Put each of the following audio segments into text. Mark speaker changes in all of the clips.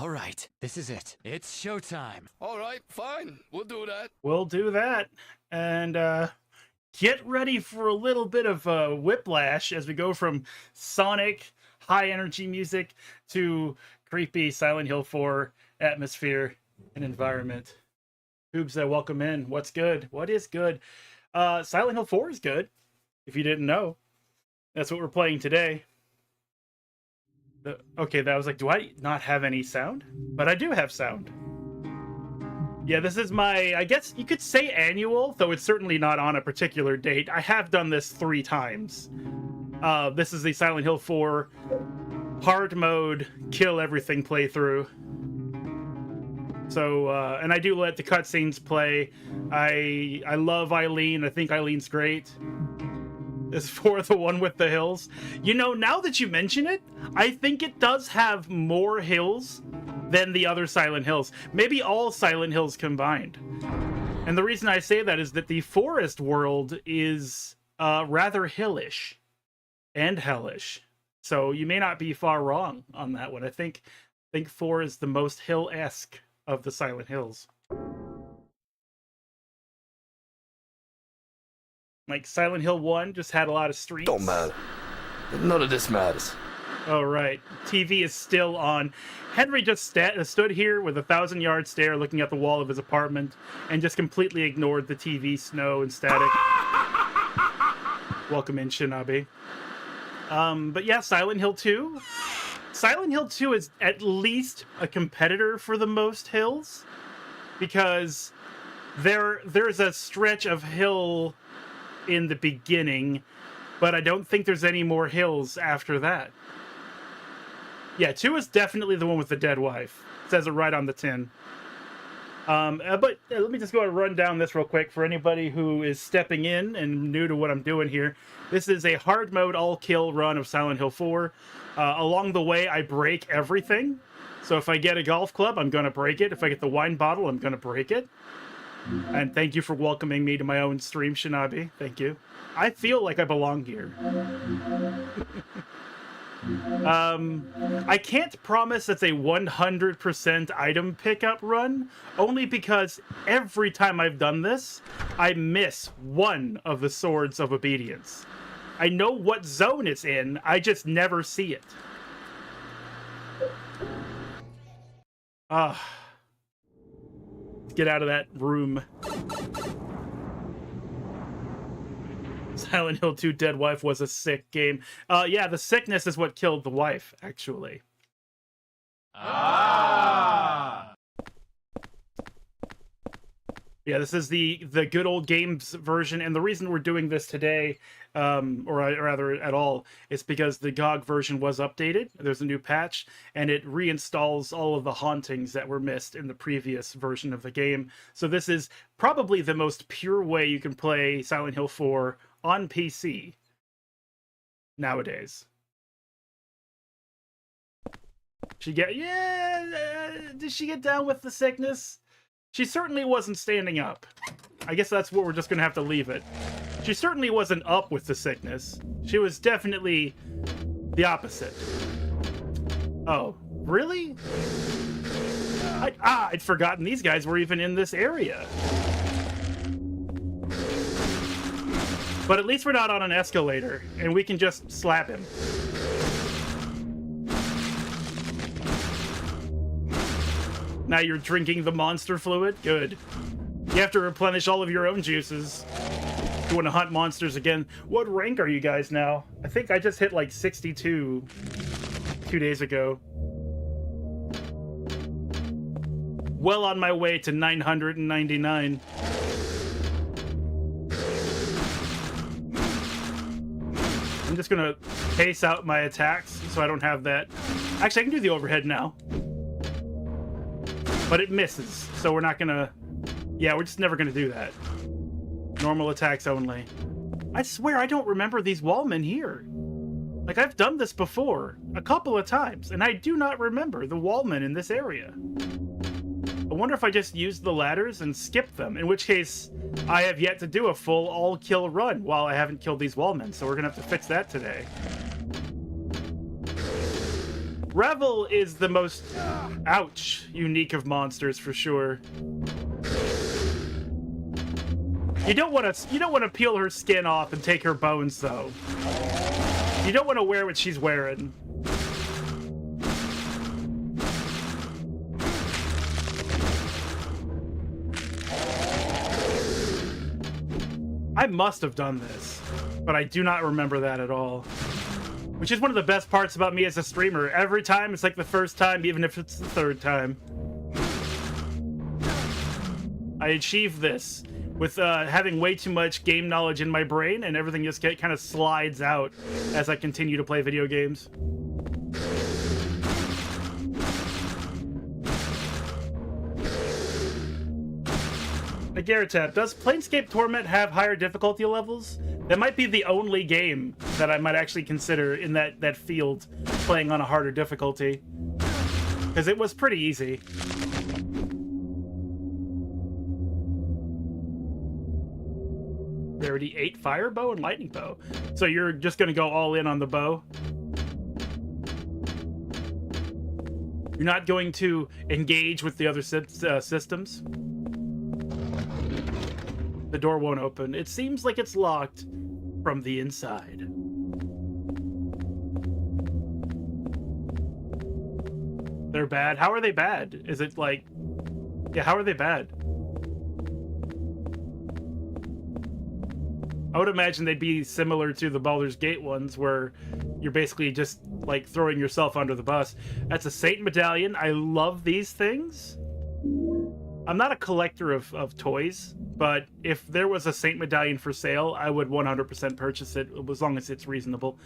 Speaker 1: All right, this is it. It's showtime.
Speaker 2: All right, fine. We'll do that.
Speaker 3: We'll do that. And get ready for a little bit of whiplash as we go from Sonic high energy music to creepy Silent Hill 4 atmosphere and environment. Hoobs, welcome in. What's good? What is good? Silent Hill 4 is good, if you didn't know. That's what we're playing today. Okay, that was like, do I not have any sound? But I do have sound. Yeah, this is my, I guess you could say annual, though it's certainly not on a particular date. I have done this 3 times. This is the Silent Hill 4 hard mode, kill everything playthrough. So, and I do let the cutscenes play. I love Eileen. I think Eileen's great. Is for the one with the hills. You know, now that you mention it, I think it does have more hills than the other Silent Hills. Maybe all Silent Hills combined. And the reason I say that is that the forest world is rather hillish and hellish. So you may not be far wrong on that one. I think 4 is the most hill-esque of the Silent Hills. Like Silent Hill 1 just had a lot of streets.
Speaker 2: Don't matter. None of this matters.
Speaker 3: Oh, right. TV is still on. Henry just stood here with a 1,000-yard stare looking at the wall of his apartment and just completely ignored the TV snow and static. Welcome in, Shinabi. But yeah, Silent Hill 2. Silent Hill 2 is at least a competitor for the most hills, because there's a stretch of hill in the beginning, but I don't think there's any more hills after that. Yeah, 2 is definitely the one with the dead wife. It says it right on the tin. But let me just go and run down this real quick for anybody who is stepping in and new to what I'm doing here. This is a hard mode all-kill run of Silent Hill 4. Along the way, I break everything. So if I get a golf club, I'm going to break it. If I get the wine bottle, I'm going to break it. And thank you for welcoming me to my own stream, Shinabi. Thank you. I feel like I belong here. I can't promise it's a 100% item pickup run, only because every time I've done this, I miss one of the Swords of Obedience. I know what zone it's in, I just never see it. Get out of that room. Silent Hill 2 Dead Wife was a sick game. Yeah, the sickness is what killed the wife, actually. Yeah, this is the good old games version, and the reason we're doing this today, or rather at all, is because the GOG version was updated. There's a new patch, and it reinstalls all of the hauntings that were missed in the previous version of the game. So this is probably the most pure way you can play Silent Hill 4 on PC nowadays. Did she get down with the sickness? She certainly wasn't standing up. I guess that's where we're just gonna have to leave it. She certainly wasn't up with the sickness. She was definitely the opposite. Oh, really? I'd forgotten these guys were even in this area. But at least we're not on an escalator, and we can just slap him. Now you're drinking the monster fluid? Good. You have to replenish all of your own juices. You want to hunt monsters again. What rank are you guys now? I think I just hit like 62 2 days ago. Well on my way to 999. I'm just gonna pace out my attacks so I don't have that. Actually, I can do the overhead now. But it misses, so we're not gonna... Yeah, we're just never gonna do that. Normal attacks only. I swear I don't remember these wallmen here. Like, I've done this before, a couple of times, and I do not remember the wallmen in this area. I wonder if I just used the ladders and skipped them, in which case I have yet to do a full all-kill run while I haven't killed these wallmen, so we're gonna have to fix that today. Revel is the most, ouch, unique of monsters for sure. You don't want to peel her skin off and take her bones though. You don't want to wear what she's wearing. I must have done this, but I do not remember that at all. Which is one of the best parts about me as a streamer. Every time, it's like the first time, even if it's the third time. I achieved this with having way too much game knowledge in my brain, and everything just kind of slides out as I continue to play video games. Agaritap, does Planescape Torment have higher difficulty levels? That might be the only game that I might actually consider in that field playing on a harder difficulty. Because it was pretty easy. Rarity 8 Fire Bow and Lightning Bow. So you're just going to go all in on the bow? You're not going to engage with the other systems? The door won't open. It seems like it's locked from the inside. They're bad? How are they bad? Is it like... Yeah, how are they bad? I would imagine they'd be similar to the Baldur's Gate ones, where you're basically just, like, throwing yourself under the bus. That's a Saint Medallion. I love these things. I'm not a collector of toys, but if there was a Saint Medallion for sale, I would 100% purchase it, as long as it's reasonable.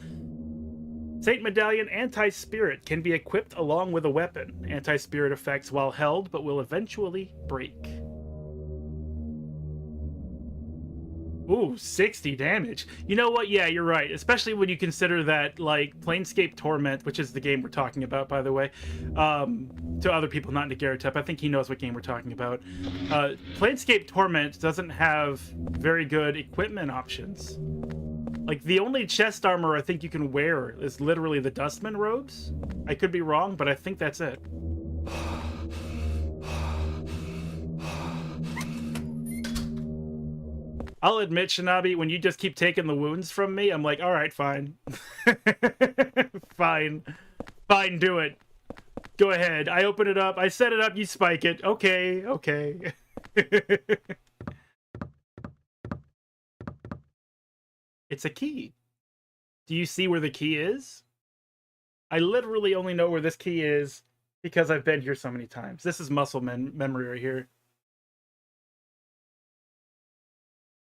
Speaker 3: Saint Medallion Anti-Spirit can be equipped along with a weapon. Anti-Spirit effects while held, but will eventually break. Ooh, 60 damage. You know what? Yeah, you're right. Especially when you consider that, like, Planescape Torment, which is the game we're talking about, by the way, to other people not into Garatep, I think he knows what game we're talking about. Planescape Torment doesn't have very good equipment options. Like, the only chest armor I think you can wear is literally the Dustman robes. I could be wrong, but I think that's it. I'll admit, Shinabi, when you just keep taking the wounds from me, I'm like, all right, fine. Fine. Fine, do it. Go ahead. I open it up. I set it up. You spike it. Okay, okay. It's a key. Do you see where the key is? I literally only know where this key is because I've been here so many times. This is muscle memory right here.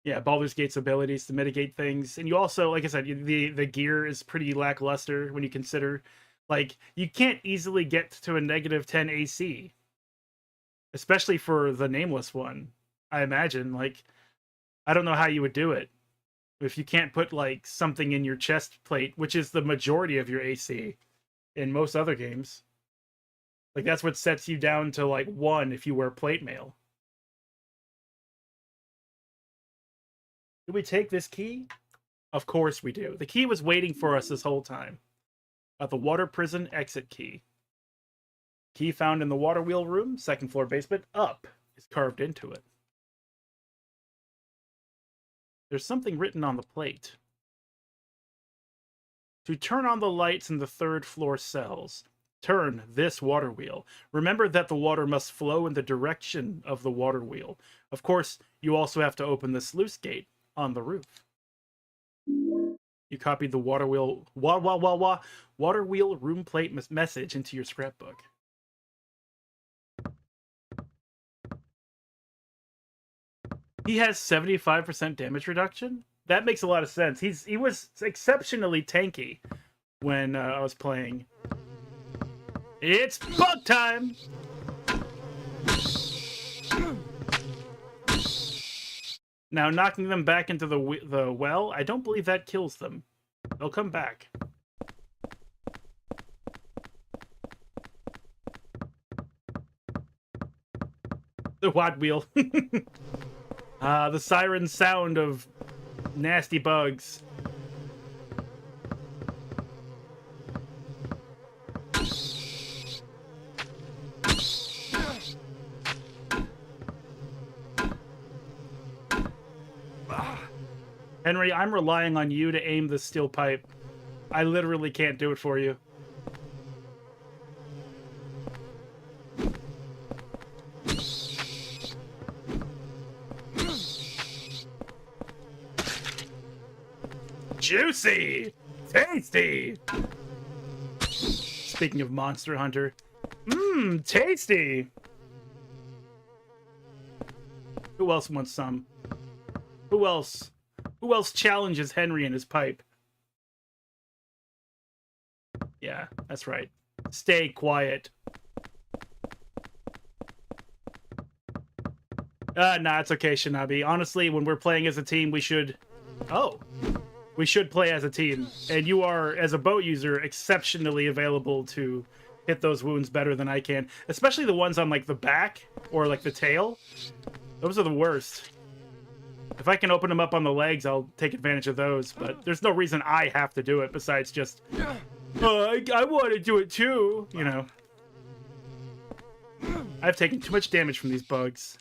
Speaker 3: Yeah, Baldur's Gate's abilities to mitigate things. And you also, like I said, the gear is pretty lackluster when you consider, like, you can't easily get to a negative 10 AC. Especially for the Nameless one, I imagine. Like, I don't know how you would do it. If you can't put, like, something in your chest plate, which is the majority of your AC in most other games. Like, that's what sets you down to, like, 1 if you wear plate mail. Do we take this key? Of course we do. The key was waiting for us this whole time. The water prison exit key. Key found in the water wheel room, 2nd floor basement, up, is carved into it. There's something written on the plate. To turn on the lights in the 3rd floor cells, turn this water wheel. Remember that the water must flow in the direction of the water wheel. Of course, you also have to open the sluice gate on the roof. You copied the water wheel water wheel room plate message into your scrapbook. He has 75% damage reduction? That makes a lot of sense. He was exceptionally tanky when I was playing. It's bug time! Now, knocking them back into the well, I don't believe that kills them. They'll come back. The Watt Wheel. The siren sound of nasty bugs. Henry, I'm relying on you to aim the steel pipe. I literally can't do it for you. Juicy! Tasty! Speaking of Monster Hunter. Mmm, tasty! Who else wants some? Who else? Who else challenges Henry in his pipe? Yeah, that's right. Stay quiet. Nah, it's okay, Shinabi. Honestly, when we're playing as a team, we should... Oh. We should play as a team. And you are, as a boat user, exceptionally available to hit those wounds better than I can. Especially the ones on, like, the back or, like, the tail. Those are the worst. If I can open them up on the legs, I'll take advantage of those. But there's no reason I have to do it besides just... I want to do it too, you know. I've taken too much damage from these bugs.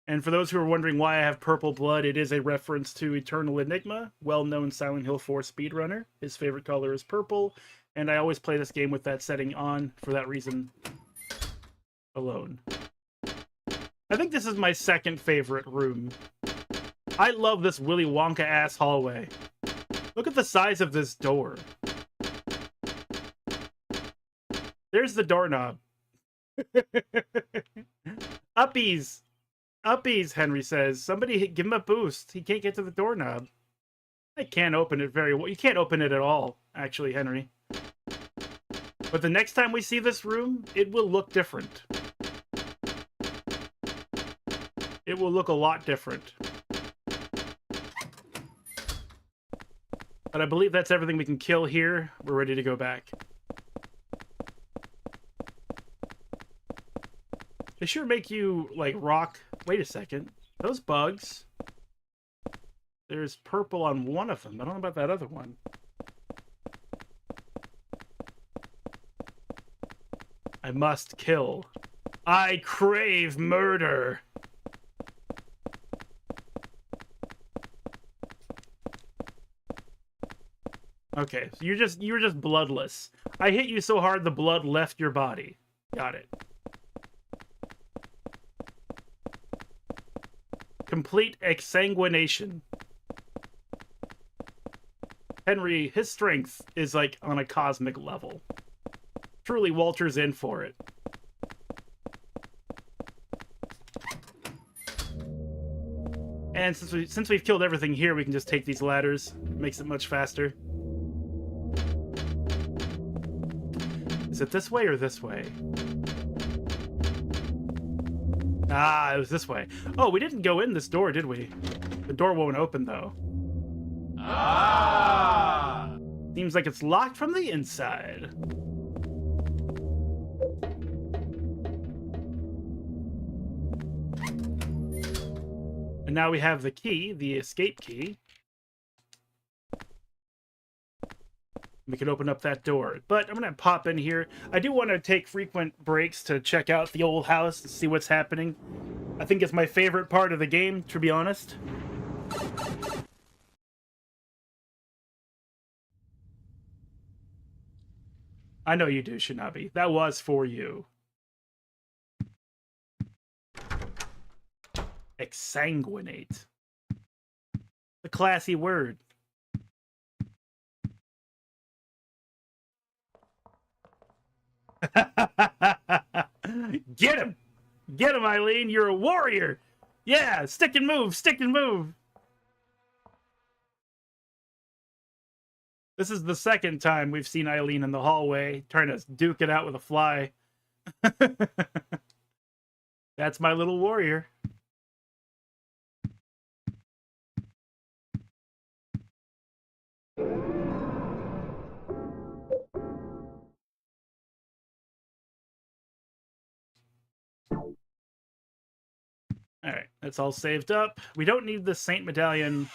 Speaker 3: And for those who are wondering why I have purple blood, it is a reference to Eternal Enigma, well-known Silent Hill 4 speedrunner. His favorite color is purple, and I always play this game with that setting on for that reason alone. I think this is my second favorite room. I love this Willy Wonka-ass hallway. Look at the size of this door. There's the doorknob. Uppies! Uppies, Henry says. Somebody give him a boost. He can't get to the doorknob. I can't open it very well. You can't open it at all, actually, Henry. But the next time we see this room, it will look different. It will look a lot different. But I believe that's everything we can kill here. We're ready to go back. They sure make you, like, rock... Wait a second. Those bugs... There's purple on one of them. I don't know about that other one. I must kill. I crave murder! Okay, so you're just bloodless. I hit you so hard the blood left your body. Got it. Complete exsanguination. Henry, his strength is like on a cosmic level. Truly, Walter's in for it. And since we've killed everything here, we can just take these ladders. Makes it much faster. Is it this way or this way? Ah, it was this way. Oh, we didn't go in this door, did we? The door won't open, though. Ah! Seems like it's locked from the inside. And now we have the key, the escape key. We can open up that door. But I'm going to pop in here. I do want to take frequent breaks to check out the old house and see what's happening. I think it's my favorite part of the game, to be honest. I know you do, Shinabi. That was for you. Exsanguinate. The classy word. Get him! Get him, Eileen! You're a warrior! Yeah! Stick and move! Stick and move! This is the second time we've seen Eileen in the hallway, trying to duke it out with a fly. That's my little warrior. Alright, that's all saved up. We don't need the Saint Medallion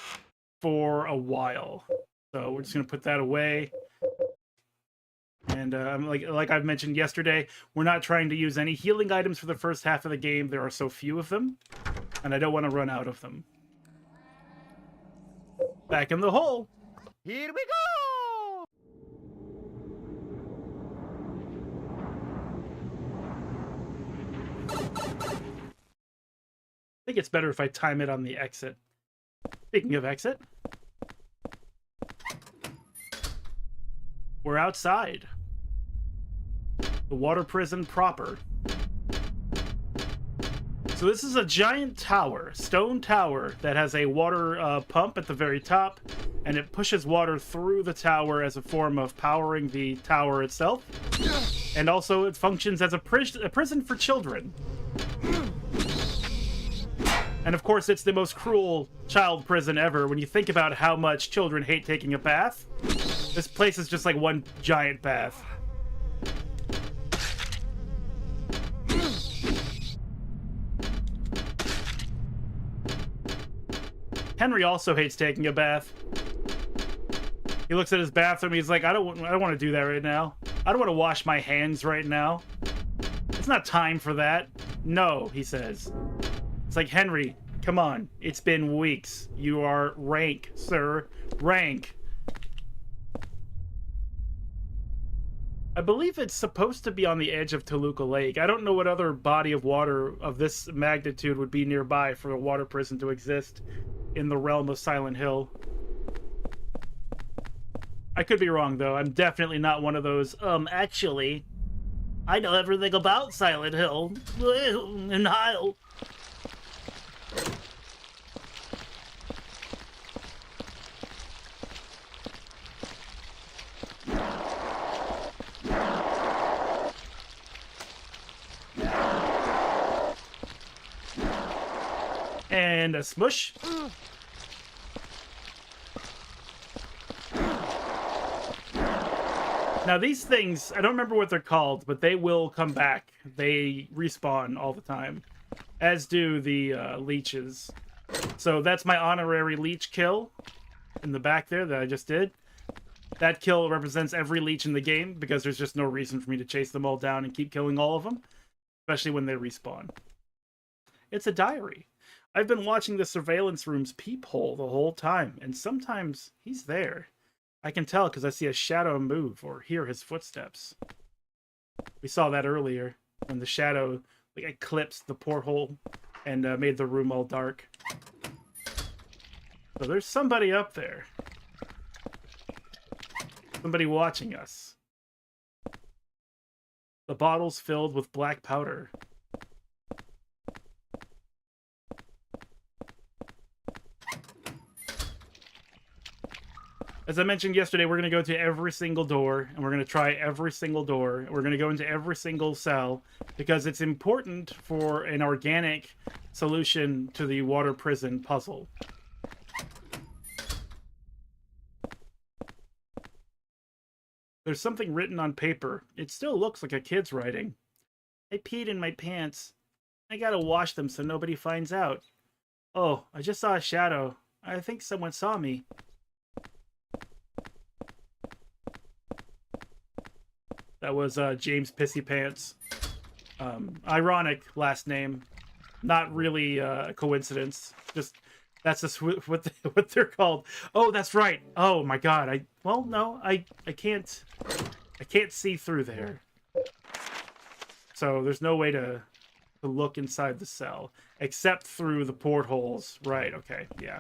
Speaker 3: for a while. So we're just going to put that away. And like I've mentioned yesterday, we're not trying to use any healing items for the first half of the game. There are so few of them. And I don't want to run out of them. Back in the hole.
Speaker 4: Here we go!
Speaker 3: I think it's better if I time it on the exit. Speaking of exit, we're outside. The water prison proper. So this is a giant tower, stone tower, that has a water pump at the very top, and it pushes water through the tower as a form of powering the tower itself. And also it functions as a prison for children. And of course, it's the most cruel child prison ever. When you think about how much children hate taking a bath, this place is just like one giant bath. Henry also hates taking a bath. He looks at his bathroom. He's like, I don't want to do that right now. I don't want to wash my hands right now. It's not time for that. No, he says. It's like, Henry, come on. It's been weeks. You are rank, sir. Rank. I believe it's supposed to be on the edge of Toluca Lake. I don't know what other body of water of this magnitude would be nearby for a water prison to exist in the realm of Silent Hill. I could be wrong, though. I'm definitely not one of those, actually, I know everything about Silent Hill. And I'll... And a smush. Now these things, I don't remember what they're called, but they will come back. They respawn all the time, as do the leeches. So that's my honorary leech kill in the back there that I just did. That kill represents every leech in the game, because there's just no reason for me to chase them all down and keep killing all of them, especially when they respawn. It's a diary. I've been watching the surveillance room's peephole the whole time, and sometimes he's there. I can tell because I see a shadow move or hear his footsteps. We saw that earlier when the shadow like eclipsed the porthole and made the room all dark. So there's somebody up there. Somebody watching us. The bottle's filled with black powder. As I mentioned yesterday, we're going to go to every single door, and we're going to try every single door. We're going to go into every single cell, because it's important for an organic solution to the water prison puzzle. There's something written on paper. It still looks like a kid's writing. I peed in my pants. I gotta wash them so nobody finds out. Oh, I just saw a shadow. I think someone saw me. That was James Pissy Pants. Ironic last name. Not really a coincidence. Just that's just what they're called. Oh, that's right. Oh my God. I can't see through there. So there's no way to look inside the cell except through the portholes. Right. Okay. Yeah.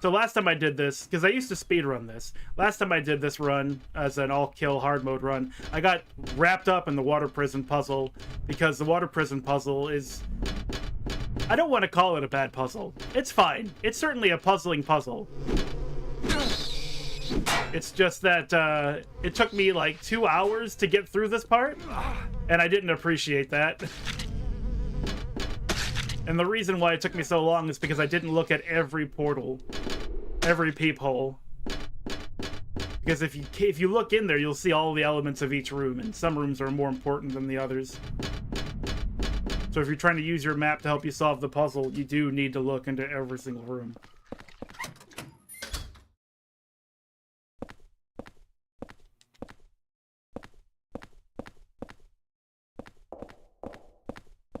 Speaker 3: So last time I did this, because I used to speedrun this, last time I did this run as an all-kill hard mode run, I got wrapped up in the water prison puzzle, because the water prison puzzle is... I don't want to call it a bad puzzle. It's fine. It's certainly a puzzling puzzle. It's just that it took me like 2 hours to get through this part, and I didn't appreciate that. And the reason why it took me so long is because I didn't look at every portal, every peephole. Because if you look in there, you'll see all the elements of each room, and some rooms are more important than the others. So if you're trying to use your map to help you solve the puzzle, you do need to look into every single room.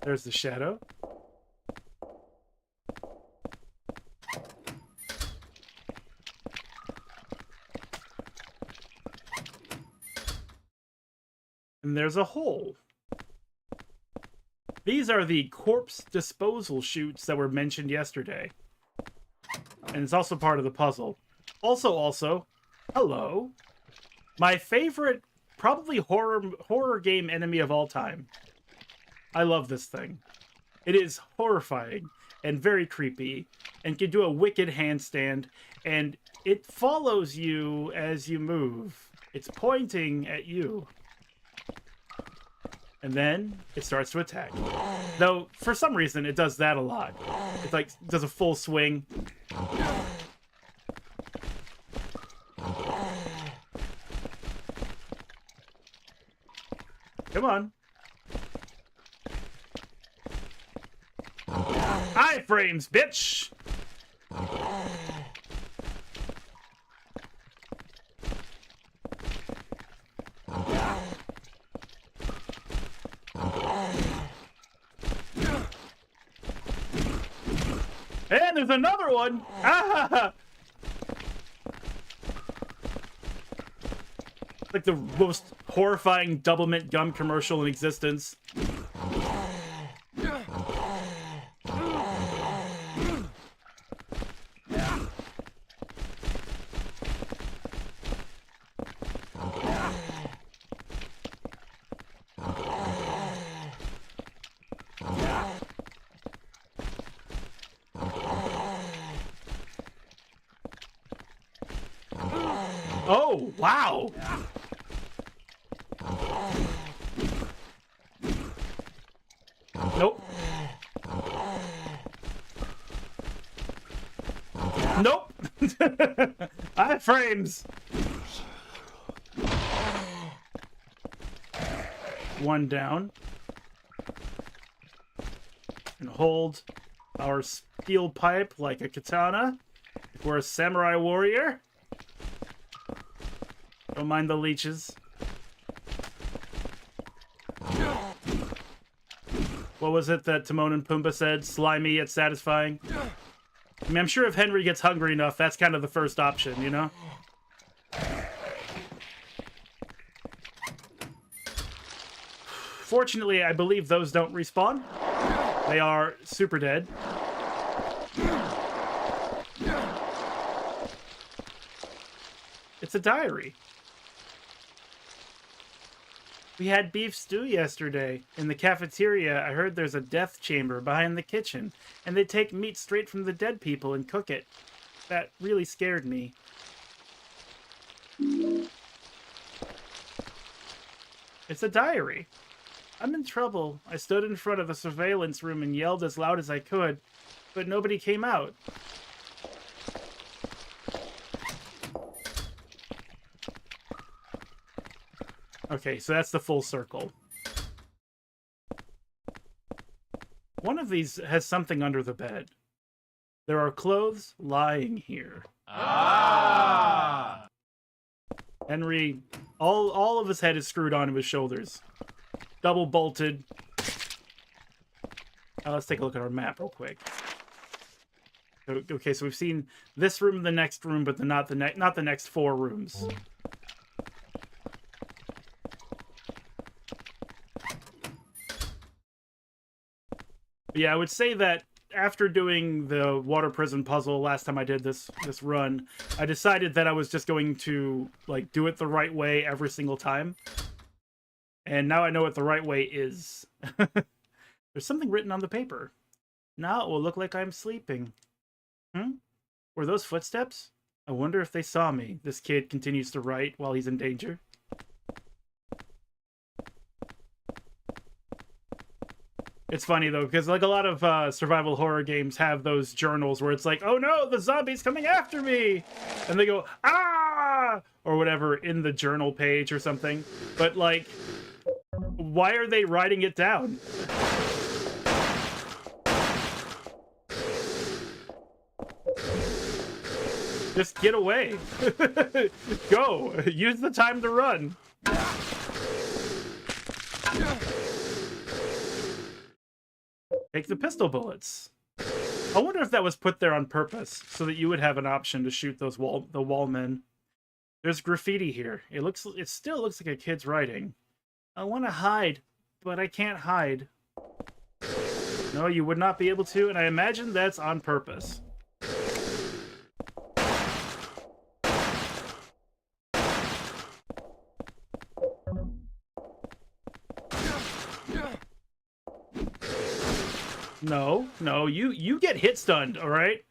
Speaker 3: There's the shadow. And there's a hole. These are the corpse disposal chutes that were mentioned yesterday. And it's also part of the puzzle. Also, hello. My favorite, probably horror game enemy of all time. I love this thing. It is horrifying and very creepy and can do a wicked handstand, and it follows you as you move. It's pointing at you. And then it starts to attack. Though, for some reason, it does that a lot. It, like, does a full swing. Come on. Iframes, bitch! And there's another one! Ah! Like the most horrifying double mint gum commercial in existence. Oh, wow! Nope. Nope! Iframes! One down. And hold our steel pipe like a katana. We're a samurai warrior. Don't mind the leeches. What was it that Timon and Pumbaa said? Slimy yet satisfying? I mean, I'm sure if Henry gets hungry enough, that's kind of the first option, you know? Fortunately, I believe those don't respawn. They are super dead. It's a diary. We had beef stew yesterday. In the cafeteria, I heard there's a death chamber behind the kitchen, and they take meat straight from the dead people and cook it. That really scared me. It's a diary. I'm in trouble. I stood in front of the surveillance room and yelled as loud as I could, but nobody came out. Okay, so that's the full circle. One of these has something under the bed. There are clothes lying here.
Speaker 1: Ah!
Speaker 3: Henry, all of his head is screwed onto his shoulders. Double bolted. Let's take a look at our map real quick. Okay, so we've seen this room, the next room, but not the next 4 rooms. Yeah, I would say that after doing the water prison puzzle last time I did this run, I decided that I was just going to like do it the right way every single time. And now I know what the right way is. There's something written on the paper. Now it will look like I'm sleeping. Were those footsteps? I wonder if they saw me. This kid continues to write while he's in danger. It's funny, though, because like a lot of survival horror games have those journals where it's like, oh no, the zombie's coming after me! And they go, ah! Or whatever in the journal page or something. But, like, why are they writing it down? Just get away. Go. Use the time to run. Take the pistol bullets. I wonder if that was put there on purpose so that you would have an option to shoot those the wall men. There's graffiti here. It still looks like a kid's writing. I want to hide, but I can't hide. No, you would not be able to, and I imagine that's on purpose. No, you get hit stunned, all right?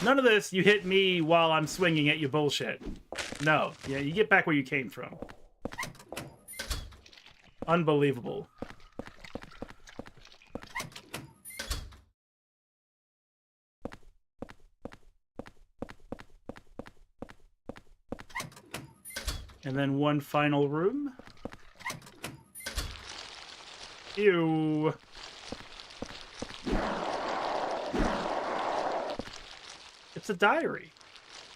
Speaker 3: None of this, you hit me while I'm swinging at you bullshit. No, yeah, you get back where you came from. Unbelievable. And then one final room. Ew. It's a diary.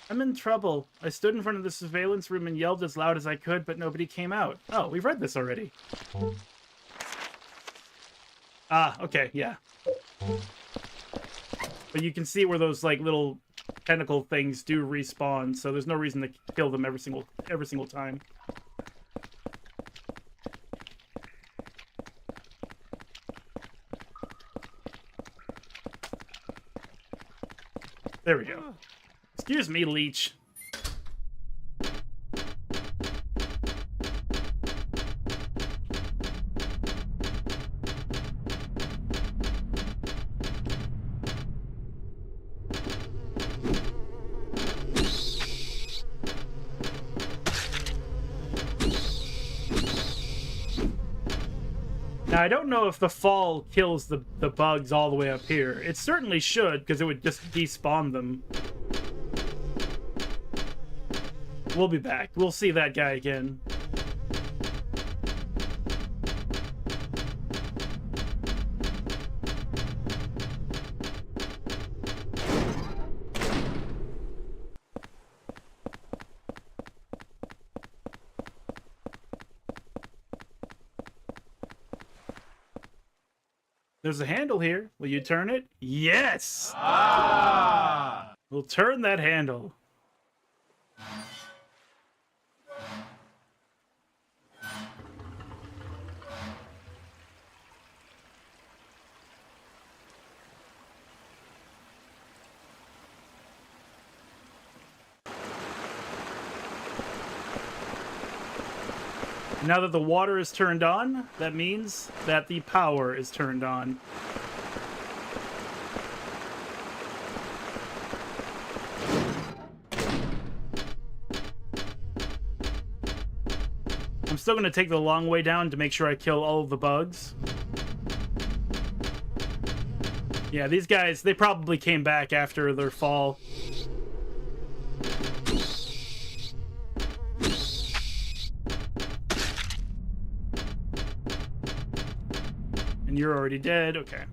Speaker 3: I'm in trouble. I stood in front of the surveillance room and yelled as loud as I could, but nobody came out. Oh, we've read this already. Ah, okay, yeah. But you can see where those like little tentacle things do respawn, so there's no reason to kill them every single time. There we go. Excuse me, leech. Now, I don't know if the fall kills the bugs all the way up here. It certainly should, because it would just despawn them. We'll be back. We'll see that guy again. There's a handle here. Will you turn it? Yes! Ah! We'll turn that handle. Now that the water is turned on, that means that the power is turned on. I'm still going to take the long way down to make sure I kill all of the bugs. Yeah, these guys, they probably came back after their fall. And you're already dead. Okay.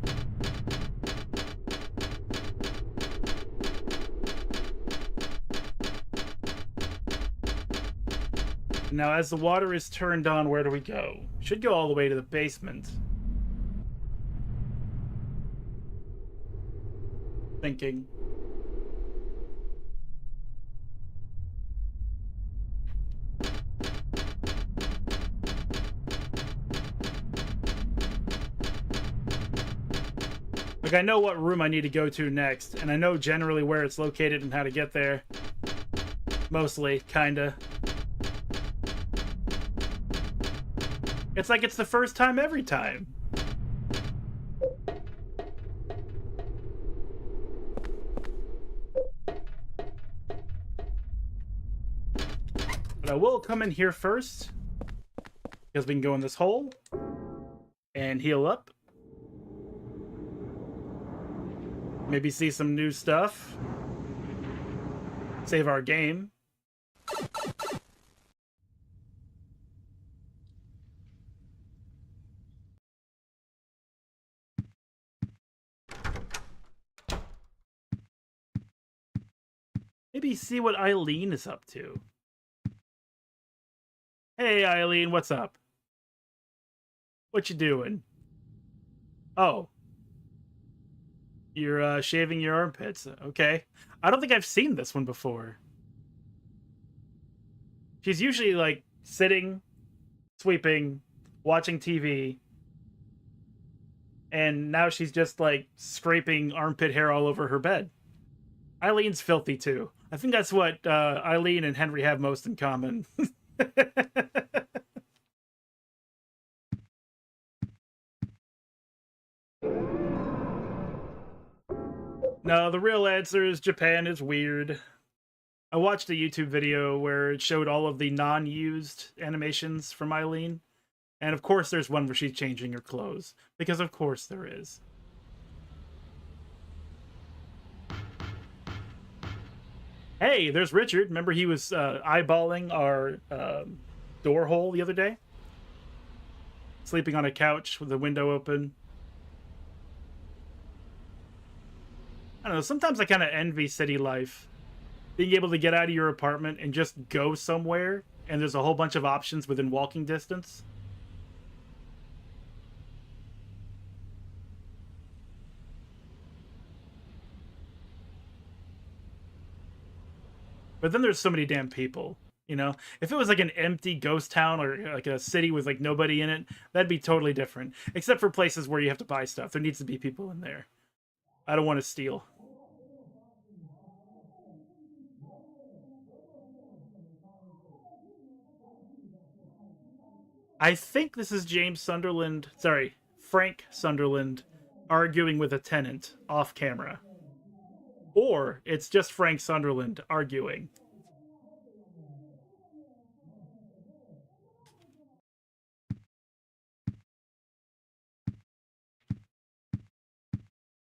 Speaker 3: Now, as the water is turned on, where do we go? Should go all the way to the basement. Thinking. Like, I know what room I need to go to next, and I know generally where it's located and how to get there. Mostly, kinda. It's like it's the first time every time. But I will come in here first, because we can go in this hole and heal up. Maybe see some new stuff. Save our game. Maybe see what Eileen is up to. Hey, Eileen, what's up? What you doing? Oh. You're shaving your armpits. Okay. I don't think I've seen this one before. She's usually like sitting, sweeping, watching TV, and now she's just like scraping armpit hair all over her bed. Eileen's filthy too. I think that's what Eileen and Henry have most in common. No, the real answer is Japan is weird. I watched a YouTube video where it showed all of the non-used animations from Eileen. And of course there's one where she's changing her clothes. Because of course there is. Hey, there's Richard. Remember he was eyeballing our door hole the other day? Sleeping on a couch with the window open. I don't know, sometimes I kind of envy city life. Being able to get out of your apartment and just go somewhere, and there's a whole bunch of options within walking distance. But then there's so many damn people, you know? If it was like an empty ghost town or like a city with like nobody in it, that'd be totally different. Except for places where you have to buy stuff. There needs to be people in there. I don't want to steal. I think this is Frank Sunderland arguing with a tenant off camera. Or it's just Frank Sunderland arguing.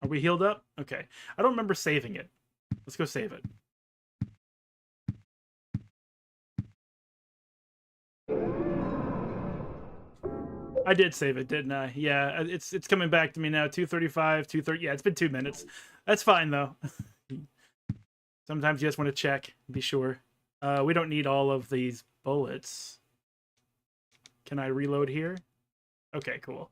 Speaker 3: Are we healed up? Okay. I don't remember saving it. Let's go save it. I did save it, didn't I? Yeah, it's coming back to me now. 2:35, 2:30. Yeah, it's been 2 minutes. That's fine, though. Sometimes you just want to check, be sure. We don't need all of these bullets. Can I reload here? Okay, cool.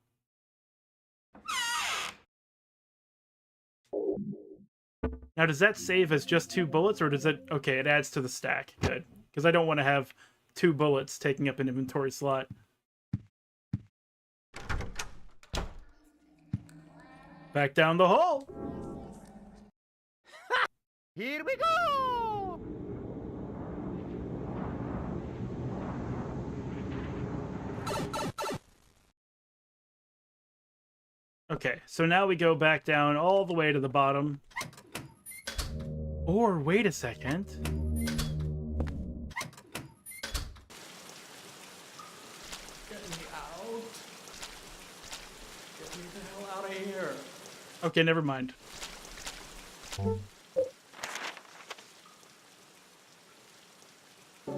Speaker 3: Now, does that save as just 2 bullets, or does it... Okay, it adds to the stack. Good. Because I don't want to have 2 bullets taking up an inventory slot. Back down the hole!
Speaker 4: Here we go!
Speaker 3: Okay, so now we go back down all the way to the bottom. Or, wait a second.
Speaker 1: Get me out. Get me the hell out of here.
Speaker 3: Okay, never mind.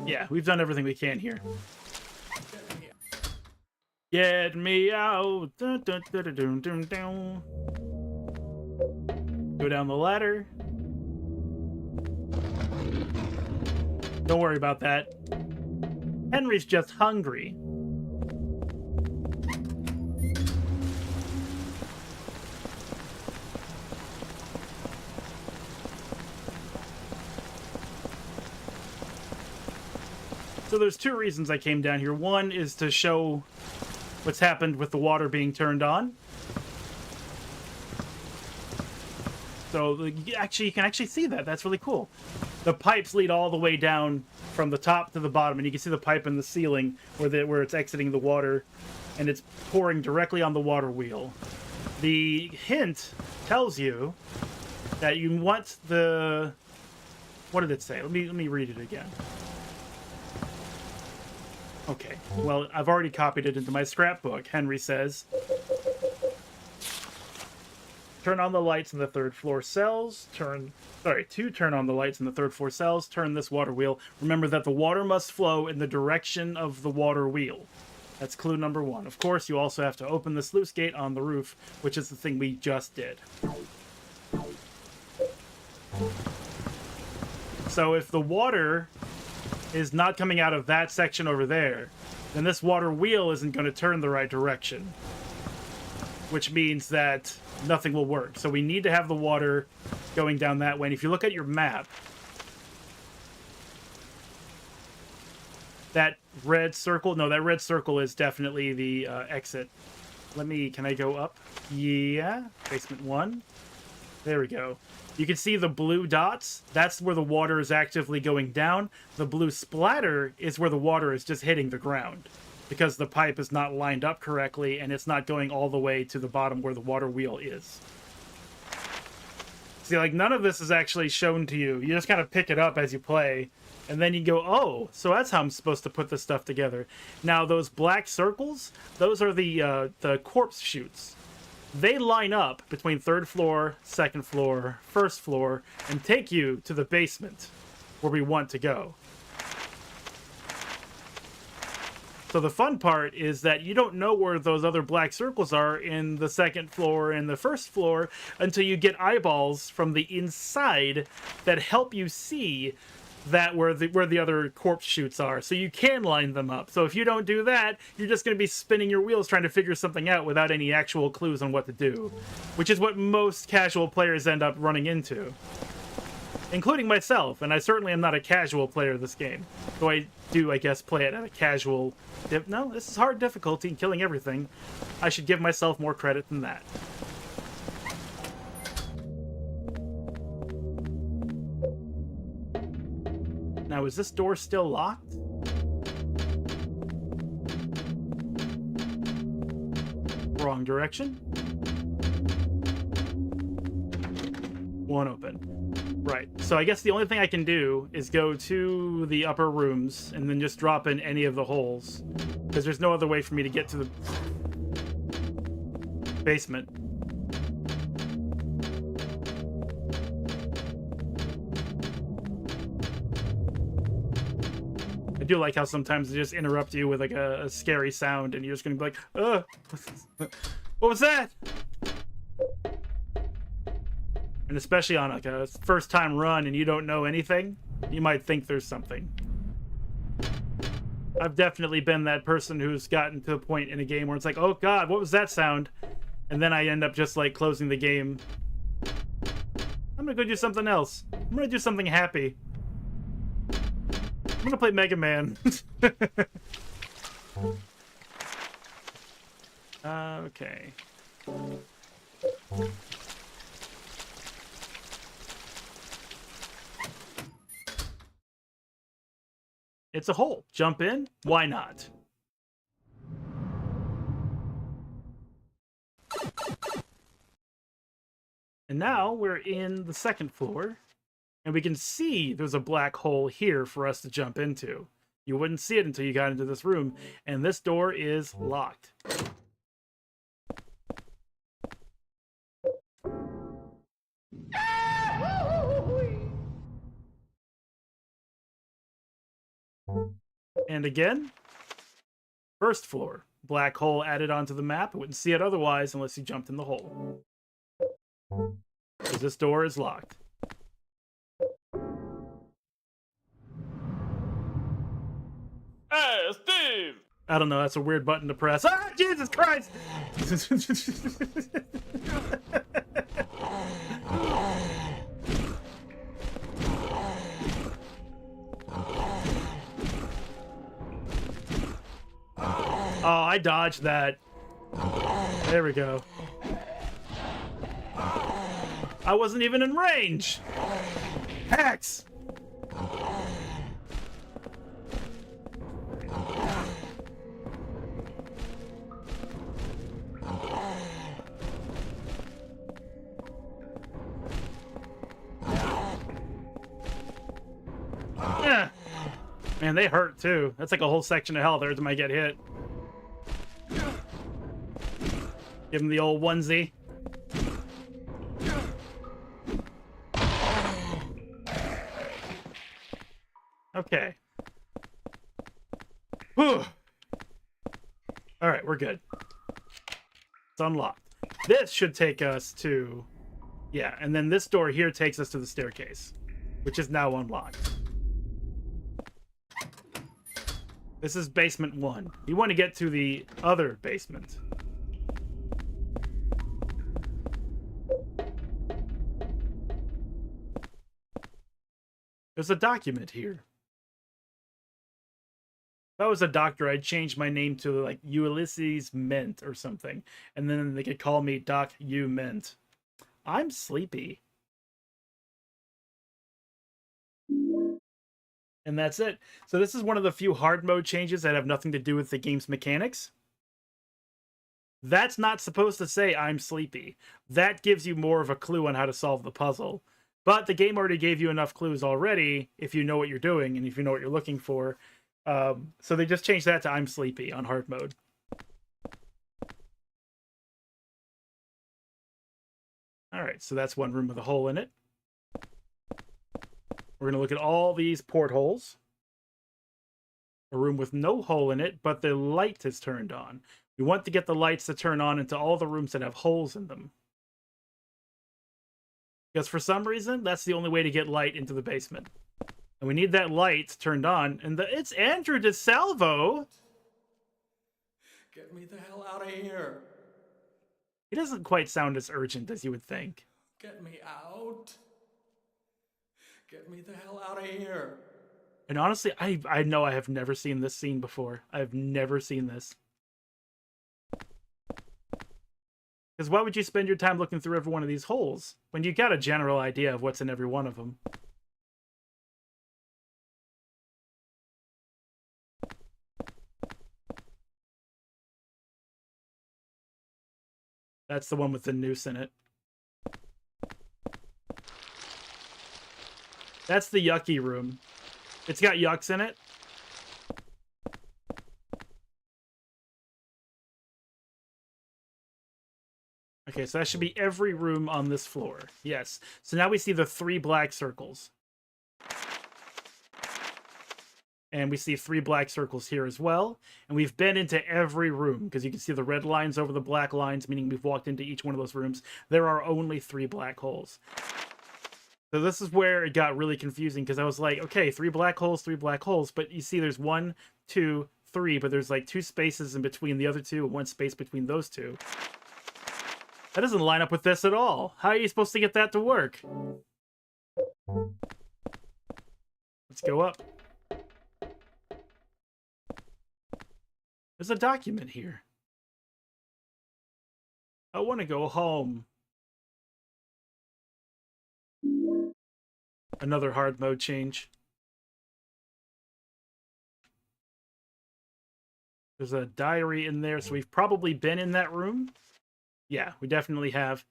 Speaker 3: Yeah, we've done everything we can here. Get me out. Dun, dun, dun, dun, dun, dun, dun. Go down the ladder. Don't worry about that. Henry's just hungry. So there's 2 reasons I came down here. One is to show what's happened with the water being turned on. So you can actually see that. That's really cool. The pipes lead all the way down from the top to the bottom, and you can see the pipe in the ceiling where it's exiting the water, and it's pouring directly on the water wheel. The hint tells you that you want the... What did it say? Let me read it again. Okay, well, I've already copied it into my scrapbook. Henry says, turn on the lights in the 3rd floor cells, to turn on the lights in the 3rd floor cells, turn this water wheel. Remember that the water must flow in the direction of the water wheel. That's clue number 1. Of course, you also have to open the sluice gate on the roof, which is the thing we just did. So if the water is not coming out of that section over there, then this water wheel isn't going to turn the right direction. Which means that nothing will work. So we need to have the water going down that way. And if you look at your map, That red circle, no, that red circle is definitely the exit. Can I go up? Yeah, basement 1. There we go. You can see the blue dots. That's where the water is actively going down. The blue splatter is where the water is just hitting the ground because the pipe is not lined up correctly and it's not going all the way to the bottom where the water wheel is. See, like, none of this is actually shown to you. You just kind of pick it up as you play, and then you go, oh, so that's how I'm supposed to put this stuff together. Now, those black circles, those are the corpse chutes. They line up between 3rd floor, 2nd floor, 1st floor, and take you to the basement where we want to go. So the fun part is that you don't know where those other black circles are in the 2nd floor and the 1st floor until you get eyeballs from the inside that help you see that where the other corpse chutes are. So you can line them up. So if you don't do that, you're just going to be spinning your wheels trying to figure something out without any actual clues on what to do, which is what most casual players end up running into, including myself, and I certainly am not a casual player of this game. Though I do, I guess, play it at a casual... No, this is hard difficulty and killing everything. I should give myself more credit than that. Now, is this door still locked? Wrong direction. One open. Right, so I guess the only thing I can do is go to the upper rooms and then just drop in any of the holes, because there's no other way for me to get to the basement. I do like how sometimes they just interrupt you with like a scary sound and you're just gonna be like, ugh, what was that? And especially on like a first time run and you don't know anything, you might think there's something. I've definitely been that person who's gotten to a point in a game where it's like, oh god, what was that sound? And then I end up just like closing the game. I'm gonna go do something else. I'm gonna do something happy. I'm gonna play Mega Man. Okay. It's a hole. Jump in? Why not? And now we're in the 2nd floor, and we can see there's a black hole here for us to jump into. You wouldn't see it until you got into this room, and this door is locked. And again, 1st floor. Black hole added onto the map. I wouldn't see it otherwise unless you jumped in the hole. Because this door is locked.
Speaker 1: Hey, Steve!
Speaker 3: I don't know, that's a weird button to press. Ah, Jesus Christ! Oh, I dodged that. There we go. I wasn't even in range. Hacks! Yeah. Man, they hurt too. That's like a whole section of hell there to might get hit. Give him the old onesie. Okay. Whew. All right, we're good. It's unlocked. This should take us to... Yeah, and then this door here takes us to the staircase, which is now unlocked. This is basement 1. You want to get to the other basement. There's a document here. If I was a doctor, I'd change my name to like Ulysses Mint or something, and then they could call me Doc U Mint. I'm sleepy. And that's it. So this is one of the few hard mode changes that have nothing to do with the game's mechanics. That's not supposed to say I'm sleepy. That gives you more of a clue on how to solve the puzzle. But the game already gave you enough clues already if you know what you're doing and if you know what you're looking for. So they just changed that to I'm sleepy on hard mode. All right, so that's one room with a hole in it. We're going to look at all these portholes. A room with no hole in it, but the light is turned on. We want to get the lights to turn on into all the rooms that have holes in them. Because for some reason, that's the only way to get light into the basement. And we need that light turned on. And it's Andrew DeSalvo.
Speaker 1: Get me the hell out of here.
Speaker 3: He doesn't quite sound as urgent as you would think.
Speaker 1: Get me out. Get me the hell out of here.
Speaker 3: And honestly, I know I have never seen this scene before. I've never seen this. Because why would you spend your time looking through every one of these holes when you got a general idea of what's in every one of them? That's the one with the noose in it. That's the yucky room. It's got yucks in it. Okay, so that should be every room on this floor. Yes. So now we see the 3 black circles. And we see 3 black circles here as well. And we've been into every room, because you can see the red lines over the black lines, meaning we've walked into each one of those rooms. There are only 3 black holes. So this is where it got really confusing, because I was like, okay, 3 black holes, 3 black holes. But you see there's 1, 2, 3, but there's like 2 spaces in between the other 2 and 1 space between those 2. That doesn't line up with this at all. How are you supposed to get that to work? Let's go up. There's a document here. I want to go home. Another hard mode change. There's a diary in there, so we've probably been in that room. Yeah, we definitely have.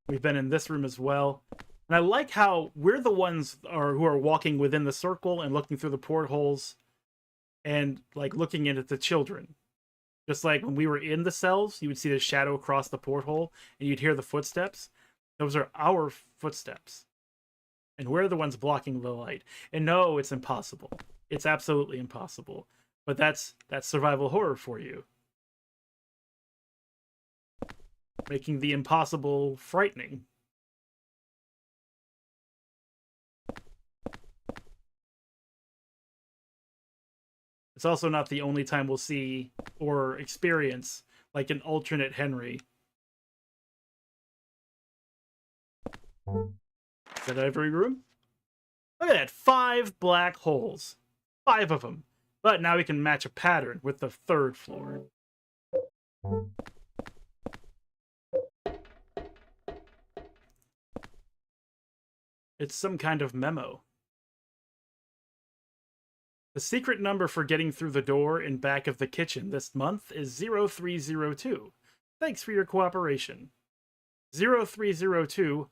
Speaker 3: We've been in this room as well. And I like how we're the ones who are walking within the circle and looking through the portholes and like looking in at the children. Just like when we were in the cells, you would see the shadow across the porthole and you'd hear the footsteps. Those are our footsteps. And we're the ones blocking the light. And no, it's impossible. It's absolutely impossible. But that's survival horror for you. Making the impossible frightening. It's also not the only time we'll see or experience like an alternate Henry. Is that every room? Look at that, 5 black holes. 5 of them. But now we can match a pattern with the 3rd floor. It's some kind of memo. The secret number for getting through the door in back of the kitchen this month is 0302. Thanks for your cooperation. 0302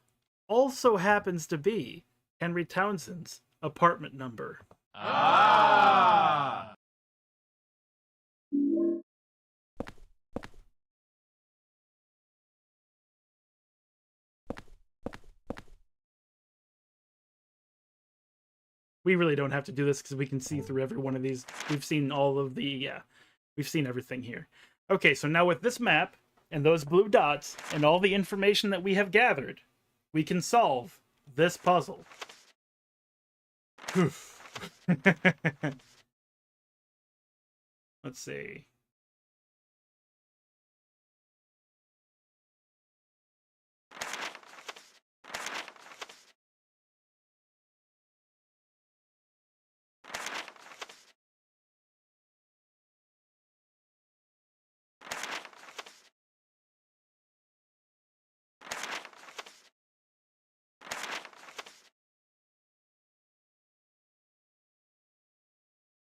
Speaker 3: also happens to be Henry Townsend's apartment number.
Speaker 4: Ah!
Speaker 3: We really don't have to do this because we can see through every one of these. We've seen all of the, yeah, we've seen everything here. Okay, so now with this map and those blue dots and all the information that we have gathered, we can solve this puzzle. Let's see.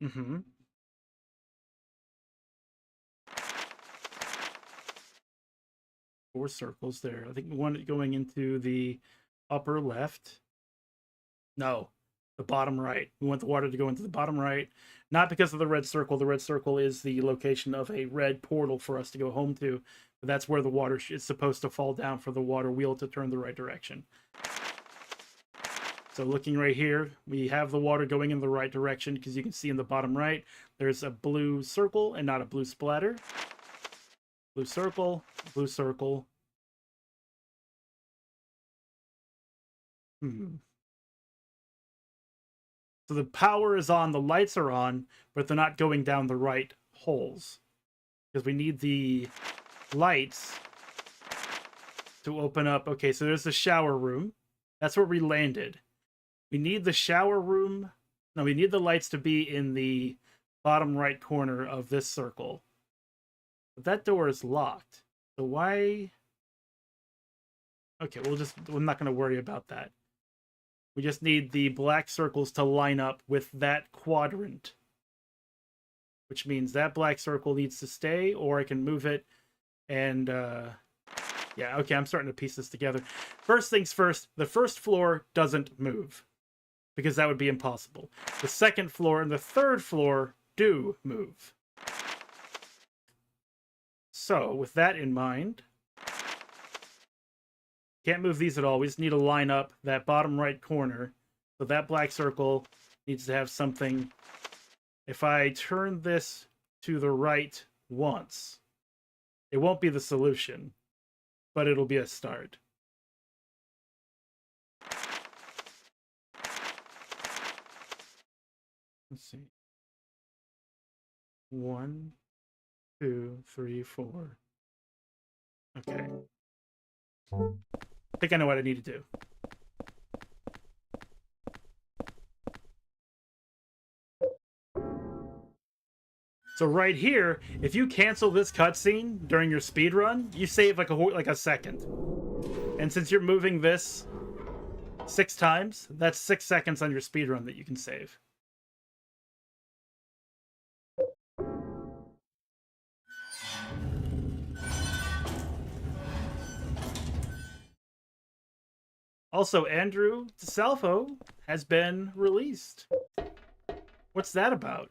Speaker 3: Mm-hmm. Four circles there. I think one going into the upper left. No, the bottom right. We want the water to go into the bottom right. Not because of the red circle. The red circle is the location of a red portal for us to go home to. But that's where the water is supposed to fall down for the water wheel to turn the right direction. So looking right here, we have the water going in the right direction because you can see in the bottom right, there's a blue circle and not a blue splatter. Blue circle, blue circle. So the power is on, the lights are on, but they're not going down the right holes. Because we need the lights to open up. Okay, so there's the shower room. That's where we landed. We need the shower room. No, we need the lights to be in the bottom right corner of this circle. But that door is locked. So why? Okay, we're not going to worry about that. We just need the black circles to line up with that quadrant. Which means that black circle needs to stay, or I can move it and yeah, okay, I'm starting to piece this together. First things first, the first floor doesn't move, because that would be impossible. The second floor and the third floor do move. So, with that in mind, can't move these at all. We just need to line up that bottom right corner. So that black circle needs to have something. If I turn this to the right once, it won't be the solution, but it'll be a start. Let's see. 1, 2, 3, 4. Okay. I think I know what I need to do. So right here, if you cancel this cutscene during your speed run, you save like a second. And since you're moving this 6 times, that's 6 seconds on your speed run that you can save. Also, Andrew DeSalvo has been released. What's that about?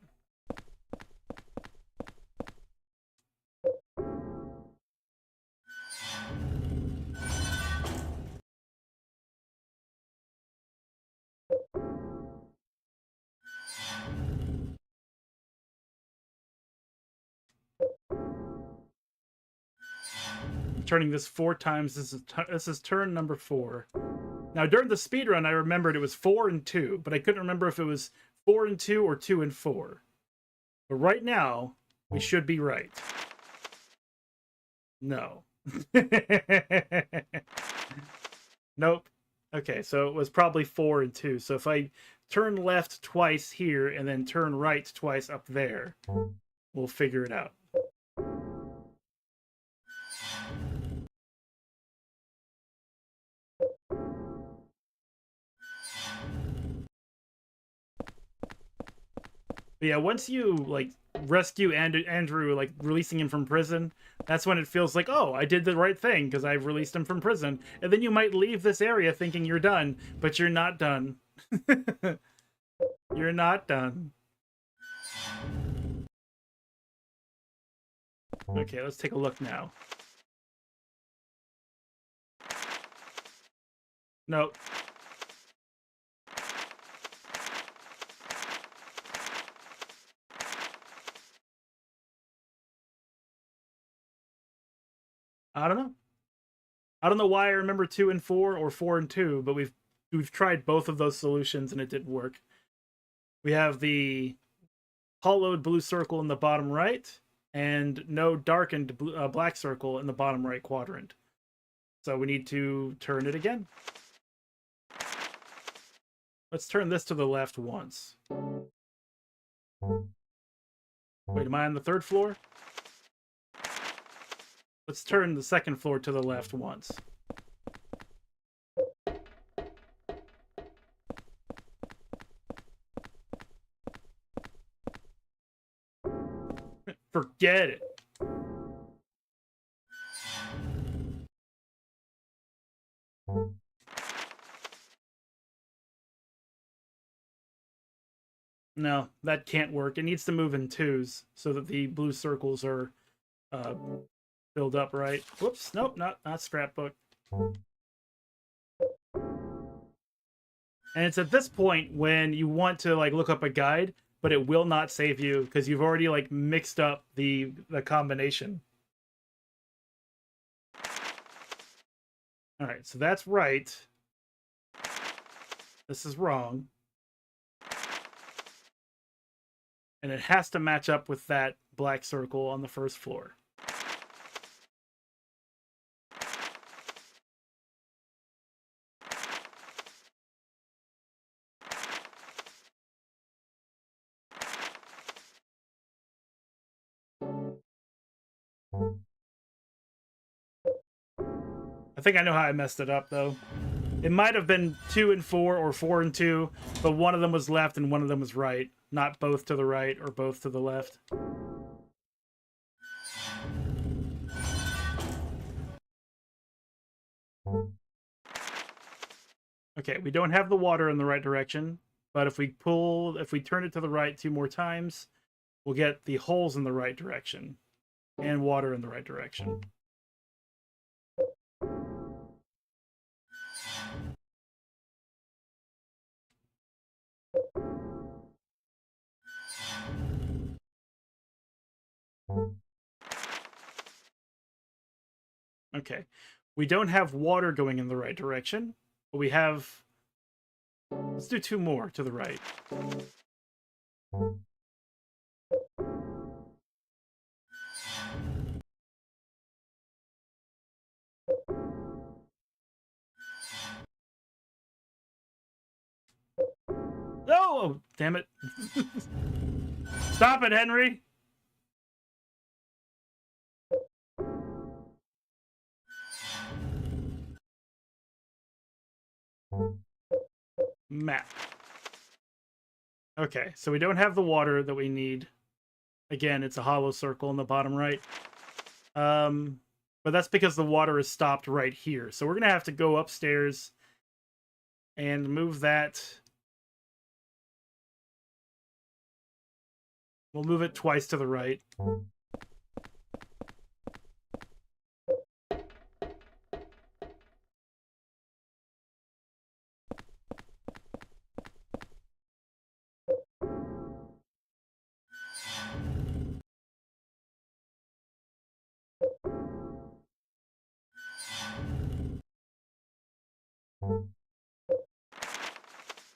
Speaker 3: I'm turning this 4 times. This is turn number 4. Now, during the speedrun, I remembered it was 4 and 2, but I couldn't remember if it was 4 and 2 or 2 and 4. But right now, we should be right. No. Nope. Okay, so it was probably 4 and 2. So if I turn left twice here and then turn right twice up there, we'll figure it out. But yeah, once you like rescue Andrew, like releasing him from prison, that's when it feels like, oh, I did the right thing because I've released him from prison. And then you might leave this area thinking you're done, but you're not done. You're not done. Okay, let's take a look now. Nope. I don't know. I don't know why I remember 2 and 4 or 4 and 2, but we've tried both of those solutions and it didn't work. We have the hollowed blue circle in the bottom right and no darkened black circle in the bottom right quadrant. So we need to turn it again. Let's turn this to the left once. Wait, am I on the 3rd floor? Let's turn the 2nd floor to the left once. Forget it. No, that can't work. It needs to move in twos so that the blue circles are filled up right. Whoops, nope, not scrapbook. And it's at this point when you want to like look up a guide, but it will not save you because you've already like mixed up the combination. All right, so that's right. This is wrong. And it has to match up with that black circle on the first floor. I think I know how I messed it up, though. It might have been 2 and 4 or 4 and 2, but one of them was left and one of them was right. Not both to the right or both to the left. Okay, we don't have the water in the right direction, but if we turn it to the right 2 more times, we'll get the holes in the right direction and water in the right direction. Okay, we don't have water going in the right direction, but we have... Let's do 2 more to the right. Oh, damn it. Stop it, Henry! Map. Okay, so we don't have the water that we need. Again, it's a hollow circle in the bottom right. But that's because the water is stopped right here. So we're going to have to go upstairs and move that. We'll move it twice to the right.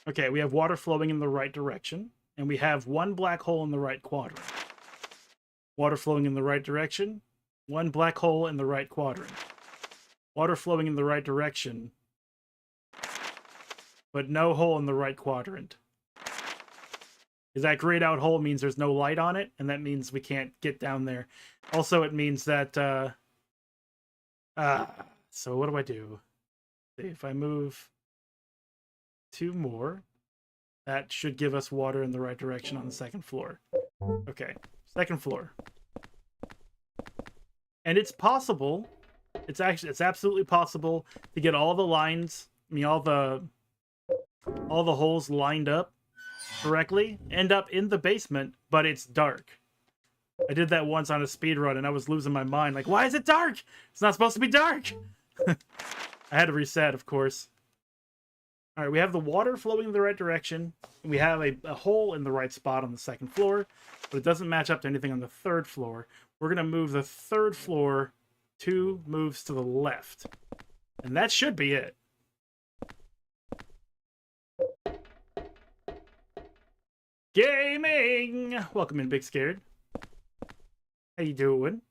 Speaker 3: Okay, we have water flowing in the right direction, and we have 1 black hole in the right quadrant. Water flowing in the right direction, 1 black hole in the right quadrant. Water flowing in the right direction, but no hole in the right quadrant. Because that grayed out hole means there's no light on it, and that means we can't get down there. Also, it means that, so what do I do? If I move 2 more, that should give us water in the right direction on the second floor. Okay, second floor. And it's possible, it's absolutely possible to get all the lines, I mean, all the holes lined up correctly, end up in the basement, but it's dark. I did that once on a speed run and I was losing my mind. Like, why is it dark? It's not supposed to be dark. I had to reset, of course. All right, we have the water flowing in the right direction. We have a hole in the right spot on the second floor, but it doesn't match up to anything on the third floor. We're going to move the third floor 2 moves to the left. And that should be it. Gaming! Welcome in, Big Scared. How you doing?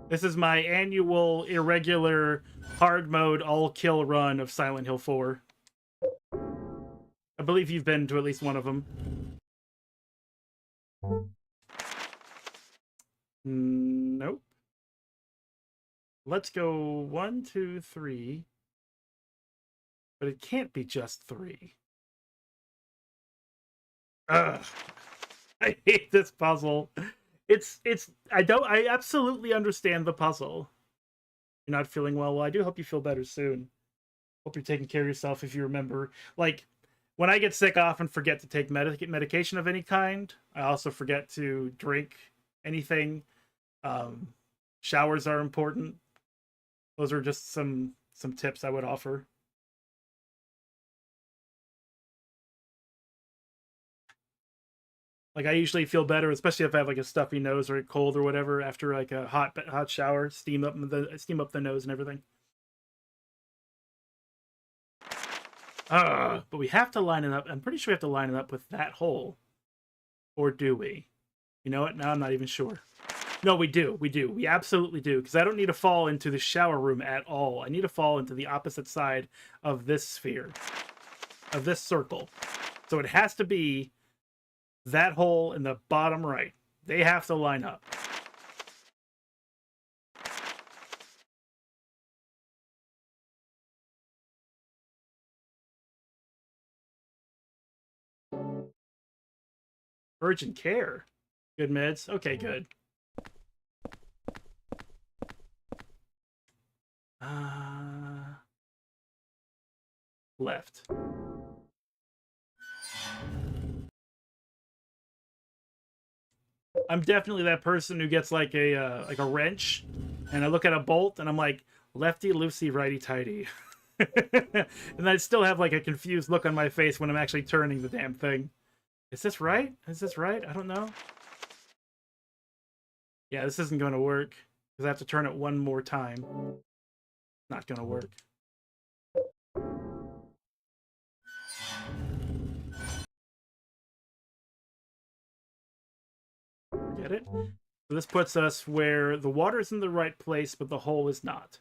Speaker 3: This is my annual irregular hard mode all kill run of Silent Hill 4. I believe you've been to at least one of them. Nope. Let's go 1, 2, 3. But it can't be just 3. Ugh. I hate this puzzle. I absolutely understand the puzzle. You're not feeling well. Well, I do hope you feel better soon. Hope you're taking care of yourself. If you remember, like, when I get sick, I often forget to take medication of any kind. I also forget to drink anything. Showers are important. Those are just some tips I would offer. Like, I usually feel better, especially if I have like a stuffy nose or a cold or whatever, after like a hot shower, steam up the nose and everything. But we have to line it up. I'm pretty sure we have to line it up with that hole. Or do we? You know what? Now I'm not even sure. No, we do. We absolutely do. Because I don't need to fall into the shower room at all. I need to fall into the opposite side of this sphere. Of this circle. So it has to be that hole in the bottom right. They have to line up. Urgent care. Good meds. Okay, good. Left. I'm definitely that person who gets like a wrench, and I look at a bolt and I'm like, lefty loosey, righty tighty. And I still have like a confused look on my face when I'm actually turning the damn thing. Is this right? Is this right? I don't know. Yeah, this isn't going to work because I have to turn it one more time. Not going to work. Get it? So this puts us where the water's in the right place, but the hole is not.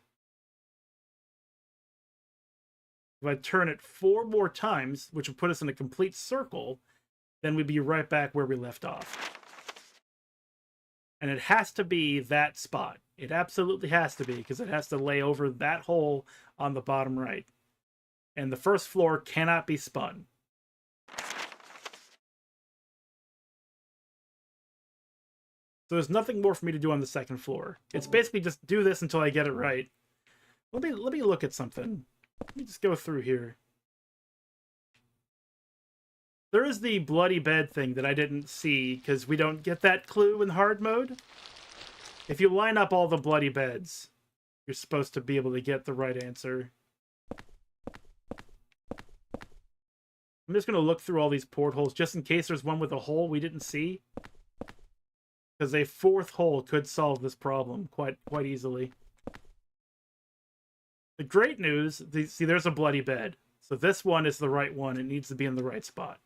Speaker 3: If I turn it 4 more times, which would put us in a complete circle, then we'd be right back where we left off. And it has to be that spot. It absolutely has to be, because it has to lay over that hole on the bottom right. And the first floor cannot be spun. So there's nothing more for me to do on the second floor. It's basically just do this until I get it right. Let me look at something. Let me just go through here. There is the bloody bed thing that I didn't see because we don't get that clue in hard mode. If you line up all the bloody beds, you're supposed to be able to get the right answer. I'm just going to look through all these portholes just in case there's one with a hole we didn't see. Because a 4th hole could solve this problem quite easily. The great news, see, there's a bloody bed. So this one is the right one. It needs to be in the right spot.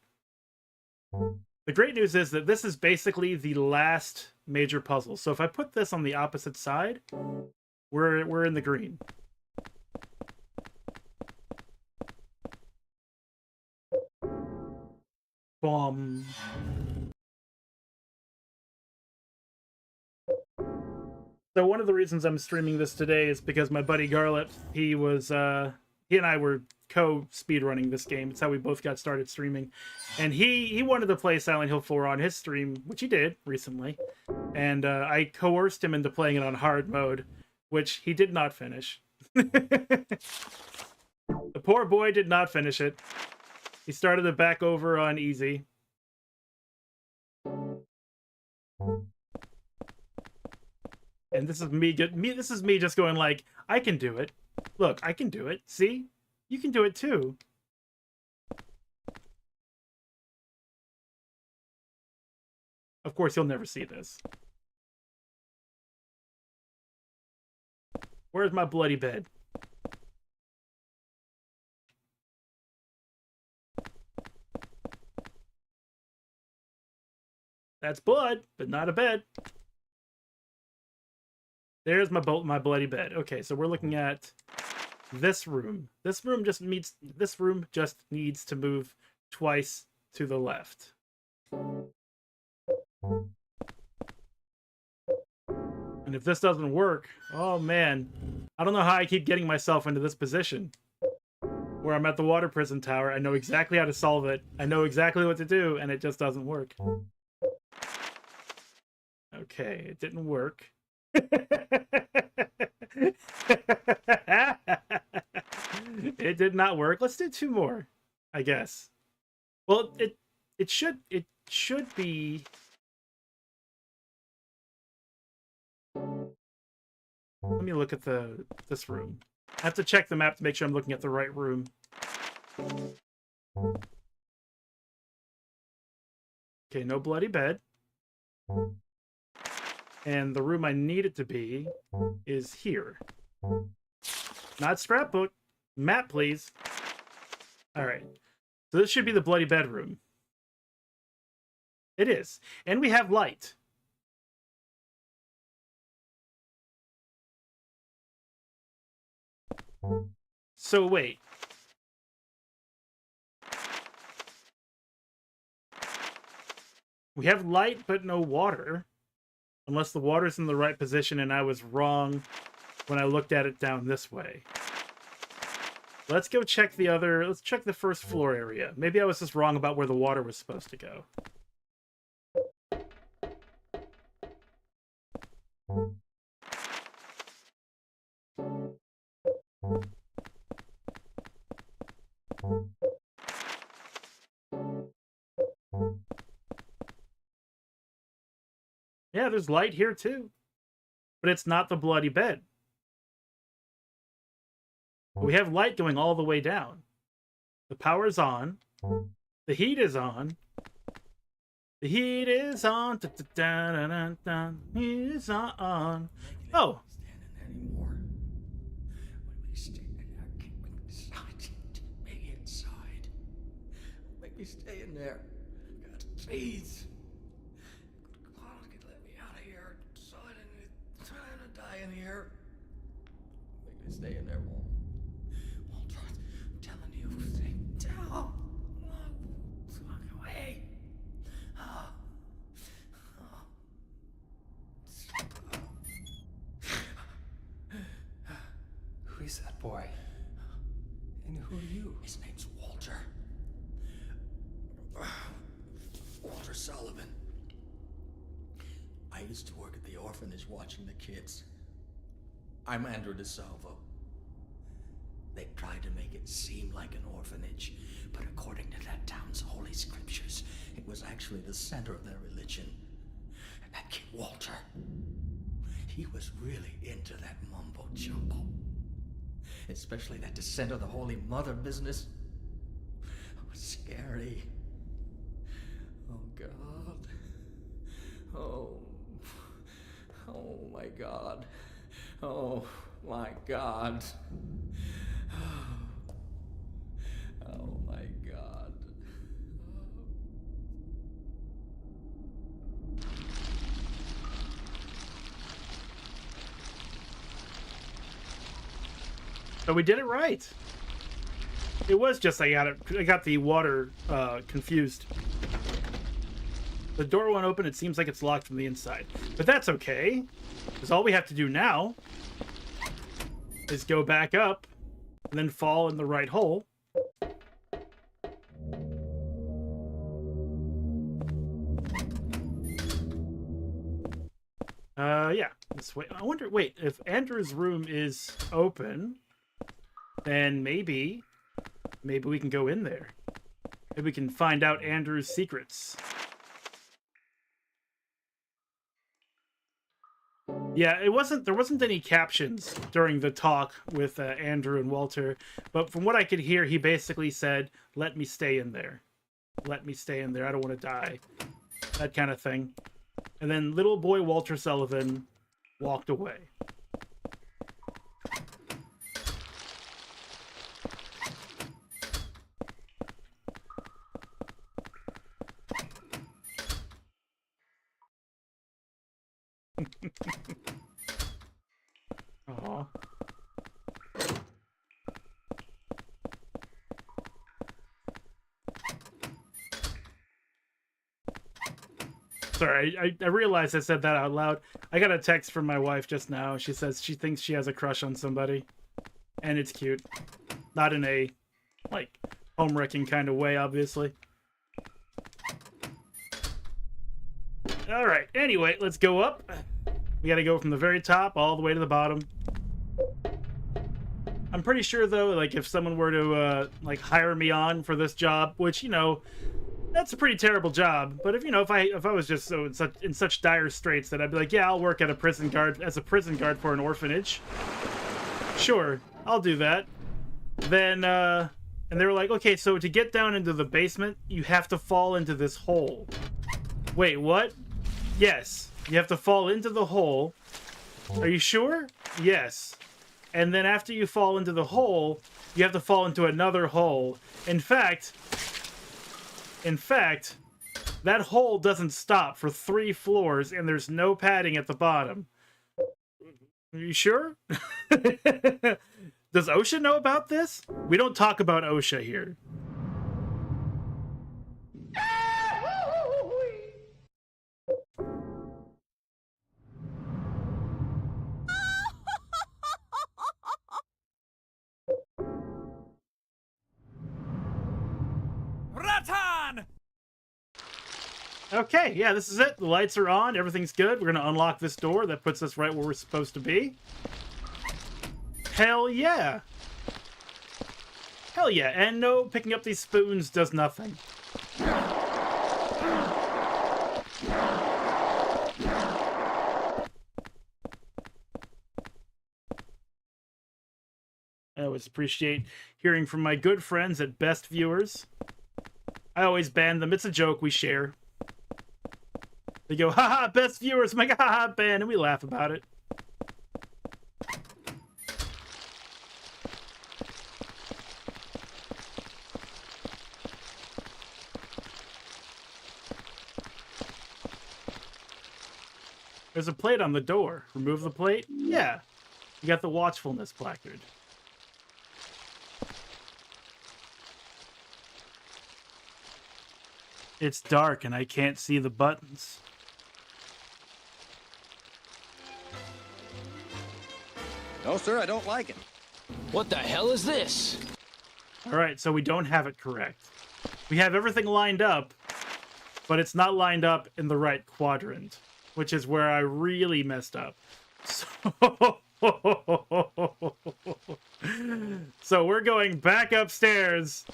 Speaker 3: The great news is that this is basically the last major puzzle. So if I put this on the opposite side, we're in the green. Boom. So one of the reasons I'm streaming this today is because my buddy Garlip, he and I were co-speedrunning this game. It's how we both got started streaming. And he wanted to play Silent Hill 4 on his stream, which he did recently. And I coerced him into playing it on hard mode, which he did not finish. The poor boy did not finish it. He started it back over on easy. And this is me just going like, I can do it. Look, I can do it. See? You can do it too. Of course, you'll never see this. Where's my bloody bed? That's blood, but not a bed. There's my bloody bed. Okay, so we're looking at this room. This room just needs to move twice to the left. And if this doesn't work, oh man, I don't know how I keep getting myself into this position where I'm at the water prison tower. I know exactly how to solve it. I know exactly what to do, and it just doesn't work. Okay, it didn't work. It did not work. Let's do 2 more, I guess. Well, it should be. Let me look at this room. I have to check the map to make sure I'm looking at the right room. Okay, no bloody bed. And the room I need it to be is here. Not scrapbook. Map, please. Alright. So this should be the bloody bedroom. It is. And we have light. So wait. We have light but no water. Unless the water's in the right position and I was wrong when I looked at it down this way. Let's go check let's check the first floor area. Maybe I was just wrong about where the water was supposed to go. Yeah, there's light here too. But it's not the bloody bed. We have light going all the way down. The power's on. The heat is on. The heat is on. Da, da, da, da, da, da. Heat is on. Oh.
Speaker 1: Anymore. When we stand in there, can't make me inside. Take me inside. Make me stay in there. God, please. Come on, let me out of here. So I didn't trying to die in here. Make me stay in there, Walter. Walter, I'm telling you, stay down. Walk away.
Speaker 5: Who is that boy? And who are you?
Speaker 1: His name's Walter. Walter Sullivan. I used to work at the orphanage watching the kids. I'm Andrew DeSalvo. They tried to make it seem like an orphanage, but according to that town's holy scriptures, it was actually the center of their religion. And that kid Walter, he was really into that mumbo jumbo. Especially that descent of the Holy Mother business. It was scary. Oh, God. Oh, my God. Oh, my God. Oh, my God.
Speaker 3: So we did it right. It was just I got the water confused. The door won't open. It seems like it's locked from the inside. But that's okay. Because all we have to do now is go back up and then fall in the right hole. Yeah. This way. I wonder, wait, if Andrew's room is open, then maybe we can go in there. Maybe we can find out Andrew's secrets. Yeah, there wasn't any captions during the talk with Andrew and Walter, but from what I could hear, he basically said, "Let me stay in there. Let me stay in there. I don't want to die." That kind of thing. And then little boy Walter Sullivan walked away. Aw. Sorry, I realized I said that out loud. I got a text from my wife just now. She says she thinks she has a crush on somebody. And it's cute. Not in a, like, home-wrecking kind of way, obviously. All right. Anyway, let's go up. We got to go from the very top all the way to the bottom. I'm pretty sure though, like if someone were to like hire me on for this job, which you know, that's a pretty terrible job. But if I was just so in such dire straits that I'd be like, yeah, I'll work at a prison guard as a prison guard for an orphanage. Sure, I'll do that. Then and they were like, okay, so to get down into the basement, you have to fall into this hole. Wait, what? Yes, you have to fall into the hole. Are you sure? Yes. And then after you fall into the hole, you have to fall into another hole. In fact, that hole doesn't stop for 3 floors, and there's no padding at the bottom. Are you sure? Does OSHA know about this? We don't talk about OSHA here.
Speaker 4: Ratan!
Speaker 3: Okay, yeah, this is it. The lights are on. Everything's good. We're going to unlock this door. That puts us right where we're supposed to be. Hell yeah. Hell yeah. And no, picking up these spoons does nothing. I always appreciate hearing from my good friends at Best Viewers. I always ban them. It's a joke we share. They go, haha, Best Viewers, my god, haha, ban, and we laugh about it. There's a plate on the door. Remove the plate? Yeah. You got the watchfulness placard. It's dark and I can't see the buttons.
Speaker 6: No, sir, I don't like it.
Speaker 2: What the hell is this?
Speaker 3: Alright, so we don't have it correct. We have everything lined up, but it's not lined up in the right quadrant, which is where I really messed up. So we're going back upstairs.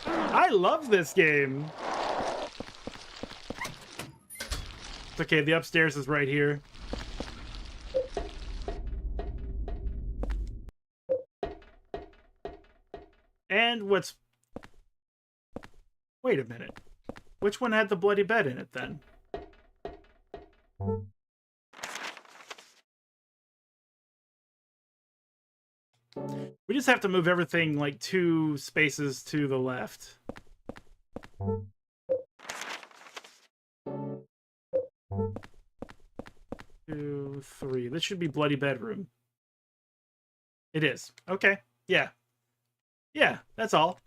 Speaker 3: I love this game. It's okay, the upstairs is right here. And what's... Wait a minute. Which one had the bloody bed in it, then? We just have to move everything, like, 2 spaces to the left. 2, 3. This should be bloody bedroom. It is. Okay. Yeah. Yeah, that's all.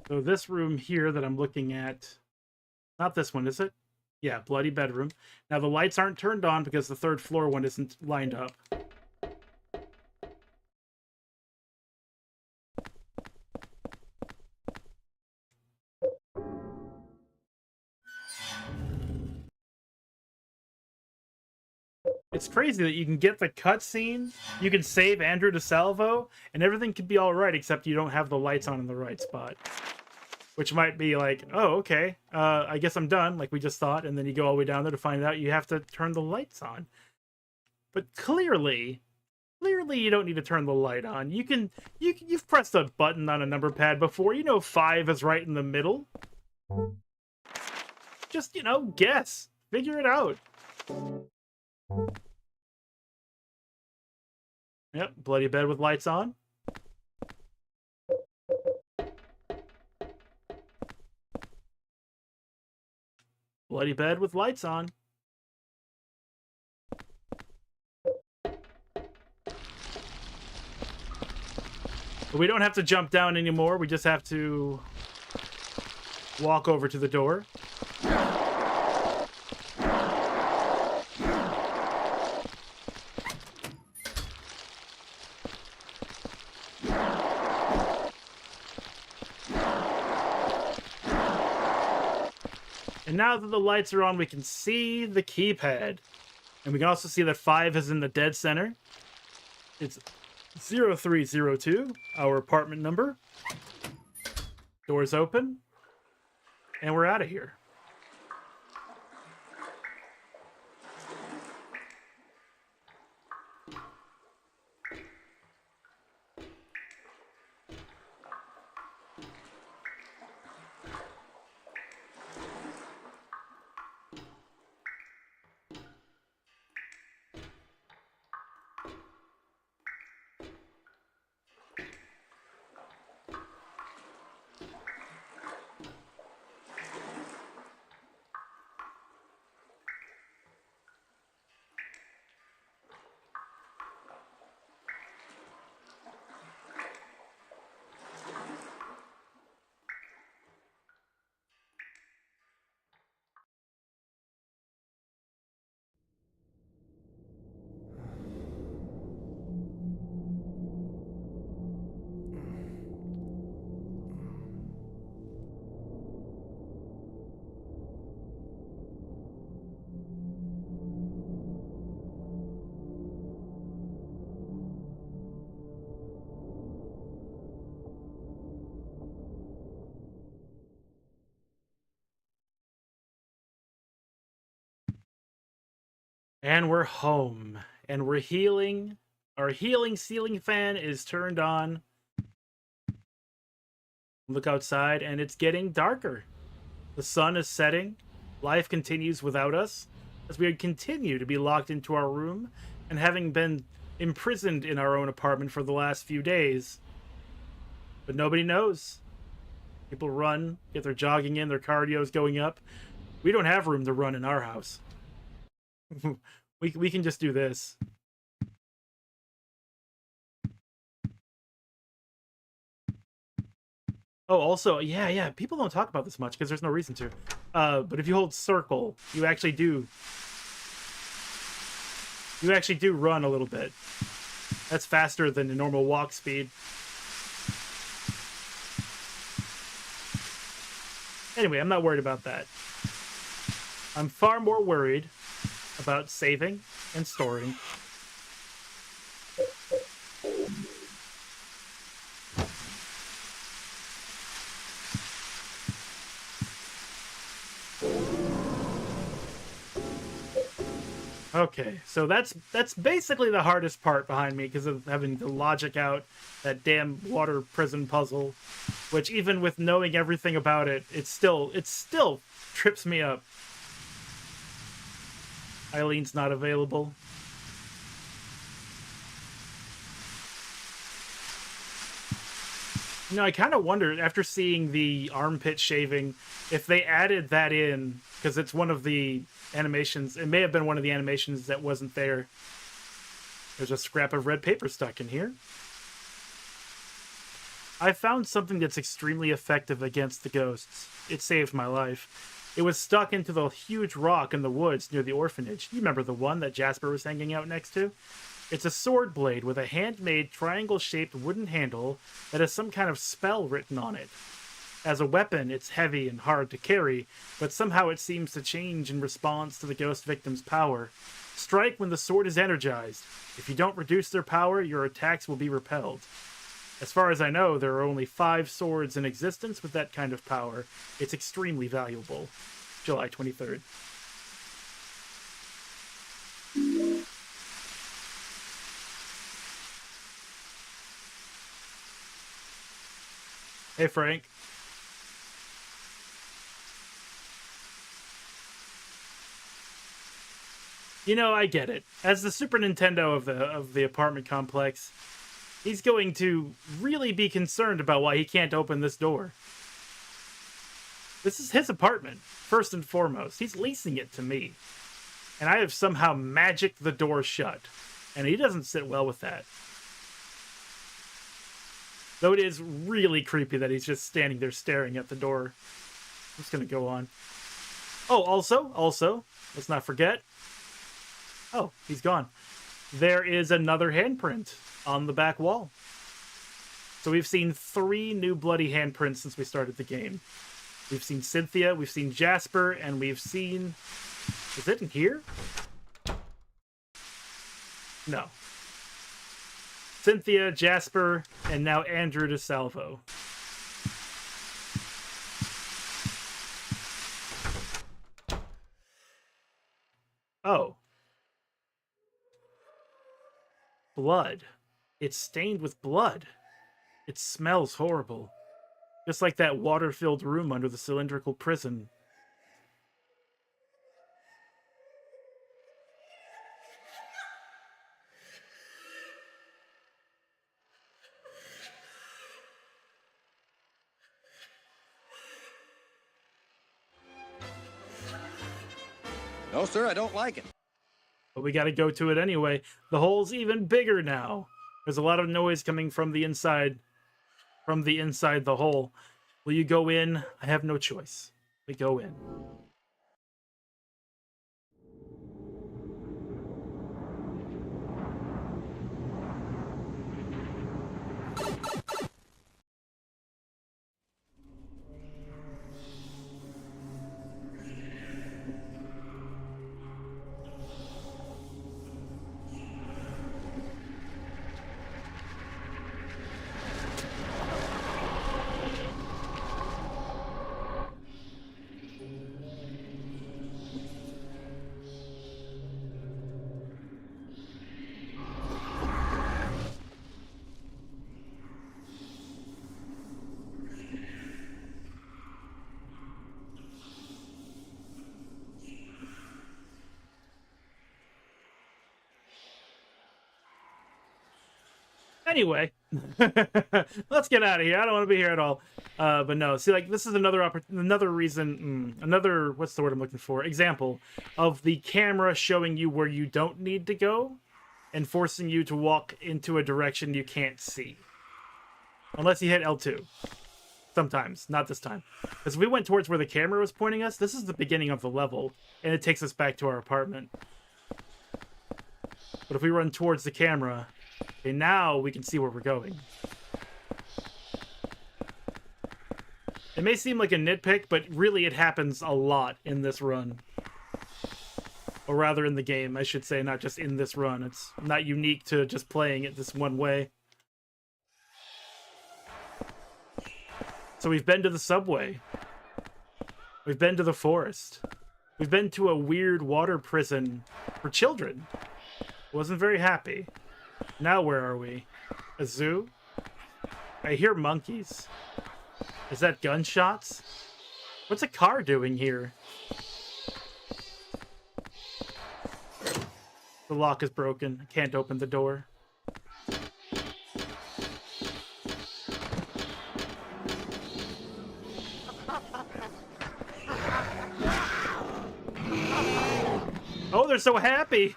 Speaker 3: So this room here that I'm looking at, not this one, is it? Yeah, bloody bedroom. Now the lights aren't turned on because the 3rd floor one isn't lined up. It's crazy that you can get the cutscene, you can save Andrew DeSalvo, and everything could be alright except you don't have the lights on in the right spot. Which might be like, oh, okay, I guess I'm done, like we just thought, and then you go all the way down there to find out you have to turn the lights on. But clearly you don't need to turn the light on. You've pressed a button on a number pad before. You know 5 is right in the middle. Just, you know, guess. Figure it out. Yep, bloody bed with lights on. Bloody bed with lights on. But we don't have to jump down anymore. We just have to walk over to the door. And now that the lights are on, we can see the keypad. And we can also see that 5 is in the dead center. It's 0302, our apartment number. Doors open. And we're out of here. And we're home. And we're healing. Our healing ceiling fan is turned on. Look outside, and it's getting darker. The sun is setting. Life continues without us, as we continue to be locked into our room, and having been imprisoned in our own apartment for the last few days. But nobody knows. People run, get their jogging in, their cardio's going up. We don't have room to run in our house. we can just do this. Oh, also, yeah, people don't talk about this much because there's no reason to. But if you hold circle, you actually do run a little bit. That's faster than the normal walk speed. Anyway, I'm not worried about that. I'm far more worried about saving and storing. Okay, so that's basically the hardest part behind me because of having to logic out that damn water prison puzzle, which even with knowing everything about it, it still trips me up. Eileen's not available. You know, I kind of wondered after seeing the armpit shaving if they added that in, because it's one of the animations. It may have been one of the animations that wasn't there. There's a scrap of red paper stuck in here. I found something that's extremely effective against the ghosts. It saved my life. It was stuck into the huge rock in the woods near the orphanage. You remember the one that Jasper was hanging out next to? It's a sword blade with a handmade triangle-shaped wooden handle that has some kind of spell written on it. As a weapon, it's heavy and hard to carry, but somehow it seems to change in response to the ghost victim's power. Strike when the sword is energized. If you don't reduce their power, your attacks will be repelled. As far as I know, there are only 5 swords in existence with that kind of power. It's extremely valuable. July 23rd. Hey, Frank. You know, I get it. As the Super Nintendo of the apartment complex, he's going to really be concerned about why he can't open this door. This is his apartment, first and foremost. He's leasing it to me. And I have somehow magicked the door shut. And he doesn't sit well with that. Though it is really creepy that he's just standing there staring at the door. I'm just going to go on. Oh, also, let's not forget. Oh, he's gone. There is another handprint on the back wall. So we've seen 3 new bloody handprints since we started the game. We've seen Cynthia, we've seen Jasper, and we've seen... Is it in here? No. Cynthia, Jasper, and now Andrew DeSalvo. Oh. Blood. It's stained with blood. It smells horrible. Just like that water-filled room under the cylindrical prison.
Speaker 6: No, sir, I don't like it.
Speaker 3: But we gotta go to it anyway. The hole's even bigger now. There's a lot of noise coming from the inside. From the inside the hole. Will you go in? I have no choice. We go in. Anyway, let's get out of here. I don't want to be here at all. But no, see, like, this is another reason, what's the word I'm looking for? Example of the camera showing you where you don't need to go and forcing you to walk into a direction you can't see. Unless you hit L2. Sometimes, not this time. Because we went towards where the camera was pointing us. This is the beginning of the level, and it takes us back to our apartment. But if we run towards the camera... Okay, now we can see where we're going. It may seem like a nitpick, but really it happens a lot in this run. Or rather in the game, I should say, not just in this run. It's not unique to just playing it this one way. So we've been to the subway. We've been to the forest. We've been to a weird water prison for children. Wasn't very happy. Now where are we? A zoo? I hear monkeys. Is that gunshots? What's a car doing here? The lock is broken. I can't open the door. Oh, they're so happy!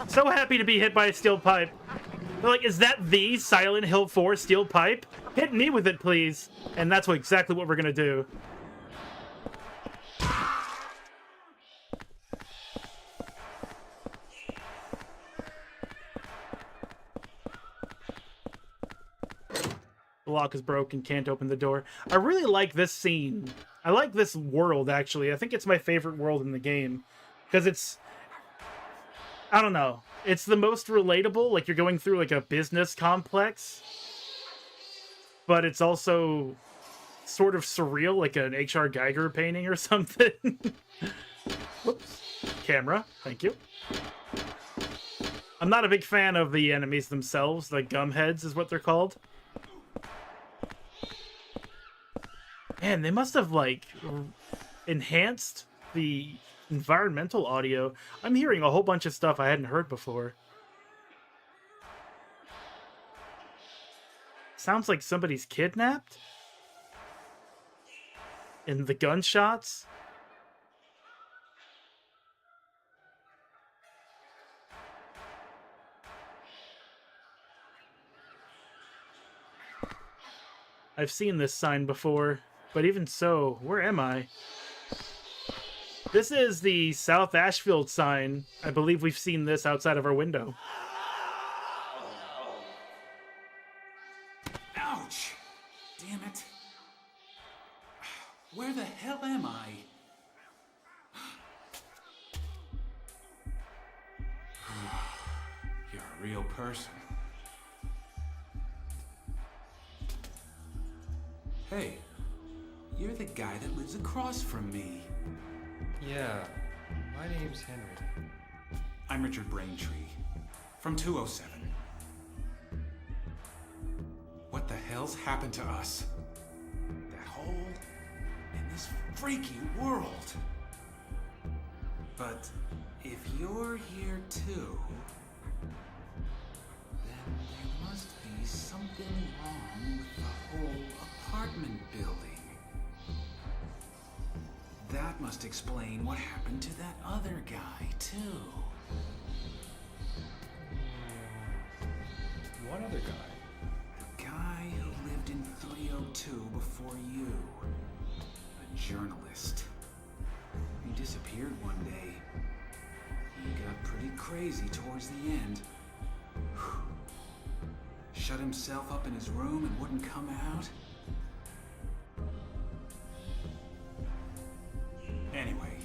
Speaker 3: So happy to be hit by a steel pipe. They're like, is that the Silent Hill 4 steel pipe? Hit me with it, please. And that's exactly what we're gonna do. The lock is broken, can't open the door. I really like this scene. I like this world, actually. I think it's my favorite world in the game. Because it's... I don't know. It's the most relatable. Like, you're going through, like, a business complex. But it's also sort of surreal, like an H.R. Geiger painting or something. Whoops. Camera. Thank you. I'm not a big fan of the enemies themselves. The gumheads is what they're called. Man, they must have, like, enhanced the environmental audio. I'm hearing a whole bunch of stuff I hadn't heard before. Sounds like somebody's kidnapped? in the gunshots. I've seen this sign before, but even so, where am I? This is the South Ashfield sign. I believe we've seen this outside of our window.
Speaker 7: Ouch! Damn it. Where the hell am I? You're a real person. Hey, you're the guy that lives across from me.
Speaker 5: Yeah, my name's Henry.
Speaker 7: I'm Richard Braintree, from 207. What the hell's happened to us? That hole in this freaky world. But if you're here too, then there must be something wrong with the whole apartment building. That must explain what happened to that other guy too.
Speaker 5: What other guy?
Speaker 7: The guy who lived in 302 before you. A journalist. He disappeared one day. He got pretty crazy towards the end. Shut himself up in his room and wouldn't come out. Anyway,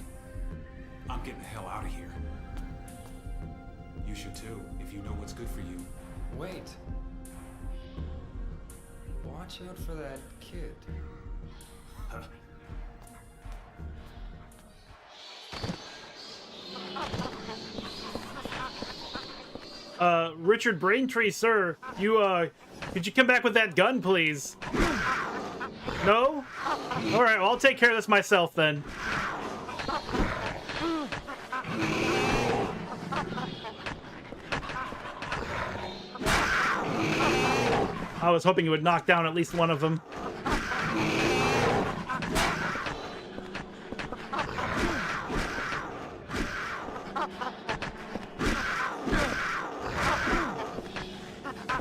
Speaker 7: I'm getting the hell out of here. You should too, if you know what's good for you.
Speaker 5: Wait. Watch out for that kid.
Speaker 3: Richard Braintree, sir, could you come back with that gun, please? No? Alright, well, I'll take care of this myself, then. I was hoping it would knock down at least one of them.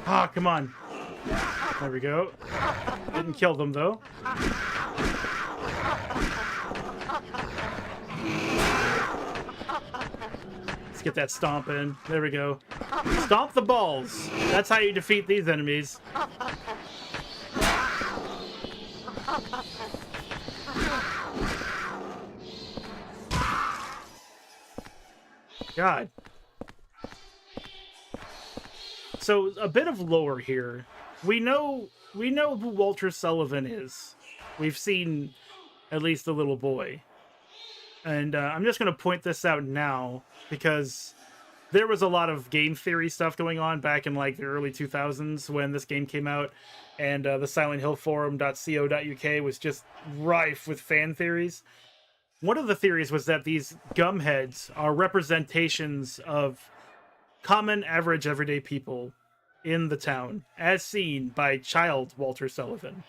Speaker 3: Ah, come on. There we go. Didn't kill them, though. Let's get that stomp in. There we go. Stomp the balls. That's how you defeat these enemies. God. So, a bit of lore here. We know who Walter Sullivan is. We've seen at least the little boy. And I'm just going to point this out now because there was a lot of game theory stuff going on back in like the early 2000s when this game came out, and the SilentHillForum.co.uk was just rife with fan theories. One of the theories was that these gumheads are representations of common, average, everyday people in the town, as seen by child Walter Sullivan.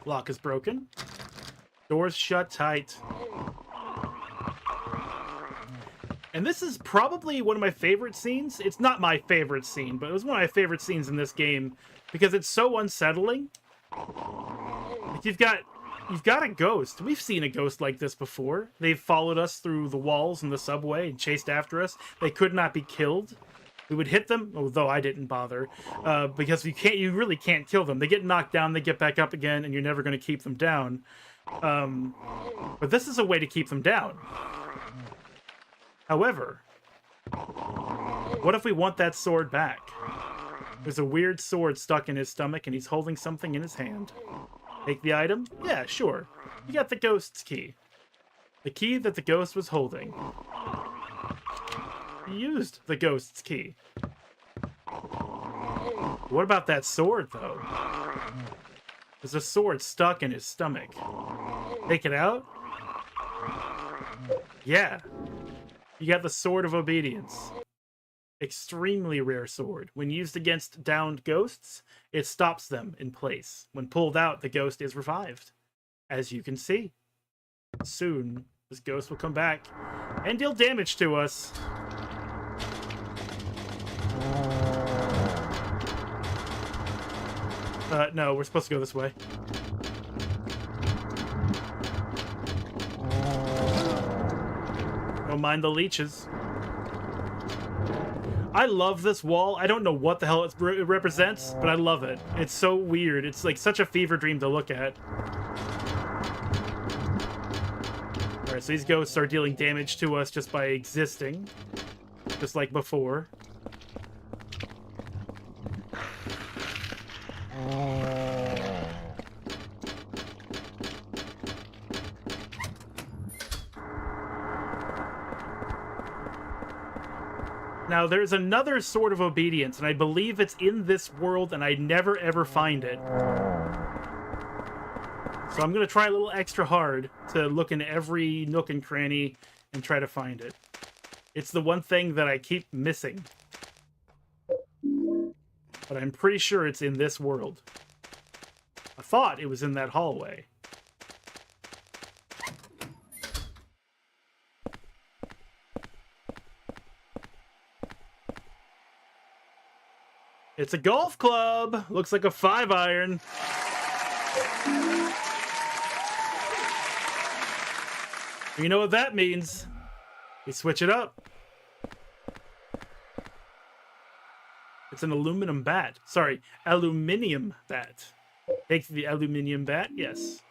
Speaker 3: Lock is broken. Doors shut tight. And this is probably one of my favorite scenes. It's not my favorite scene, but it was one of my favorite scenes in this game because it's so unsettling. Like you've got a ghost. We've seen a ghost like this before. They've followed us through the walls in the subway and chased after us. They could not be killed. We would hit them, although I didn't bother, because you really can't kill them. They get knocked down, they get back up again, and you're never going to keep them down. But this is a way to keep them down. However, what if we want that sword back? There's a weird sword stuck in his stomach, and he's holding something in his hand. Take the item? Yeah, sure. You got the ghost's key. The key that the ghost was holding. He used the ghost's key. What about that sword, though? There's a sword stuck in his stomach. Take it out? Yeah. You got the Sword of Obedience. Extremely rare sword. When used against downed ghosts, it stops them in place. When pulled out, the ghost is revived. As you can see. Soon, this ghost will come back and deal damage to us. No, we're supposed to go this way. Don't mind the leeches. I love this wall. I don't know what the hell it represents, but I love it. It's so weird. It's like such a fever dream to look at. Alright, so these ghosts are dealing damage to us just by existing. Just like before. Now, there's another Sword of Obedience, and I believe it's in this world, and I never ever find it. So I'm going to try a little extra hard to look in every nook and cranny and try to find it. It's the one thing that I keep missing. But I'm pretty sure it's in this world. I thought it was in that hallway. It's a golf club. Looks like a 5-iron. You know what that means? We switch it up. It's an aluminum bat. Sorry, aluminium bat. Take the aluminium bat, yes.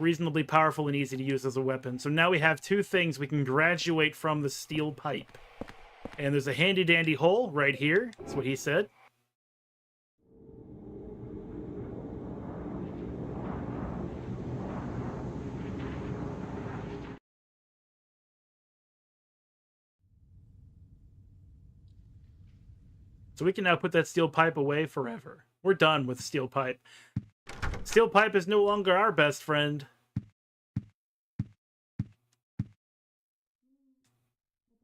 Speaker 3: Reasonably powerful and easy to use as a weapon. So now we have two things we can graduate from the steel pipe. And there's a handy-dandy hole right here. That's what he said. So we can now put that steel pipe away forever. We're done with steel pipe. Steel pipe is no longer our best friend.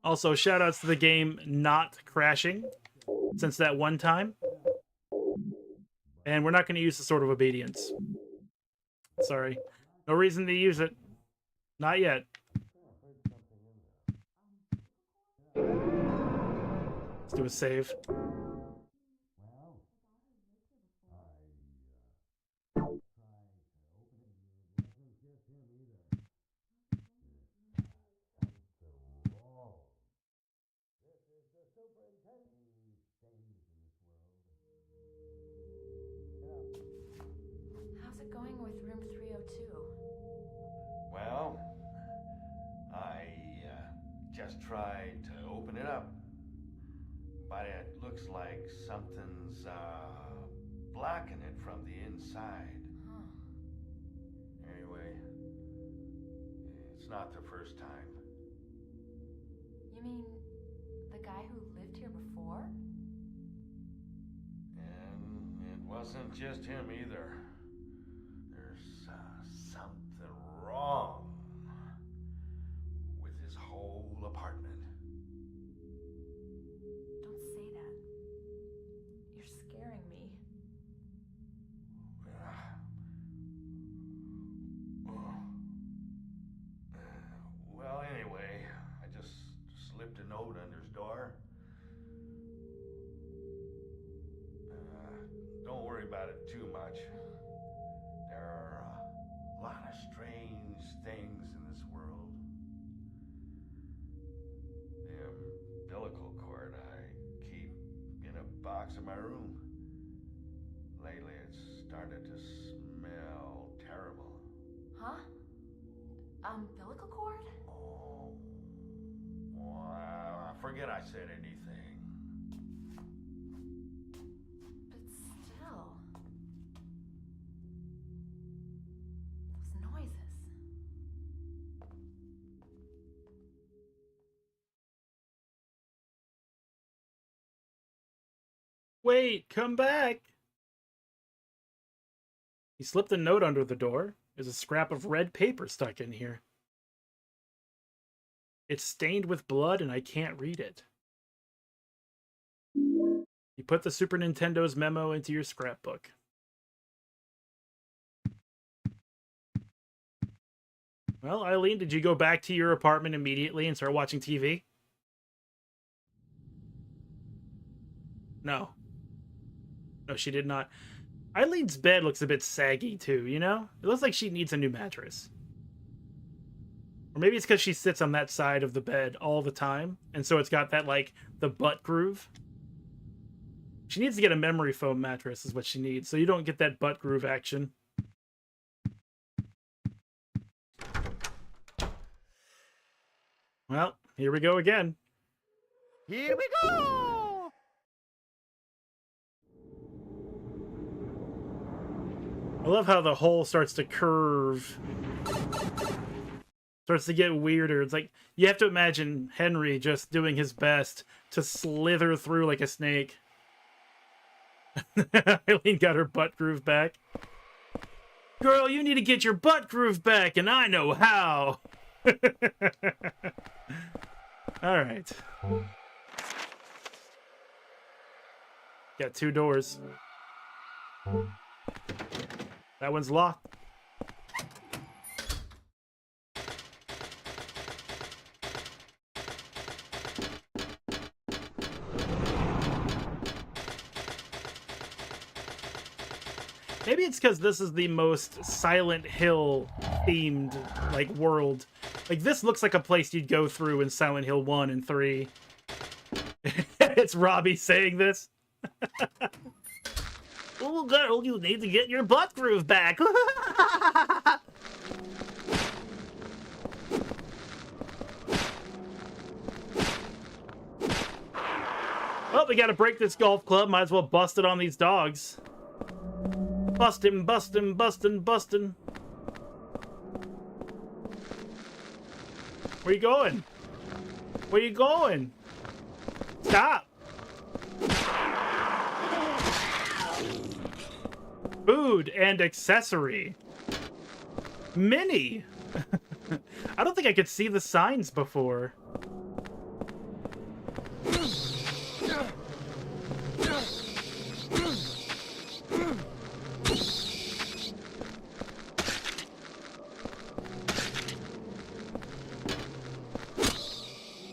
Speaker 3: Also, shoutouts to the game not crashing since that one time. And we're not going to use the Sword of Obedience. Sorry. No reason to use it. Not yet. Let's do a save.
Speaker 8: How's it going with room 302?
Speaker 6: Well, I just tried to open it up, but it looks like something's blocking it from the inside.
Speaker 8: Huh.
Speaker 6: Anyway, it's not the first time.
Speaker 8: You mean the guy who lived here before?
Speaker 6: And it wasn't just him either. There's something wrong with his whole apartment.
Speaker 8: Don't say that. You're scaring me.
Speaker 6: Well, anyway, I just slipped a note under his door. Don't worry about it too much. There are a lot of strange things in this world. The umbilical cord I keep in a box in my room. Lately, it's started to smell terrible.
Speaker 8: Huh? Umbilical cord?
Speaker 6: Oh, well, I forget I said anything.
Speaker 8: But still. Those noises.
Speaker 3: Wait, come back! He slipped a note under the door. There's a scrap of red paper stuck in here. It's stained with blood and I can't read it. You put the Super Nintendo's memo into your scrapbook. Well, Eileen, did you go back to your apartment immediately and start watching TV? No. No, she did not. Eileen's bed looks a bit saggy, too, you know? It looks like she needs a new mattress. Or maybe it's because she sits on that side of the bed all the time, and so it's got that, like, the butt groove. She needs to get a memory foam mattress is what she needs, so you don't get that butt groove action. Well, here we go again.
Speaker 4: Here we go!
Speaker 3: I love how the hole starts to curve. Starts to get weirder. It's like, you have to imagine Henry just doing his best to slither through like a snake. Eileen got her butt groove back. Girl, you need to get your butt groove back, and I know how! Alright. Got 2 doors. That one's locked. Maybe it's because this is the most Silent Hill themed, like, world. Like, this looks like a place you'd go through in Silent Hill 1 and 3. It's Robbie saying this. Oh, girl, you need to get your butt groove back. Well, we gotta break this golf club. Might as well bust it on these dogs. Bustin', bustin', bustin', bustin'. Where you going? Where you going? Stop. Food and accessory. Mini. I don't think I could see the signs before.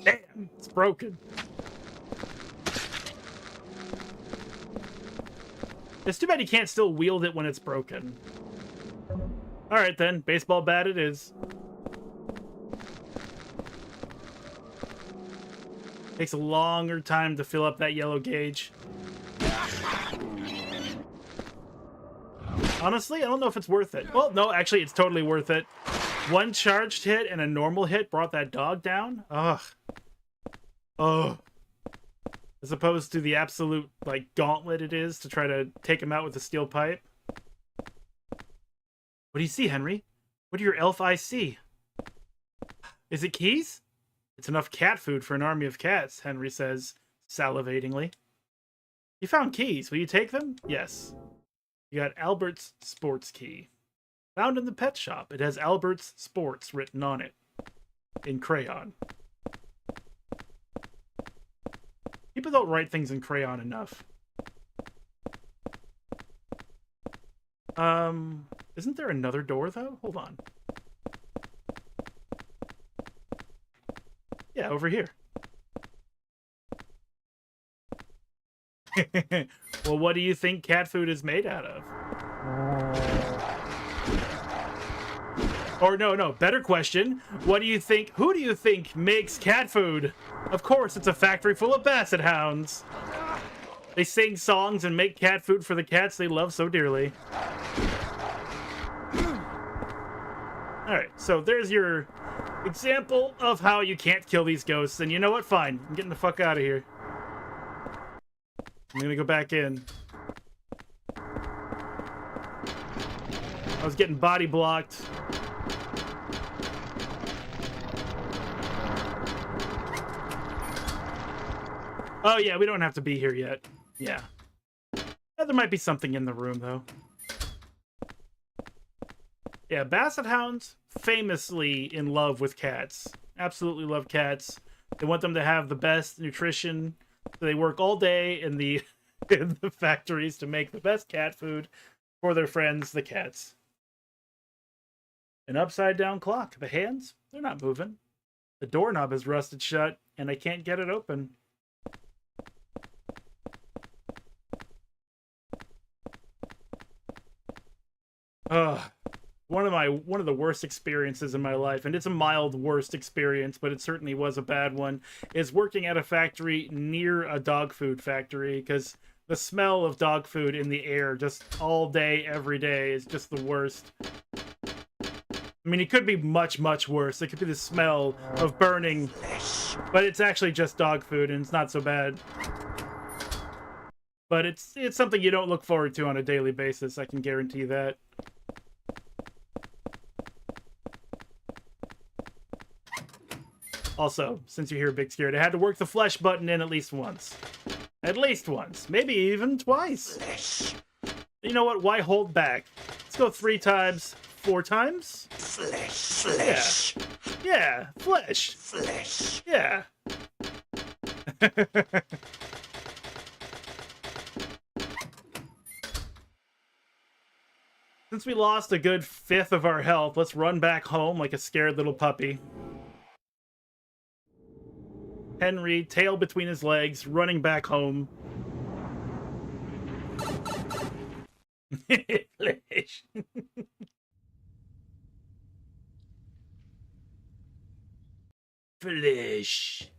Speaker 3: Damn, it's broken. It's too bad you can't still wield it when it's broken. Alright then, baseball bat it is. Takes a longer time to fill up that yellow gauge. Honestly, I don't know if it's worth it. Well, no, actually, it's totally worth it. 1 charged hit and a normal hit brought that dog down? Ugh. Ugh. As opposed to the absolute, like, gauntlet it is to try to take him out with a steel pipe. What do you see, Henry? What do your elf eyes see? Is it keys? It's enough cat food for an army of cats, Henry says, salivatingly. You found keys. Will you take them? Yes. You got Albert's sports key. Found in the pet shop. It has Albert's Sports written on it. In crayon. People don't write things in crayon enough. Isn't there another door, though? Hold on. Yeah, over here. Well, what do you think cat food is made out of? Or no, better question. What do you think, who do you think makes cat food? Of course, it's a factory full of basset hounds. They sing songs and make cat food for the cats they love so dearly. Alright, so there's your example of how you can't kill these ghosts. And you know what? Fine. I'm getting the fuck out of here. I'm gonna go back in. I was getting body blocked. Oh yeah, we don't have to be here yet. Yeah. There might be something in the room, though. Yeah, basset hounds, famously in love with cats. Absolutely love cats. They want them to have the best nutrition. So they work all day in the in the factories to make the best cat food for their friends, the cats. An upside-down clock. The hands, they're not moving. The doorknob is rusted shut, and I can't get it open. One of the worst experiences in my life, and it's a mild worst experience, but it certainly was a bad one, is working at a factory near a dog food factory, because the smell of dog food in the air just all day, every day is just the worst. I mean, it could be much, much worse. It could be the smell of burning, but it's actually just dog food, and it's not so bad. But it's something you don't look forward to on a daily basis, I can guarantee that. Also, since you're here, Big Scared, I had to work the flesh button in at least once. At least once. Maybe even twice. Flesh. You know what? Why hold back? Let's go 3 times, 4 times.
Speaker 1: Flesh. Flesh.
Speaker 3: Yeah, flesh.
Speaker 1: Flesh.
Speaker 3: Yeah. Since we lost a good 1/5 of our health, let's run back home like a scared little puppy. Henry, tail between his legs, running back home. Flesh. Flesh.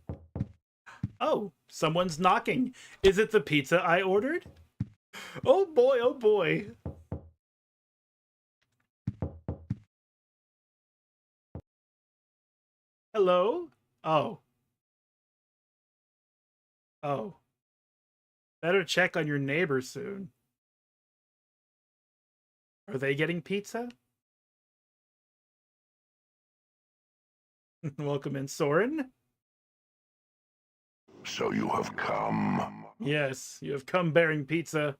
Speaker 3: Oh, someone's knocking. Is it the pizza I ordered? Oh boy, oh boy. Hello? Oh. Oh. Better check on your neighbor soon. Are they getting pizza? Welcome in, Soren.
Speaker 9: So you have come.
Speaker 3: Yes, you have come bearing pizza.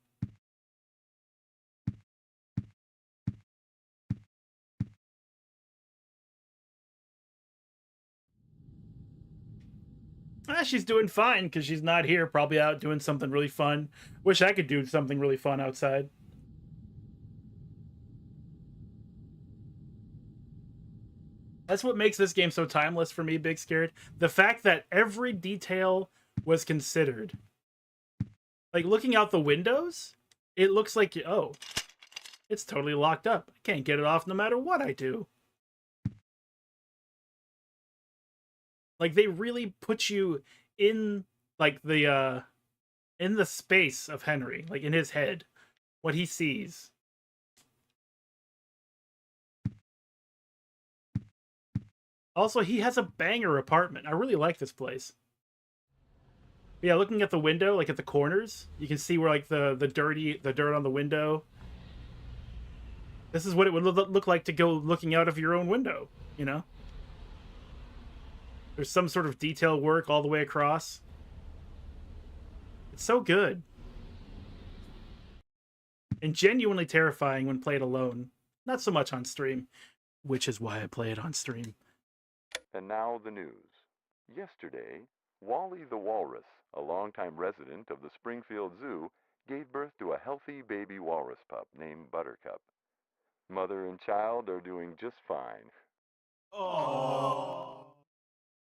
Speaker 3: She's doing fine because she's not here, probably out doing something really fun. Wish I could do something really fun outside. That's what makes this game so timeless for me, Big Scared. The fact that every detail was considered. Like, looking out the windows, it looks like, oh, it's totally locked up. I can't get it off no matter what I do. Like, they really put you in, like, in the space of Henry, like, in his head, what he sees. Also, he has a banger apartment. I really like this place. Yeah, looking at the window, like, at the corners, you can see where, like, the dirt on the window. This is what it would look like to go looking out of your own window, you know? There's some sort of detail work all the way across. It's so good. And genuinely terrifying when played alone. Not so much on stream, which is why I play it on stream.
Speaker 10: And now the news. Yesterday, Wally the Walrus, a longtime resident of the Springfield Zoo, gave birth to a healthy baby walrus pup named Buttercup. Mother and child are doing just fine.
Speaker 3: Oh.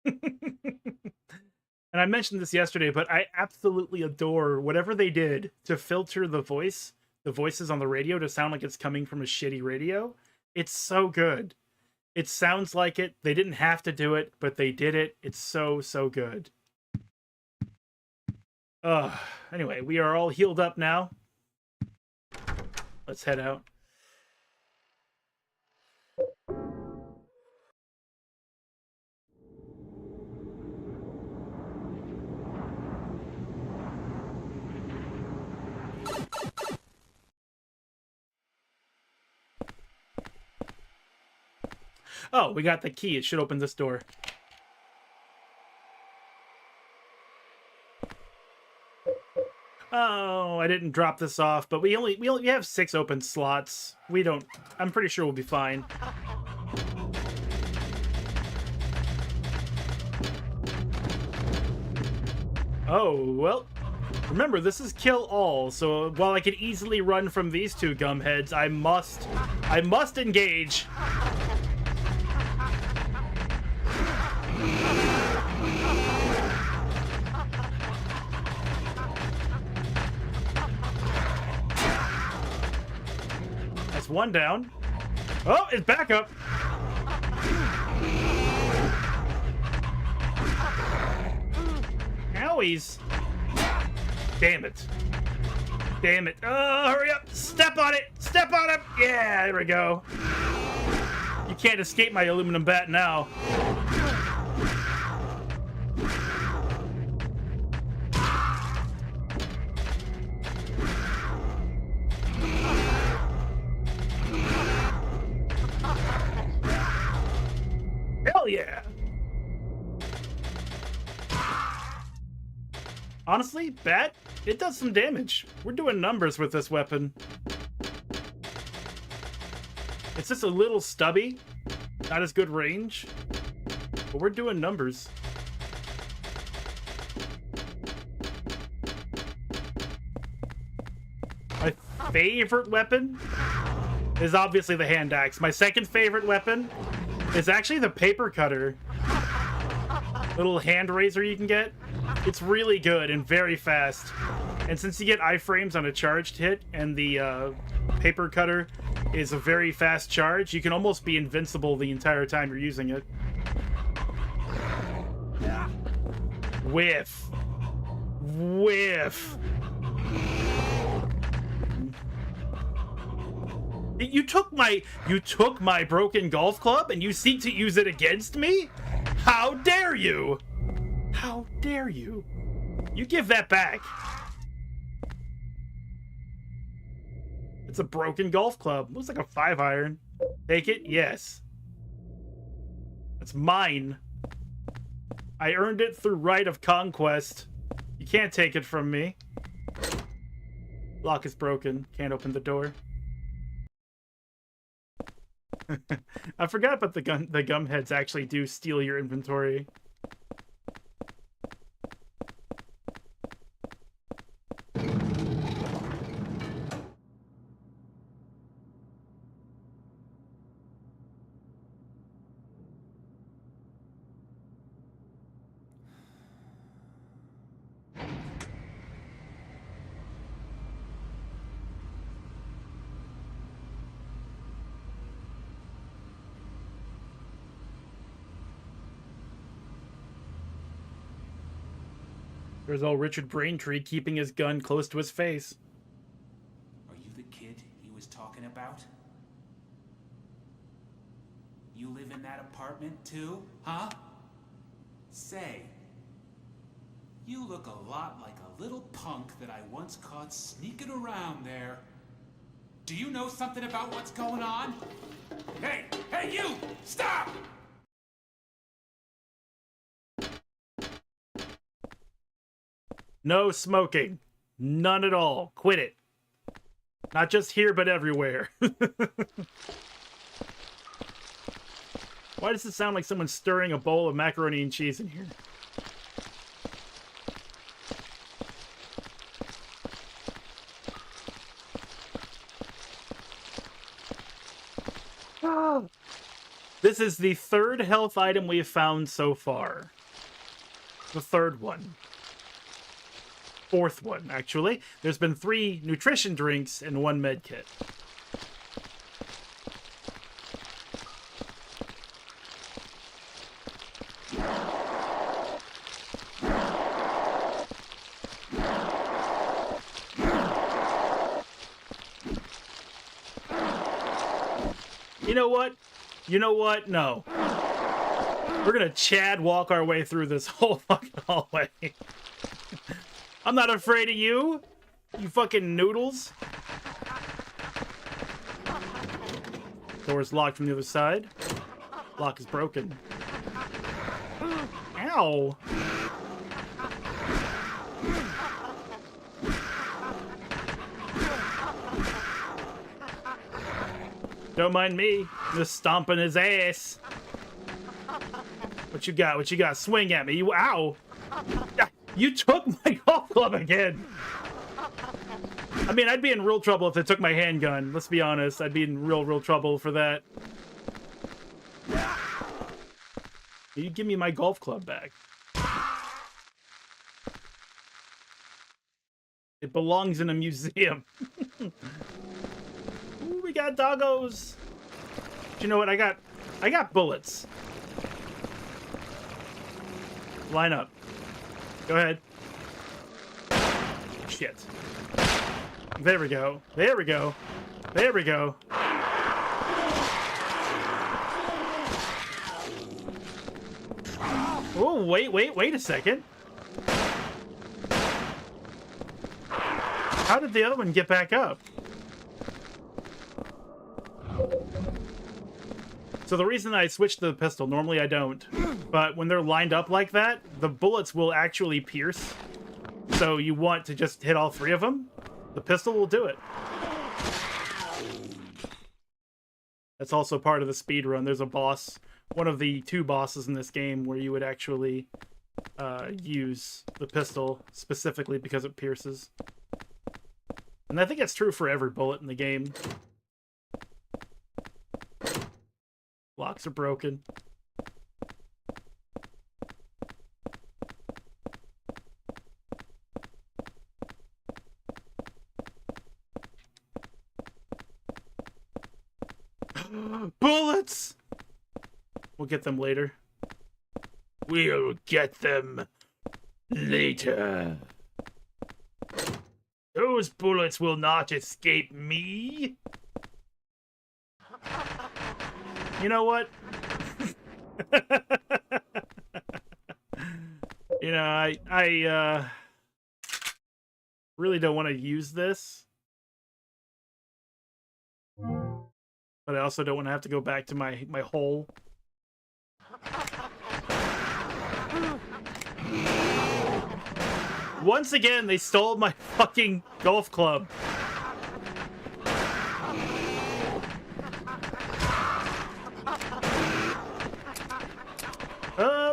Speaker 3: And I mentioned this yesterday, but I absolutely adore whatever they did to filter the voices on the radio to sound like it's coming from a shitty radio. It's so good. It sounds like it. They didn't have to do it, but they did it. It's so, so good. Anyway, we are all healed up now. Let's head out. Oh, we got the key. It should open this door. Oh, I didn't drop this off, but we only have 6 open slots. I'm pretty sure we'll be fine. Oh, well, Remember, this is kill all, so while I could easily run from these two gumheads, I must engage. That's one down. Oh, it's back up. Owies. Damn it. Damn it. Oh, hurry up. Step on it. Step on him. Yeah, there we go. You can't escape my aluminum bat now. Hell yeah. Honestly, bat, it does some damage. We're doing numbers with this weapon. It's just a little stubby, not as good range, but we're doing numbers. My favorite weapon is obviously the hand axe. My second favorite weapon is actually the paper cutter. Little hand razor you can get. It's really good and very fast. And since you get iframes on a charged hit and the paper cutter is a very fast charge, you can almost be invincible the entire time you're using it. Whiff. Whiff. You took my broken golf club and you seek to use it against me? How dare you? How dare you? You give that back. It's a broken golf club. Looks like a 5-iron. Take it? Yes. It's mine. I earned it through right of conquest. You can't take it from me. Lock is broken. Can't open the door. I forgot about the gum heads actually do steal your inventory. There's old Richard Braintree keeping his gun close to his face.
Speaker 7: Are you the kid he was talking about? You live in that apartment too, huh? Say, you look a lot like a little punk that I once caught sneaking around there. Do you know something about what's going on? Hey, you! Stop!
Speaker 3: No smoking. None at all. Quit it. Not just here, but everywhere. Why does it sound like someone's stirring a bowl of macaroni and cheese in here? This is the third health item we have found so far. The third one. Fourth one, actually. There's been 3 nutrition drinks and 1 med kit. You know what? You know what? No. We're gonna Chad walk our way through this whole fucking hallway. I'm not afraid of you, you fucking noodles. Door's locked from the other side. Lock is broken. Ow! Don't mind me. I'm just stomping his ass. What you got? What you got? Swing at me. You. Ow! You took my golf club again! I mean, I'd be in real trouble if they took my handgun. Let's be honest. I'd be in real trouble for that. You give me my golf club back. It belongs in a museum. Ooh, we got doggos. But you know what? I got bullets. Line up. Go ahead. Shit. There we go. There we go. There we go. Oh, wait a second. How did the other one get back up? So the reason I switched to the pistol, normally I don't, but when they're lined up like that, the bullets will actually pierce. So you want to just hit all three of them. The pistol will do it. That's also part of the speed run. There's a boss, one of the 2 bosses in this game, where you would actually use the pistol specifically because it pierces. And I think it's true for every bullet in the game. Locks are broken. Bullets! We'll get them later. We'll get them later. Those bullets will not escape me. You know what? You know, I really don't want to use this. But I also don't want to have to go back to my hole. Once again, they stole my fucking golf club.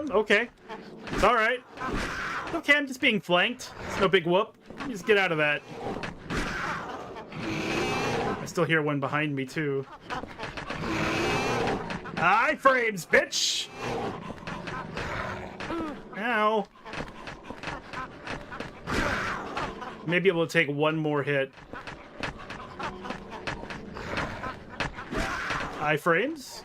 Speaker 3: Okay. It's alright. Okay, I'm just being flanked. It's no big whoop. Just get out of that. I still hear one behind me, too. Iframes, bitch! Ow. Maybe able to take one more hit. Iframes?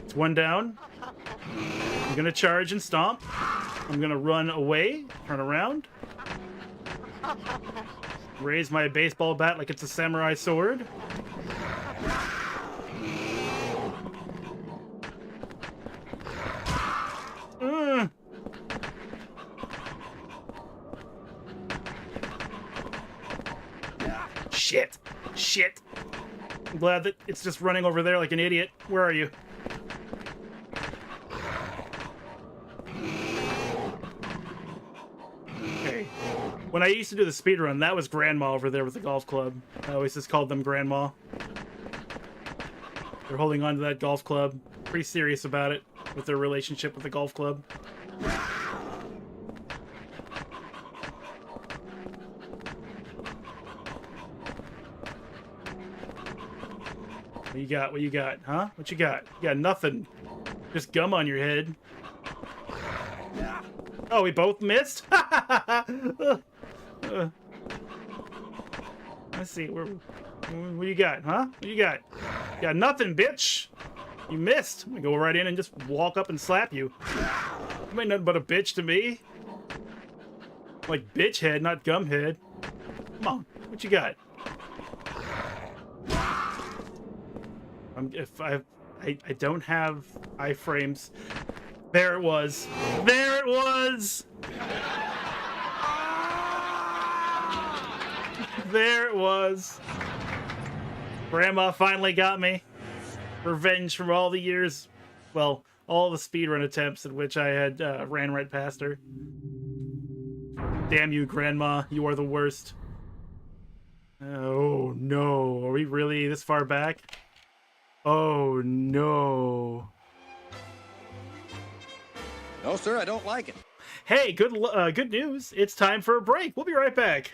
Speaker 3: It's one down. I'm gonna charge and stomp. I'm gonna run away, turn around. Raise my baseball bat like it's a samurai sword. Shit. Shit. I'm glad that it's just running over there like an idiot. Where are you? Okay. When I used to do the speedrun, that was Grandma over there with the golf club. I always just called them Grandma. They're holding on to that golf club. Pretty serious about it with their relationship with the golf club. What you got? What you got? Huh? What you got? You got nothing. Just gum on your head. Oh, we both missed? Let's see. What you got? Huh? What you got? You got nothing, bitch. You missed. I'm gonna go right in and just walk up and slap you. You ain't nothing but a bitch to me. Like bitch head, not gum head. Come on. What you got? If I don't have iframes. There it was. There it was. There it was. Grandma finally got me. Revenge from all the years. Well, all the speedrun attempts in which I had ran right past her. Damn you, Grandma. You are the worst. Oh, no. Are we really this far back? Oh no.
Speaker 1: No, sir, I don't like it.
Speaker 3: Hey, good news. It's time for a break. We'll be right back.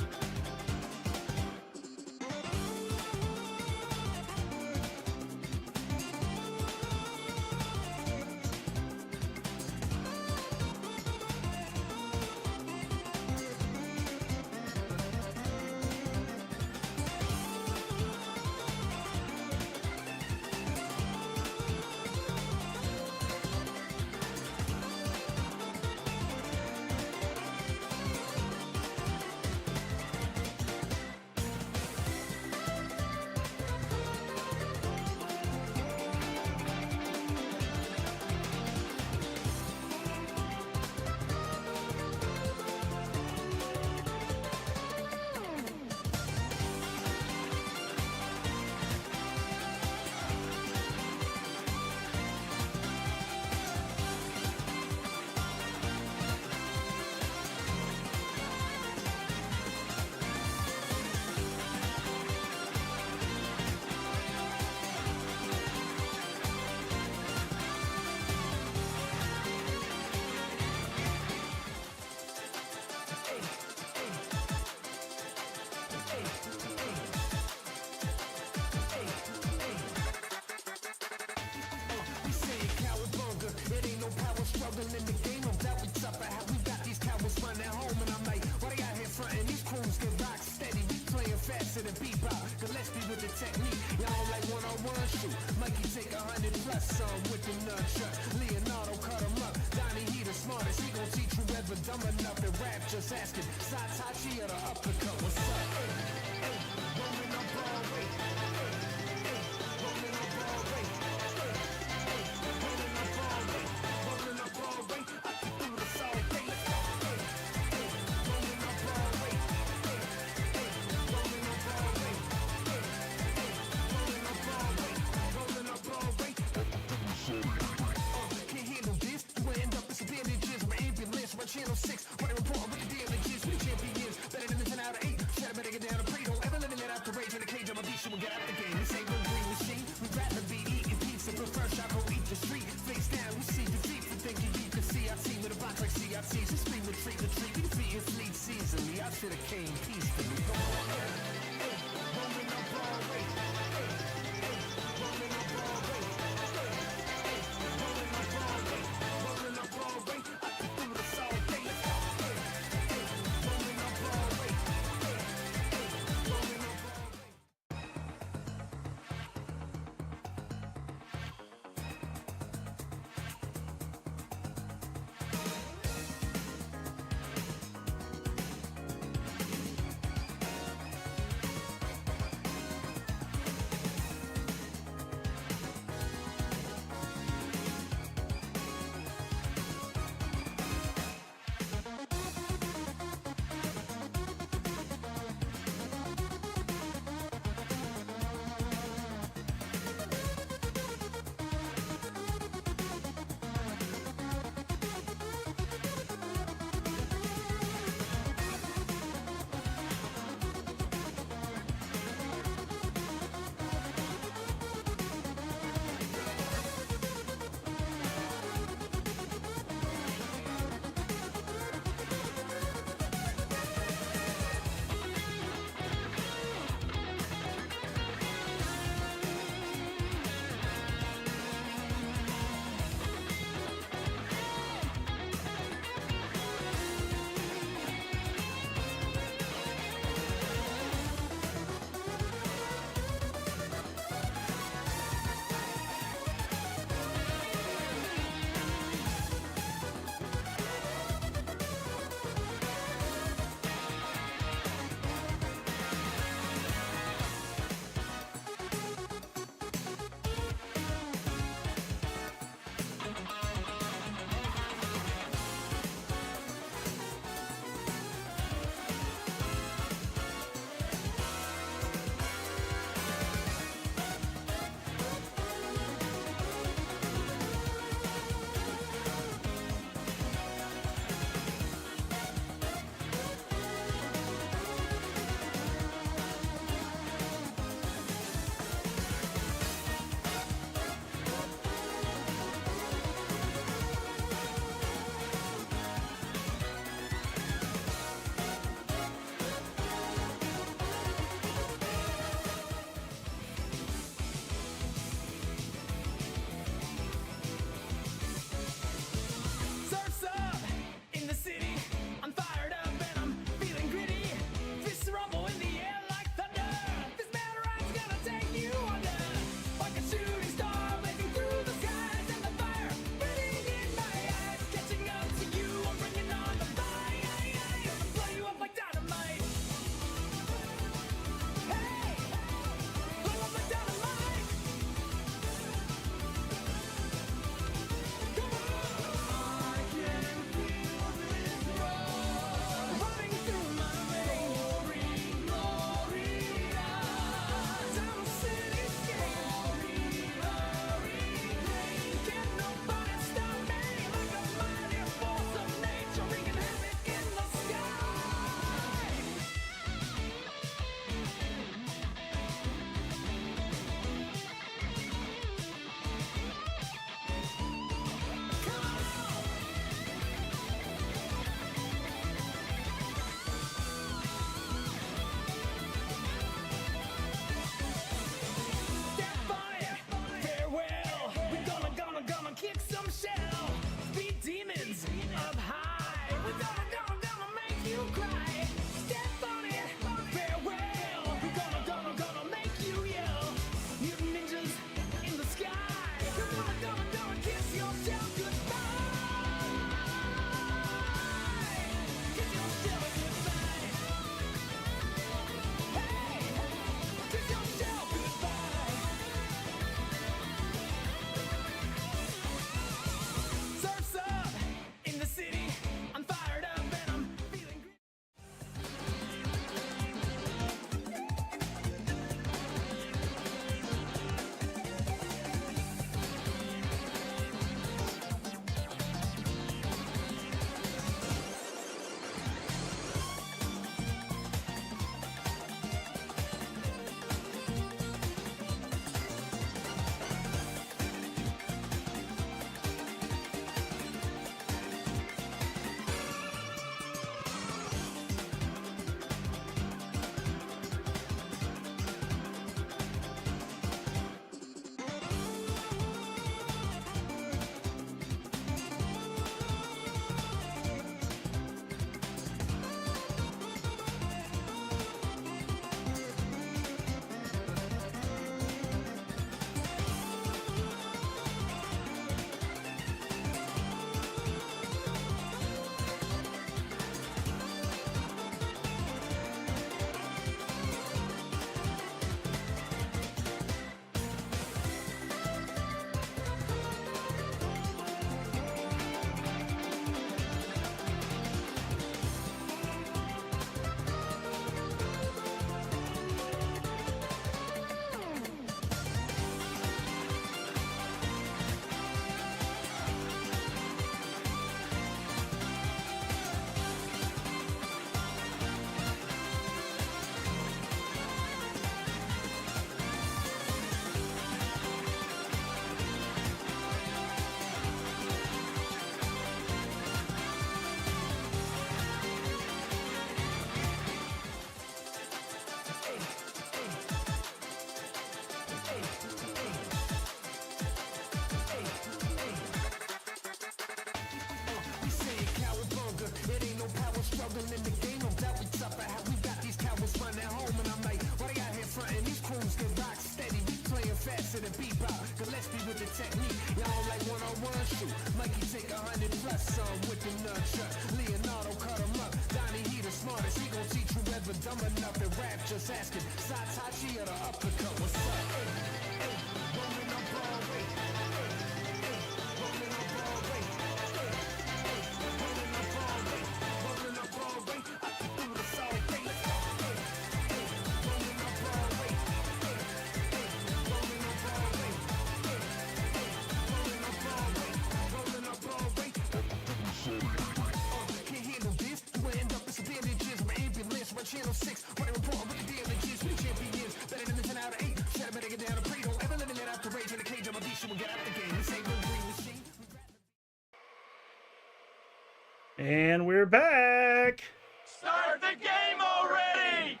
Speaker 3: And we're back.
Speaker 2: Start the game already!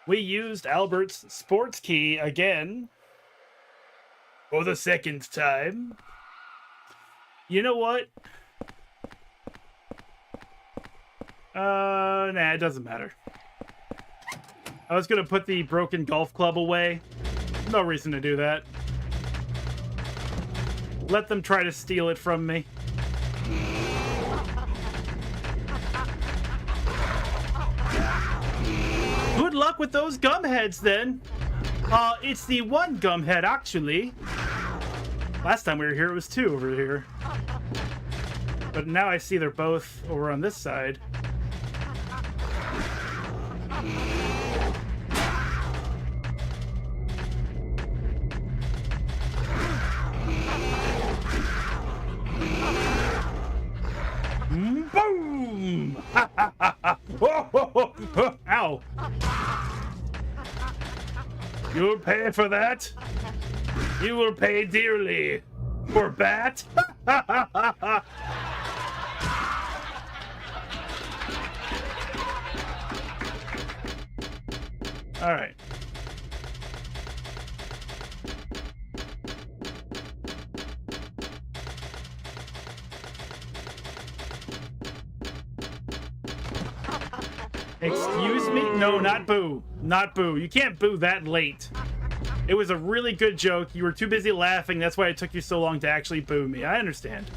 Speaker 3: We used Albert's sports key again. For the second time. You know what? Nah, it doesn't matter. I was gonna put the broken golf club away. No reason to do that. Let them try to steal it from me. Good luck with those gum heads, then. It's the one gum head, actually. Last time we were here, it was two over here. But now I see they're both over on this side. Boom! Ow! You'll pay for that. You will pay dearly for bat. All right. Excuse me? No, not boo. Not boo. You can't boo that late. It was a really good joke. You were too busy laughing. That's why it took you so long to actually boo me. I understand.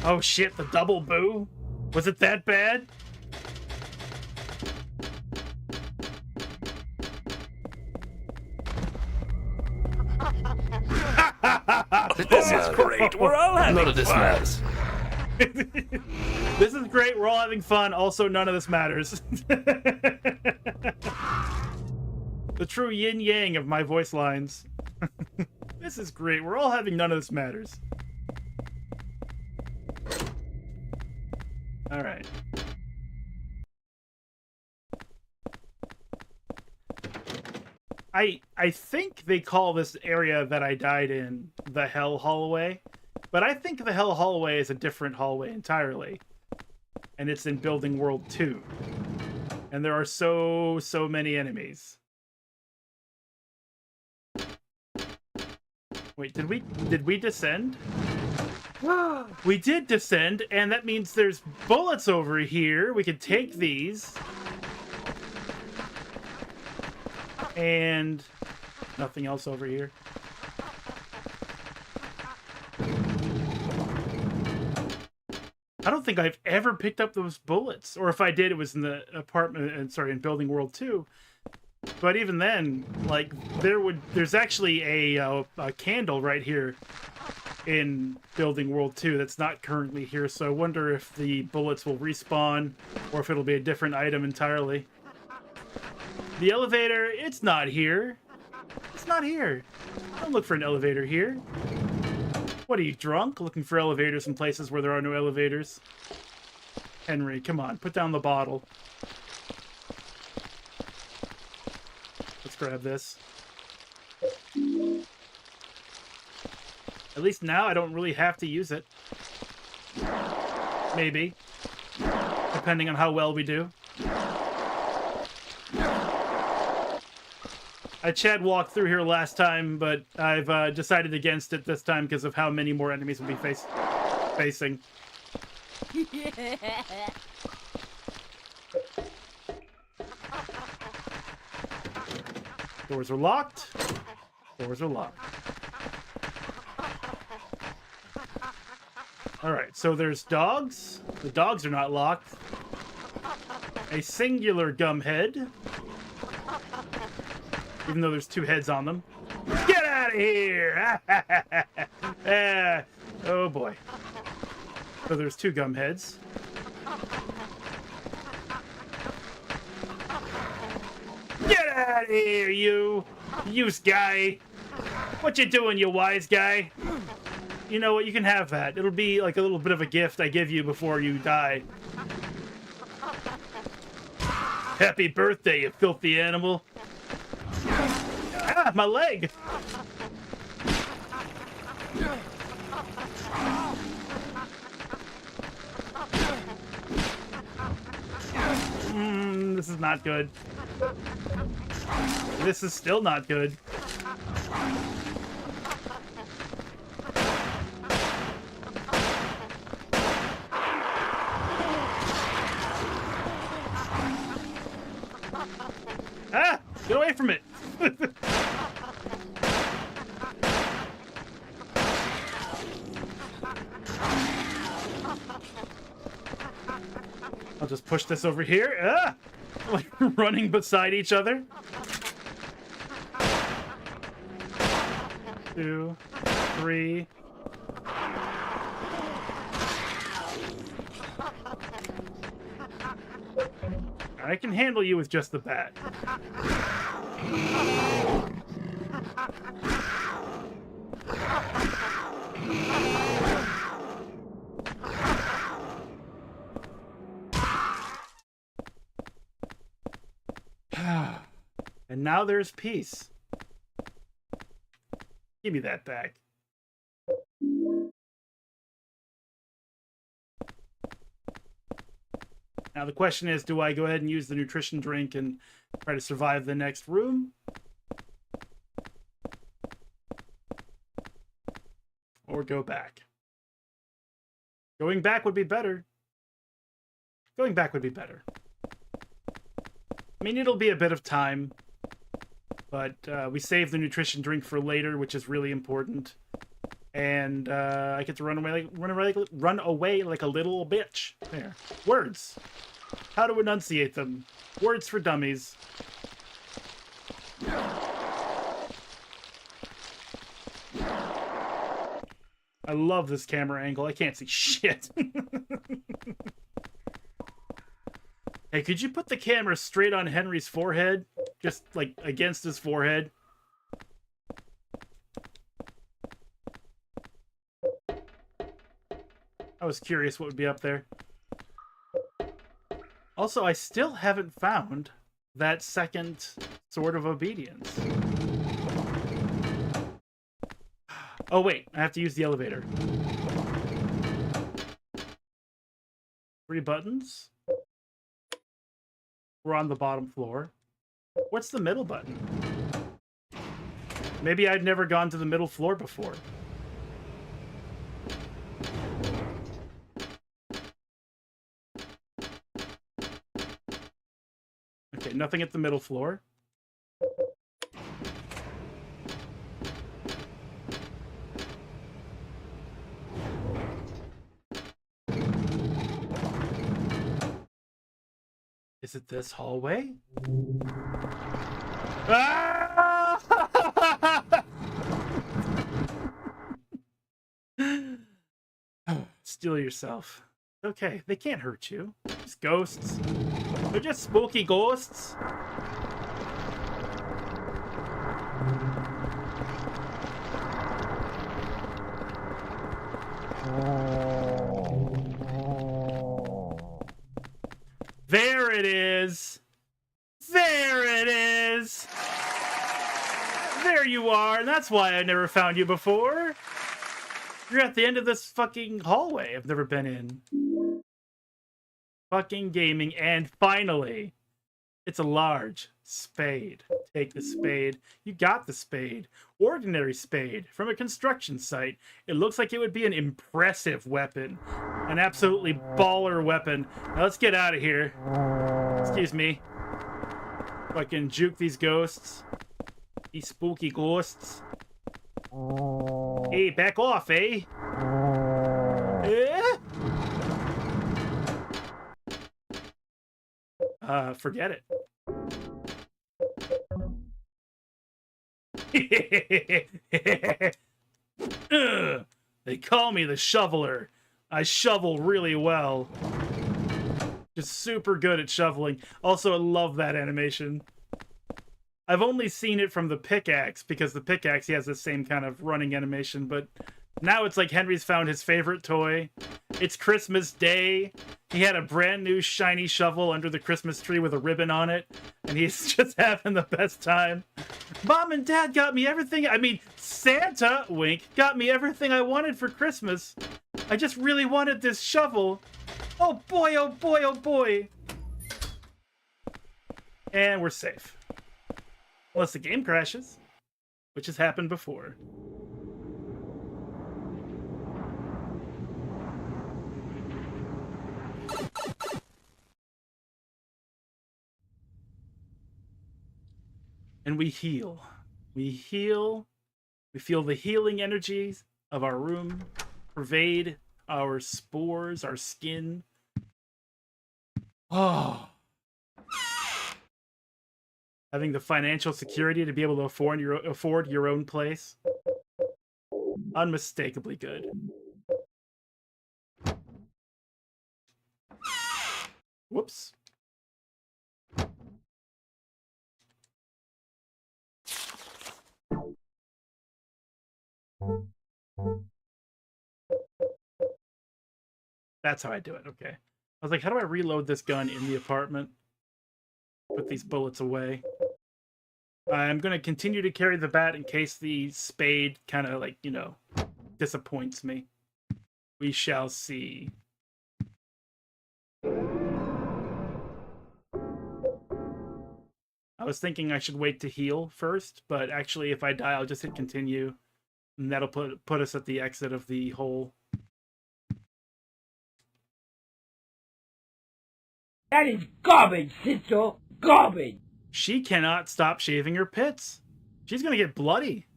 Speaker 3: Oh shit, the double boo? Was it that bad?
Speaker 11: This is great. We're all having
Speaker 2: None of this
Speaker 11: fun.
Speaker 2: matters.
Speaker 3: This is great. We're all having fun. Also, none of this matters. The true yin-yang of my voice lines. This is great. We're all having none of this matters. All right. I think they call this area that I died in the Hell Hallway, but I think the Hell Hallway is a different hallway entirely, and it's in Building World 2, and there are so many enemies. Wait, did we descend? We did descend, and that means there's bullets over here. We could take these. And nothing else over here. I don't think I've ever picked up those bullets, or if I did, it was in the apartment. Sorry, in Building World 2. But even then, like, there's actually a candle right here in Building World 2 that's not currently here. So I wonder if the bullets will respawn, or if it'll be a different item entirely. The elevator, it's not here. It's not here. Don't look for an elevator here. What are you, drunk? Looking for elevators in places where there are no elevators? Henry, come on, put down the bottle. Let's grab this. At least now I don't really have to use it. Maybe. Depending on how well we do. I Chad walked through here last time, but I've decided against it this time because of how many more enemies we'll be facing. Doors are locked. Doors are locked. Alright, so there's dogs. The dogs are not locked. A singular gum head. Even though there's two heads on them. Get out of here! Oh boy. So there's two gum heads. Get out of here, you use guy. What you doing, you wise guy? You know what? You can have that. It'll be like a little bit of a gift I give you before you die. Happy birthday, you filthy animal. Ah, my leg. This is not good. This is still not good. Ah! Get away from it! I'll just push this over here. Ah! Like running beside each other. 2, 3. I can handle you with just the bat. And now there's peace. Give me that back. Now the question is, do I go ahead and use the nutrition drink and try to survive the next room? Or go back? Going back would be better. Going back would be better. I mean, it'll be a bit of time, but we save the nutrition drink for later, which is really important. And I get to run away like a little bitch. There. Words. How to enunciate them. Words for dummies. I love this camera angle. I can't see shit. Hey, could you put the camera straight on Henry's forehead? Just, like, against his forehead? I was curious what would be up there. Also, I still haven't found that second Sword of Obedience. Oh, wait. I have to use the elevator. 3 buttons? We're on the bottom floor. What's the middle button? Maybe I'd never gone to the middle floor before. Okay, nothing at the middle floor. Is it this hallway? Ah! Steal yourself. Okay, they can't hurt you. Just ghosts. They're just spooky ghosts. There it is. There it is. There you are. And that's why I never found you before. You're at the end of this fucking hallway I've never been in. Fucking gaming. And finally, it's a large spade. Take the spade. You got the spade. Ordinary spade from a construction site. It looks like it would be an impressive weapon. An absolutely baller weapon. Now let's get out of here. Excuse me. Fucking juke these ghosts. These spooky ghosts. Hey, back off, eh? Forget it. They call me the shoveler. I shovel really well. Just super good at shoveling. Also, I love that animation. I've only seen it from the pickaxe, because the pickaxe, he has the same kind of running animation, but now it's like Henry's found his favorite toy. It's Christmas Day. He had a brand new shiny shovel under the Christmas tree with a ribbon on it, and he's just having the best time. Mom and Dad got me everything. I mean, Santa, wink, got me everything I wanted for Christmas. I just really wanted this shovel. Oh boy, oh boy, oh boy. And we're safe. Unless the game crashes, which has happened before. And we heal. We heal. We feel the healing energies of our room pervade our spores, our skin. Oh. Having the financial security to be able to afford your own place. Unmistakably good. Whoops. That's how I do it, okay. I was like, how do I reload this gun in the apartment? Put these bullets away. I'm going to continue to carry the bat in case the spade kind of, like, you know, disappoints me. We shall see. I was thinking I should wait to heal first, but actually if I die, I'll just hit continue. And that'll put us at the exit of the hole.
Speaker 12: That is garbage, sister. Garbage.
Speaker 3: She cannot stop shaving her pits. She's gonna get bloody.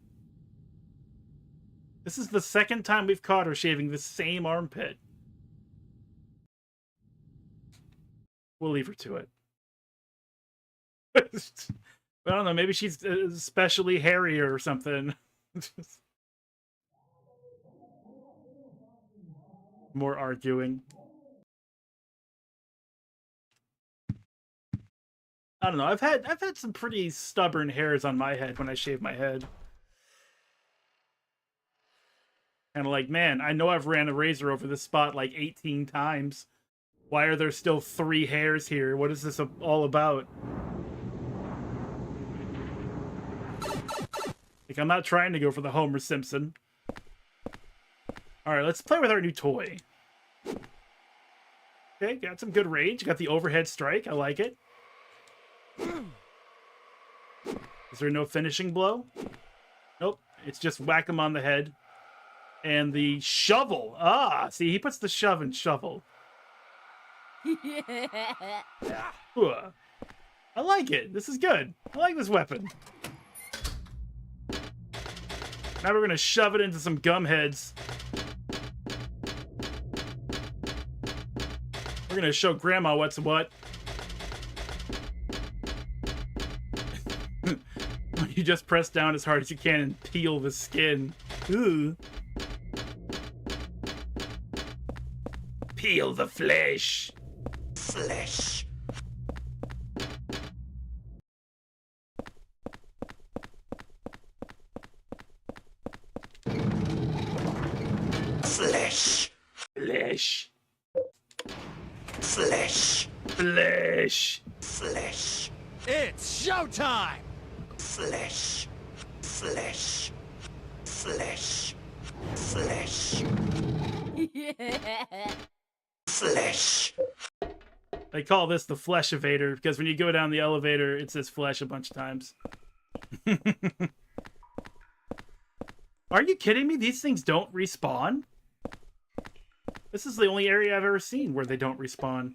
Speaker 3: This is the second time we've caught her shaving the same armpit. We'll leave her to it. I don't know, maybe she's especially hairier or something. More arguing. I don't know. I've had some pretty stubborn hairs on my head when I shave my head. Kind of like, man, I know I've ran a razor over this spot like 18 times. Why are there still 3 hairs here? What is this all about? Like, I'm not trying to go for the Homer Simpson. Alright, let's play with our new toy. Okay, got some good range. Got the overhead strike. I like it. Is there no finishing blow? Nope. It's just whack him on the head. And the shovel. Ah, see, he puts the shove and shovel. I like it. This is good. I like this weapon. Now we're going to shove it into some gum heads. We're going to show Grandma what's what. You just press down as hard as you can and peel the skin. Ooh. Peel the flesh. Flesh. Flesh. Flesh. Flesh. Flesh. Flesh.
Speaker 2: It's showtime!
Speaker 3: Flesh. Flesh. Flesh. Flesh. Flesh. They call this the flesh evader because when you go down the elevator, it says flesh a bunch of times. Are you kidding me? These things don't respawn? This is the only area I've ever seen where they don't respawn.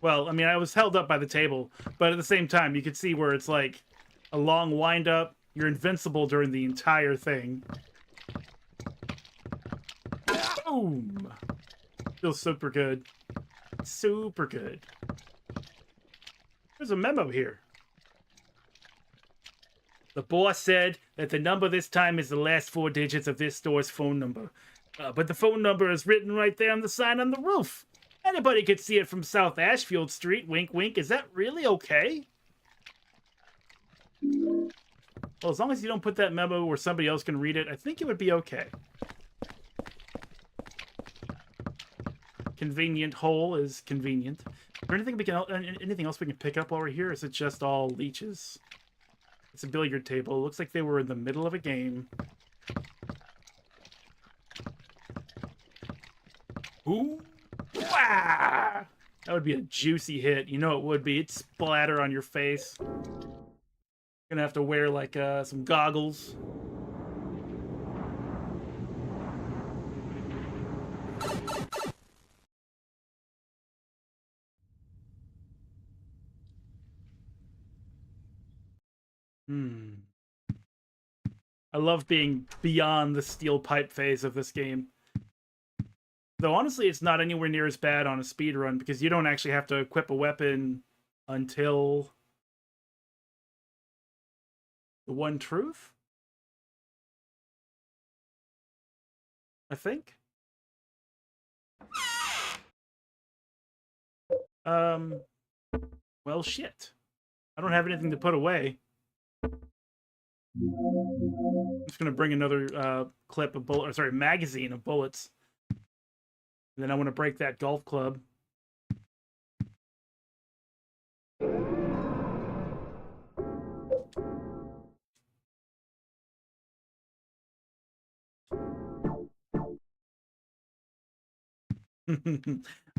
Speaker 3: Well, I mean, I was held up by the table, but at the same time, you could see where it's like a long wind up. You're invincible during the entire thing. Boom! Feels super good. Super good. There's a memo here. The boss said that the number this time is the last 4 digits of this store's phone number. But the phone number is written right there on the sign on the roof. Anybody could see it from South Ashfield Street. Wink, wink. Is that really okay? Well, as long as you don't put that memo where somebody else can read it, I think it would be okay. Convenient hole is convenient. Is there anything else we can pick up while we're here? Or is it just all leeches? It's a billiard table. It looks like they were in the middle of a game. Ooh! Wow! That would be a juicy hit. You know it would be. It'd splatter on your face. Gonna have to wear like some goggles. I love being beyond the steel pipe phase of this game. Though honestly, it's not anywhere near as bad on a speed run because you don't actually have to equip a weapon until the One Truth, I think. Well, shit. I don't have anything to put away. I'm just gonna bring another clip of magazine of bullets. And then I want to break that golf club.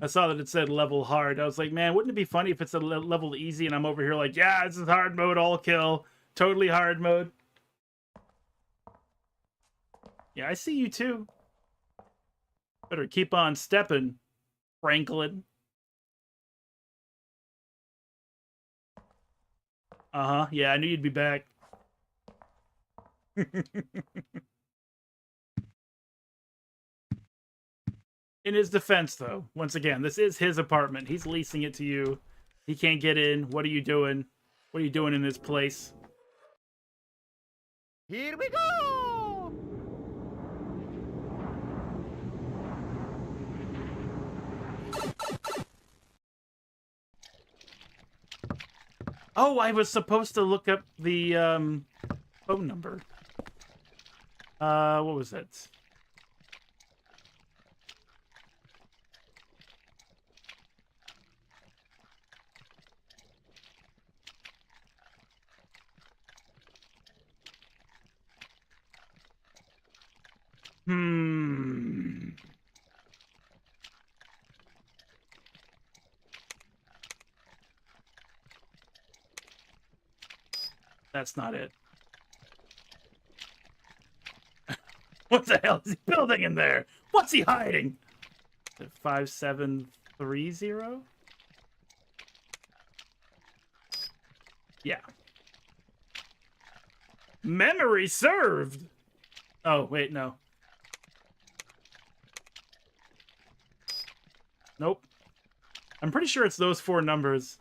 Speaker 3: I saw that it said level hard. I was like, man, wouldn't it be funny if it's a level easy and I'm over here like, yeah, this is hard mode, all kill. Totally hard mode. Yeah, I see you too. Better keep on stepping, Franklin. Uh-huh. Yeah, I knew you'd be back. In his defense, though, once again, this is his apartment. He's leasing it to you. He can't get in. What are you doing? What are you doing in this place?
Speaker 4: Here we go!
Speaker 3: Oh, I was supposed to look up the phone number. What was that? That's not it. What the hell is he building in there? What's he hiding? 5730? Yeah. Memory served. Oh, wait, no. Nope. I'm pretty sure it's those 4 numbers.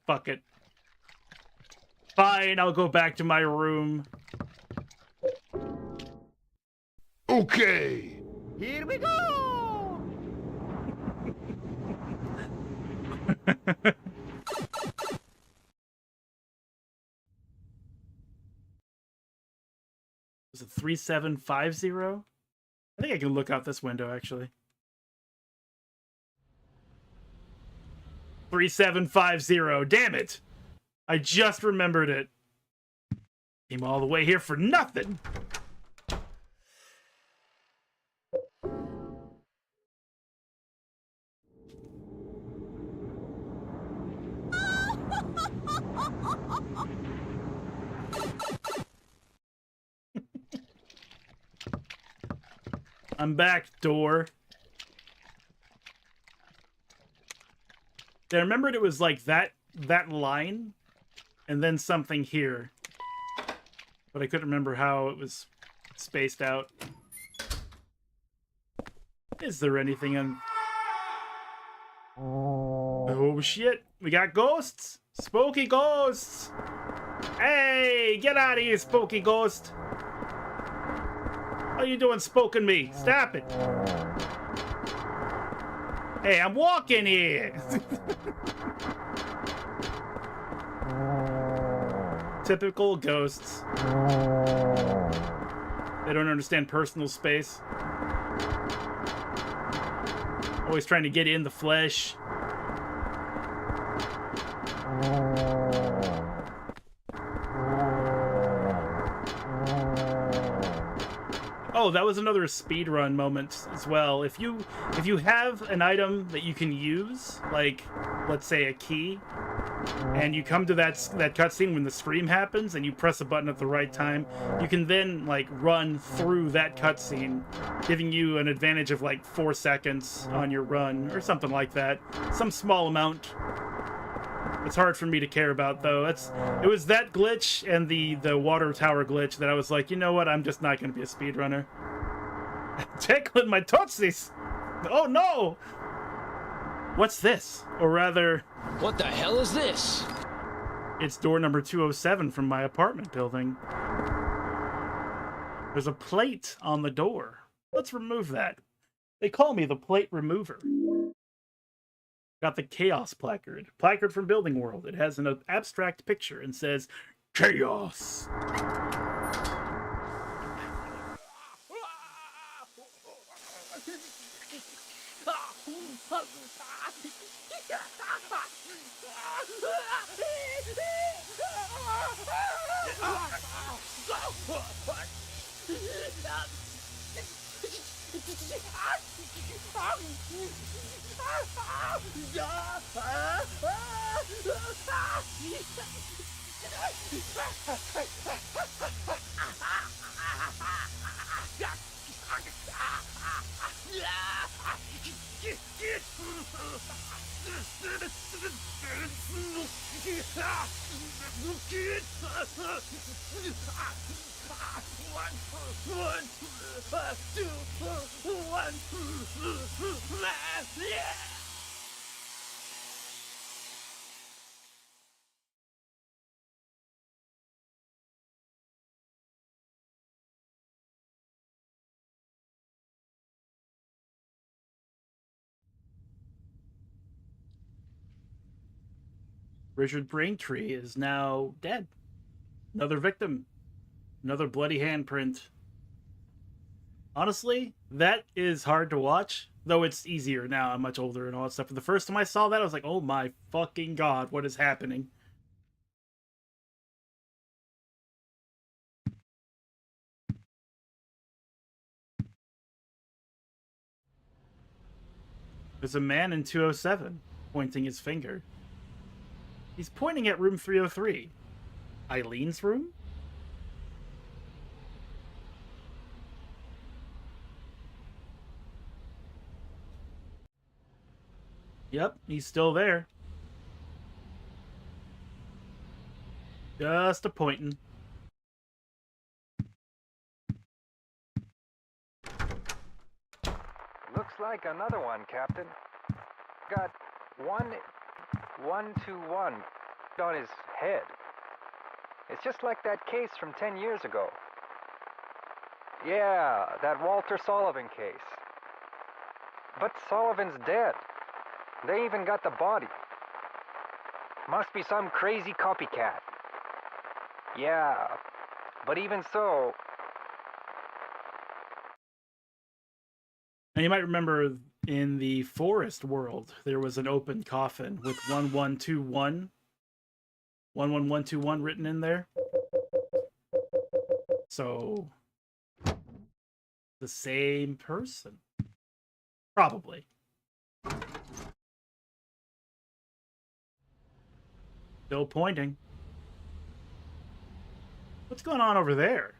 Speaker 3: Fuck it. Fine, I'll go back to my room.
Speaker 9: Okay.
Speaker 4: Here we go!
Speaker 3: Was it 3750? I think I can look out this window, actually. 3750. Damn it! I just remembered it. Came all the way here for nothing. I'm back, door. I remembered it was like that line, and then something here, but I couldn't remember how it was spaced out. Is there anything on? Oh shit! We got ghosts! Spooky ghosts! Hey, get out of here, spooky ghost! How you doing, spoking me? Stop it! Hey, I'm walking here! Typical ghosts. They don't understand personal space. Always trying to get in the flesh. Oh, that was another speedrun moment as well. If you have an item that you can use, like let's say a key, and you come to that cutscene when the scream happens, and you press a button at the right time, you can then like run through that cutscene, giving you an advantage of like 4 seconds on your run or something like that. Some small amount. It's hard for me to care about though. It was that glitch and the water tower glitch that I was like, you know what? I'm just not going to be a speedrunner. Tickling my tootsies. Oh no! What's this? Or rather,
Speaker 2: what the hell is this?
Speaker 3: It's door number 207 from my apartment building. There's a plate on the door. Let's remove that. They call me the plate remover. Got the Chaos placard. Placard from Building World. It has an abstract picture and says, Chaos! Richard Braintree is now dead. Another victim. Another bloody handprint. Honestly, that is hard to watch. Though it's easier now. I'm much older and all that stuff. But the first time I saw that, I was like, oh my fucking god, what is happening? There's a man in 207 pointing his finger. He's pointing at room 303. Eileen's room? Yep, he's still there. Just a pointing.
Speaker 13: Looks like another one, Captain. Got 121 on his head. It's just like that case from 10 years ago. Yeah, that Walter Sullivan case. But Sullivan's dead. They even got the body. Must be some crazy copycat. Yeah, but even so...
Speaker 3: And you might remember in the Forest world, there was an open coffin with 1121. 11121 written in there. So, the same person. Probably. Still pointing. What's going on over there?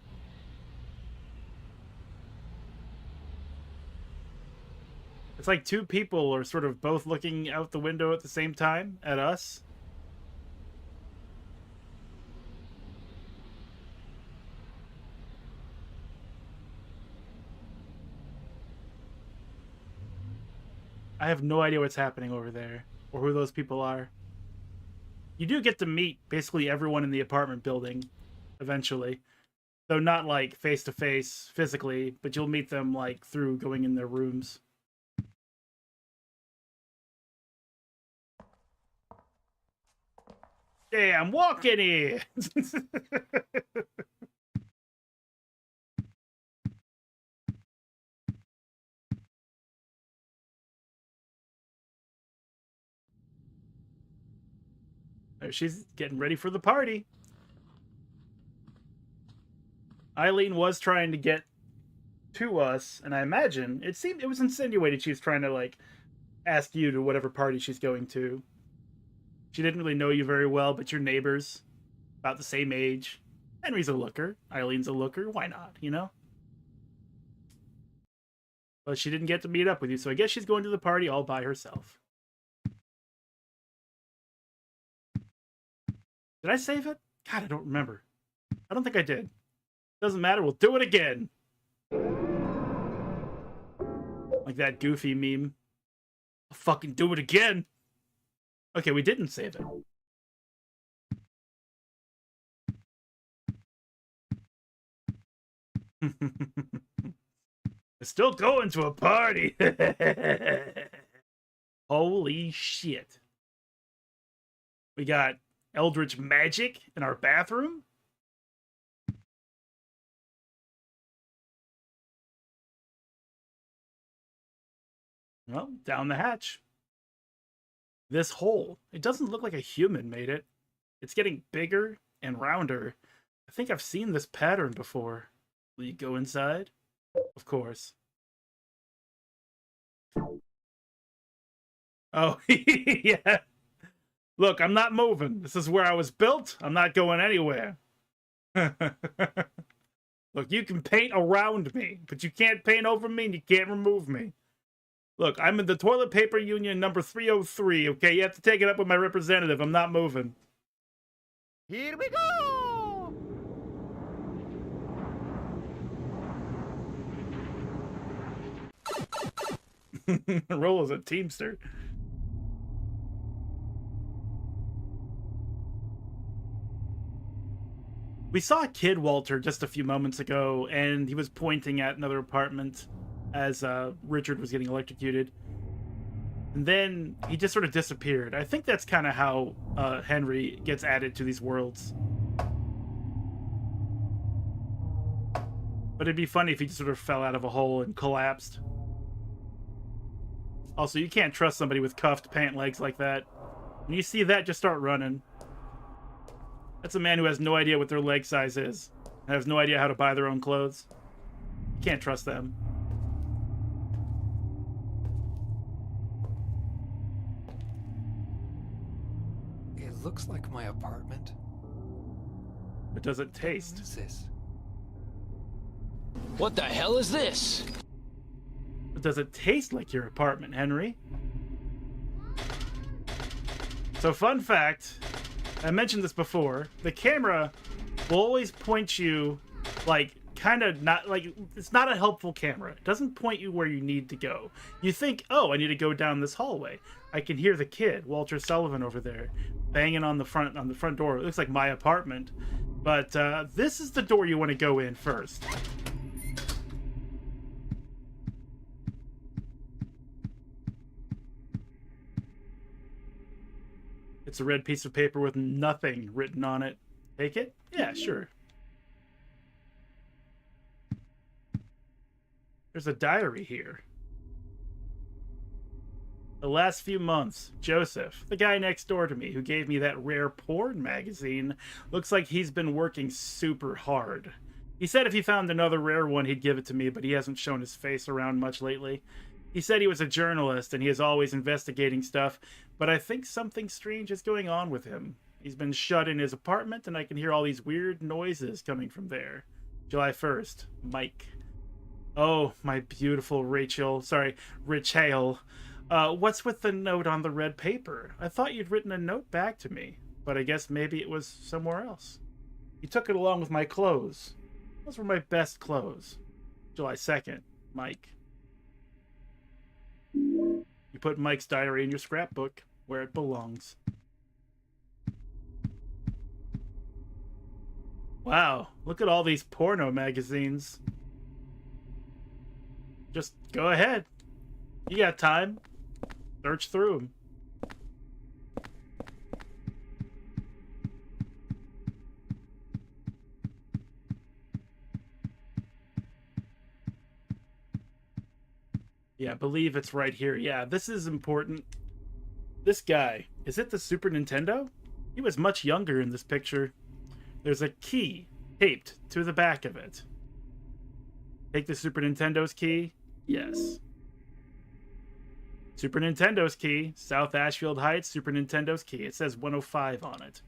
Speaker 3: It's like two people are sort of both looking out the window at the same time at us. I have no idea what's happening over there or who those people are. You do get to meet basically everyone in the apartment building eventually. Though not like face to face physically, but you'll meet them like through going in their rooms. Hey, I'm walking here. There, she's getting ready for the party. Eileen was trying to get to us, and I imagine it was insinuated she was trying to like ask you to whatever party she's going to. She didn't really know you very well, but you're neighbors, about the same age. Henry's a looker. Eileen's a looker. Why not, you know? But she didn't get to meet up with you, so I guess she's going to the party all by herself. Did I save it? God, I don't remember. I don't think I did. Doesn't matter, we'll do it again. Like that goofy meme. I'll fucking do it again. Okay, we didn't save it. It's still going to a party. Holy shit. We got Eldritch Magic in our bathroom. Well, down the hatch. This hole, it doesn't look like a human made it. It's getting bigger and rounder. I think I've seen this pattern before. Will you go inside? Of course. Oh, yeah. Look, I'm not moving. This is where I was built. I'm not going anywhere. Look, you can paint around me, but you can't paint over me and you can't remove me. Look, I'm in the toilet paper union number 303, okay? You have to take it up with my representative. I'm not moving.
Speaker 4: Here we go!
Speaker 3: Roll as a teamster. We saw Kid Walter just a few moments ago, and he was pointing at another apartment as Richard was getting electrocuted. And then he just sort of disappeared. I think that's kind of how Henry gets added to these worlds. But it'd be funny if he just sort of fell out of a hole and collapsed. Also, you can't trust somebody with cuffed pant legs like that. When you see that, just start running. That's a man who has no idea what their leg size is. And has no idea how to buy their own clothes. You can't trust them.
Speaker 5: It looks like my apartment.
Speaker 3: But does it taste?
Speaker 5: What is this?
Speaker 2: What the hell is this?
Speaker 3: But does it taste like your apartment, Henry? So, fun fact, I mentioned this before, the camera will always point you, like, kind of not, like, it's not a helpful camera. It doesn't point you where you need to go. You think, oh, I need to go down this hallway. I can hear the kid, Walter Sullivan, over there, banging on the front door. It looks like my apartment. But this is the door you want to go in first. It's a red piece of paper with nothing written on it. Take it? Yeah, sure. There's a diary here. The last few months, Joseph, the guy next door to me who gave me that rare porn magazine, looks like he's been working super hard. He said if he found another rare one, he'd give it to me, but he hasn't shown his face around much lately. He said he was a journalist and he is always investigating stuff, but I think something strange is going on with him. He's been shut in his apartment and I can hear all these weird noises coming from there. July 1st, Mike. Oh, my beautiful Rachel. Sorry, Rachel. What's with the note on the red paper? I thought you'd written a note back to me, but I guess maybe it was somewhere else. You took it along with my clothes. Those were my best clothes. July 2nd, Mike. You put Mike's diary in your scrapbook, where it belongs. Wow, look at all these porno magazines. Just go ahead. You got time. Search through them. Yeah, I believe it's right here. Yeah, this is important. This guy, is it the Super Nintendo? He was much younger in this picture. There's a key taped to the back of it. Take the Super Nintendo's key? Yes. Super Nintendo's key, South Ashfield Heights, Super Nintendo's key. It says 105 on it.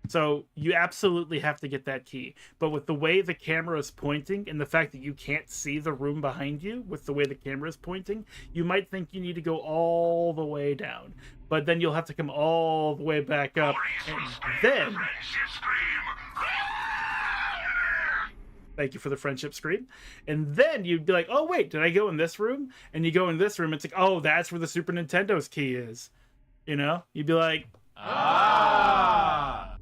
Speaker 3: So you absolutely have to get that key. But with the way the camera is pointing and the fact that you can't see the room behind you with the way the camera is pointing, you might think you need to go all the way down. But then you'll have to come all the way back up. And then... Thank you for the friendship scream. And then you'd be like, oh, wait, did I go in this room? And you go in this room, it's like, oh, that's where the Super Nintendo's key is. You know? You'd be like, ah!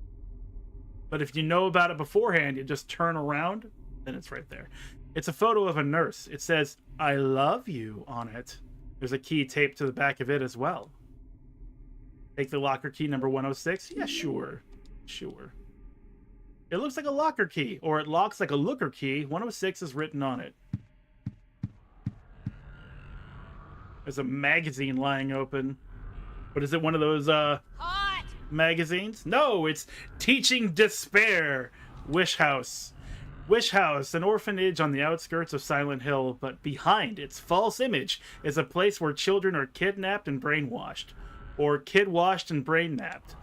Speaker 3: But if you know about it beforehand, you just turn around, then it's right there. It's a photo of a nurse. It says, I love you on it. There's a key taped to the back of it as well. Take the locker key number 106? Yeah, sure. Sure. It looks like a locker key, or it locks like a looker key. 106 is written on it. There's a magazine lying open. But is it one of those, magazines? No, it's Teaching Despair. Wish House. Wish House, an orphanage on the outskirts of Silent Hill, but behind its false image is a place where children are kidnapped and brainwashed. Or kid-washed and brain-napped.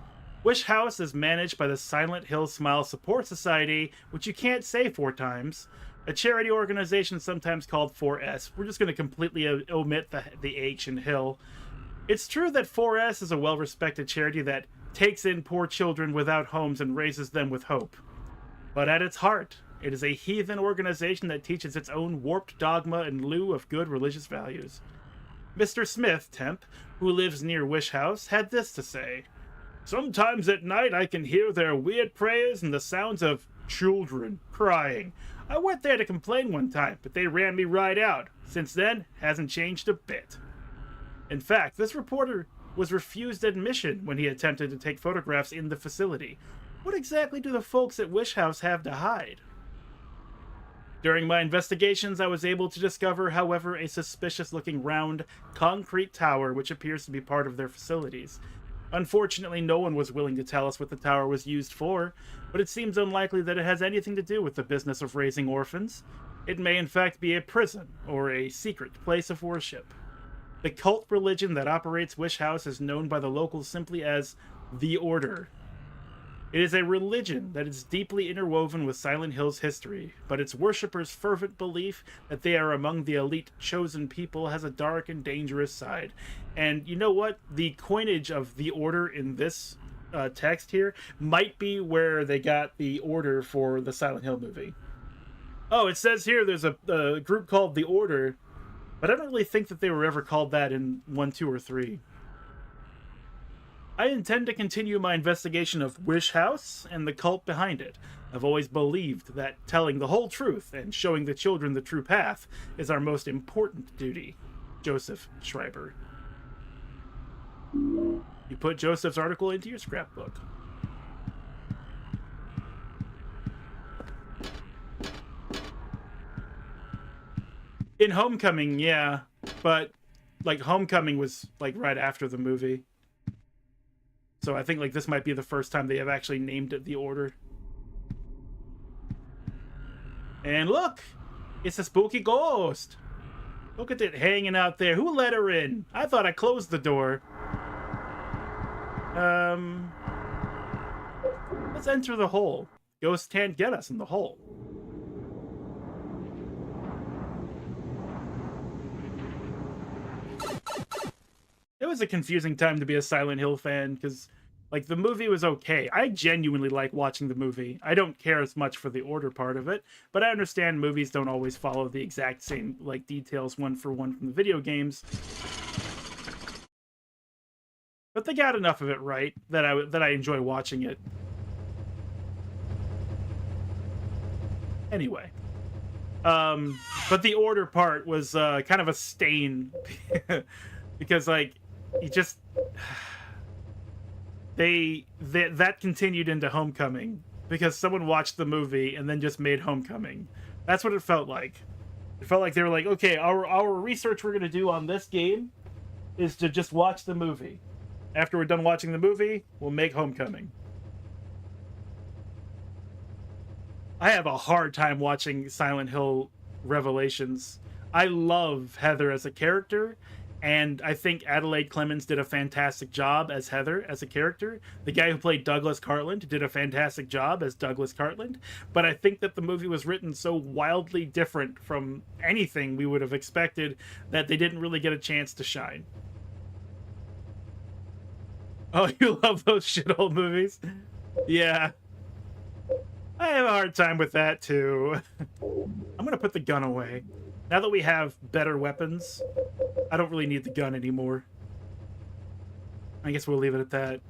Speaker 3: Wish House is managed by the Silent Hill Smile Support Society, which you can't say 4 times, a charity organization sometimes called 4S. We're just going to completely omit the H in Hill. It's true that 4S is a well-respected charity that takes in poor children without homes and raises them with hope. But at its heart, it is a heathen organization that teaches its own warped dogma in lieu of good religious values. Mr. Smith, temp, who lives near Wish House, had this to say. Sometimes at night I can hear their weird prayers and the sounds of children crying. I went there to complain one time, but they ran me right out. Since then, hasn't changed a bit. In fact, this reporter was refused admission when he attempted to take photographs in the facility. What exactly do the folks at Wish House have to hide? During my investigations, I was able to discover, however, a suspicious-looking round, concrete tower which appears to be part of their facilities. Unfortunately, no one was willing to tell us what the tower was used for, but it seems unlikely that it has anything to do with the business of raising orphans. It may in fact be a prison, or a secret place of worship. The cult religion that operates Wish House is known by the locals simply as the Order. It is a religion that is deeply interwoven with Silent Hill's history, but its worshippers' fervent belief that they are among the elite chosen people has a dark and dangerous side. And you know what? The coinage of the Order in this text here might be where they got the order for the Silent Hill movie. Oh, it says here there's a group called the Order, but I don't really think that they were ever called that in 1, 2, or 3. I intend to continue my investigation of Wish House and the cult behind it. I've always believed that telling the whole truth and showing the children the true path is our most important duty. Joseph Schreiber. You put Joseph's article into your scrapbook. In Homecoming, yeah, but like Homecoming was like right after the movie. So I think like this might be the first time they have actually named it the Order. And look, it's a spooky ghost. Look at it hanging out there. Who let her in? I thought I closed the door. Let's enter the hole. Ghosts can't get us in the hole. was a confusing time to be a Silent Hill fan because, like, the movie was okay. I genuinely like watching the movie. I don't care as much for the order part of it, but I understand movies don't always follow the exact same, like, details one for one from the video games. But they got enough of it right that I enjoy watching it. Anyway. But the order part was kind of a stain because, like, you just that continued into Homecoming because someone watched the movie and then just made Homecoming. That's what it felt like. It felt like they were like, okay, our research we're gonna do on this game is to just watch the movie. After we're done watching the movie, we'll make Homecoming. I have a hard time watching Silent Hill Revelations. I love Heather as a character, and I think Adelaide Clemens did a fantastic job as Heather as a character. The guy who played Douglas Cartland did a fantastic job as Douglas Cartland, but I think that the movie was written so wildly different from anything we would have expected that they didn't really get a chance to shine. Oh, you love those shithole movies? Yeah. I have a hard time with that, too. I'm gonna put the gun away. Now that we have better weapons, I don't really need the gun anymore. I guess we'll leave it at that.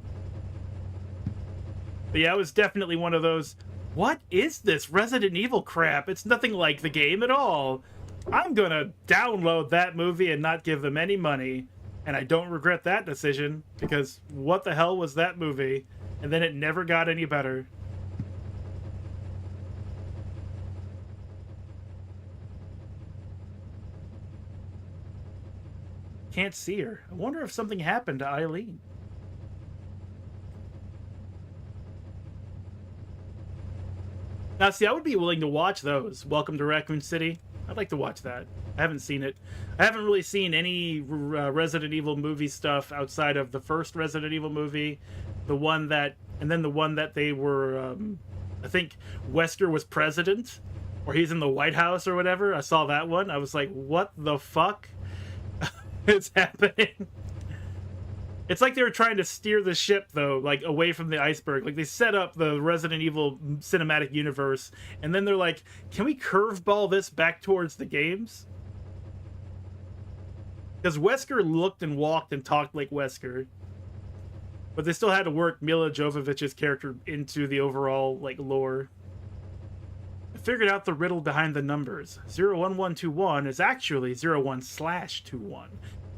Speaker 3: But yeah, it was definitely one of those, what is this Resident Evil crap? It's nothing like the game at all. I'm gonna download that movie and not give them any money. And I don't regret that decision, because what the hell was that movie? And then it never got any better. Can't see her. I wonder if something happened to Eileen. Now, see, I would be willing to watch those. Welcome to Raccoon City. I'd like to watch that. I haven't seen it. I haven't really seen any Resident Evil movie stuff outside of the first Resident Evil movie, the one that they were, I think Wesker was president, or he's in the White House or whatever. I saw that one. I was like, what the fuck is happening? It's like they were trying to steer the ship, though, like, away from the iceberg. Like, they set up the Resident Evil cinematic universe, and then they're like, can we curveball this back towards the games? Because Wesker looked and walked and talked like Wesker. But they still had to work Mila Jovovich's character into the overall, like, lore. I figured out the riddle behind the numbers. 01121 is actually 01/21.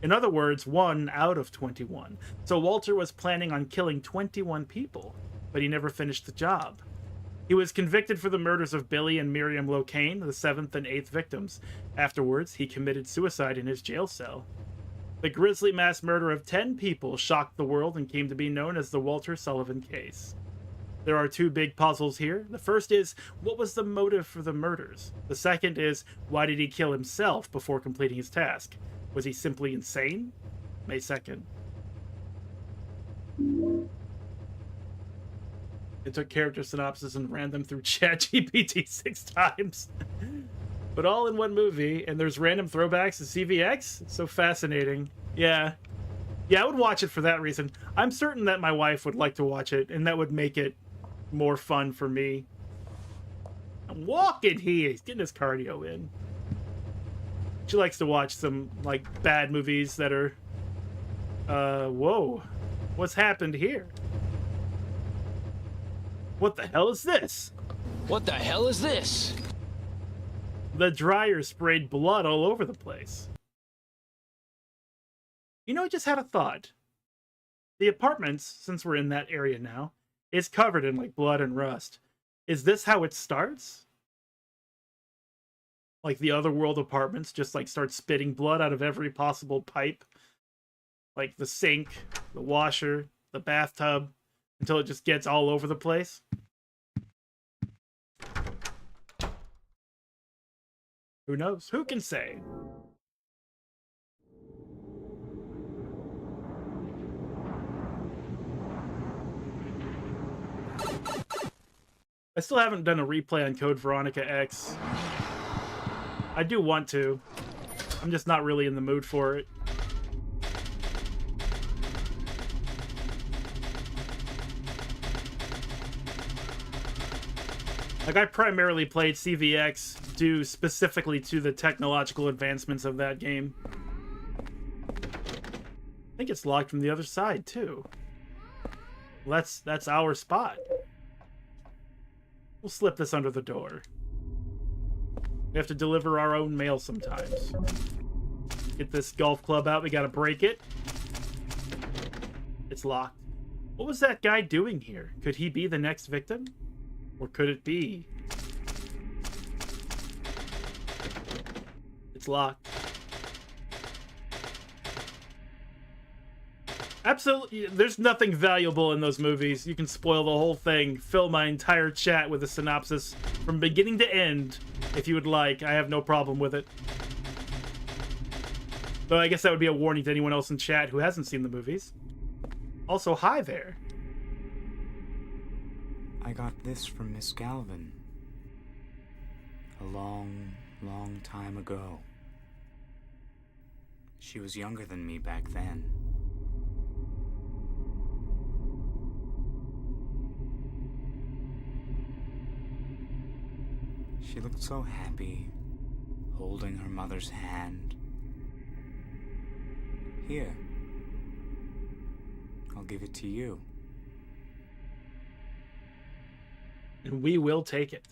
Speaker 3: In other words, 1 out of 21. So Walter was planning on killing 21 people, but he never finished the job. He was convicted for the murders of Billy and Miriam Locane, the 7th and 8th victims. Afterwards, he committed suicide in his jail cell. The grisly mass murder of 10 people shocked the world and came to be known as the Walter Sullivan case. There are two big puzzles here. The first is, what was the motive for the murders? The second is, why did he kill himself before completing his task? Was he simply insane? May 2nd. It took character synopsis and ran them through ChatGPT 6 times. But all in one movie, and there's random throwbacks to CVX? It's so fascinating. Yeah. Yeah, I would watch it for that reason. I'm certain that my wife would like to watch it, and that would make it more fun for me. I'm walking here. He's getting his cardio in. She likes to watch some, like, bad movies that are... whoa. What's happened here? What the hell is this?
Speaker 2: What the hell is this?
Speaker 3: The dryer sprayed blood all over the place. You know, I just had a thought. The apartments, since we're in that area now, is covered in, like, blood and rust. Is this how it starts? Like the Otherworld apartments just, like, start spitting blood out of every possible pipe. Like the sink, the washer, the bathtub, until it just gets all over the place. Who knows? Who can say? I still haven't done a replay on Code Veronica X. I do want to. I'm just not really in the mood for it. Like, I primarily played CVX due specifically to the technological advancements of that game. I think it's locked from the other side, too. Well, that's our spot. We'll slip this under the door. We have to deliver our own mail sometimes. Get this golf club out. We gotta break it. It's locked. What was that guy doing here? Could he be the next victim? Or could it be? It's locked. Absolutely, there's nothing valuable in those movies. You can spoil the whole thing, fill my entire chat with a synopsis from beginning to end, if you would like. I have no problem with it. Though I guess that would be a warning to anyone else in chat who hasn't seen the movies. Also, hi there.
Speaker 7: I got this from Miss Galvin. A long, long time ago. She was younger than me back then. She looked so happy, holding her mother's hand. Here. I'll give it to you.
Speaker 3: And we will take it.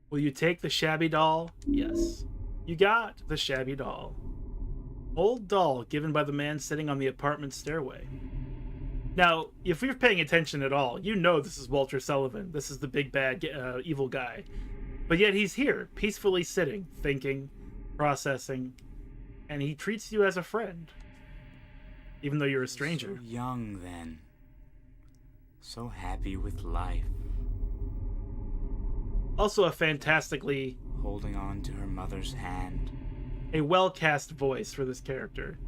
Speaker 3: Will you take the shabby doll? Yes. You got the shabby doll. Old doll given by the man sitting on the apartment stairway. Now, if you're paying attention at all, you know this is Walter Sullivan. This is the big bad evil guy. But yet he's here, peacefully sitting, thinking, processing, and he treats you as a friend. Even though you're a stranger.
Speaker 7: So young then. So happy with life.
Speaker 3: Also a fantastically...
Speaker 7: holding on to her mother's hand.
Speaker 3: A well-cast voice for this character.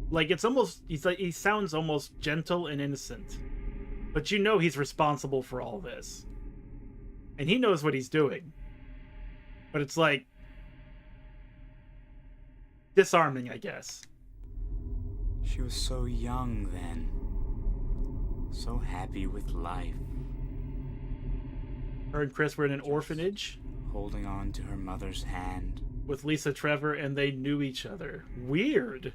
Speaker 3: Like, it's almost... he sounds almost gentle and innocent. But you know he's responsible for all this. And he knows what he's doing. But it's like... disarming, I guess.
Speaker 7: She was so young then. So happy with life.
Speaker 3: Her and Chris were in an orphanage.
Speaker 7: Holding on to her mother's hand.
Speaker 3: With Lisa Trevor, and they knew each other. Weird.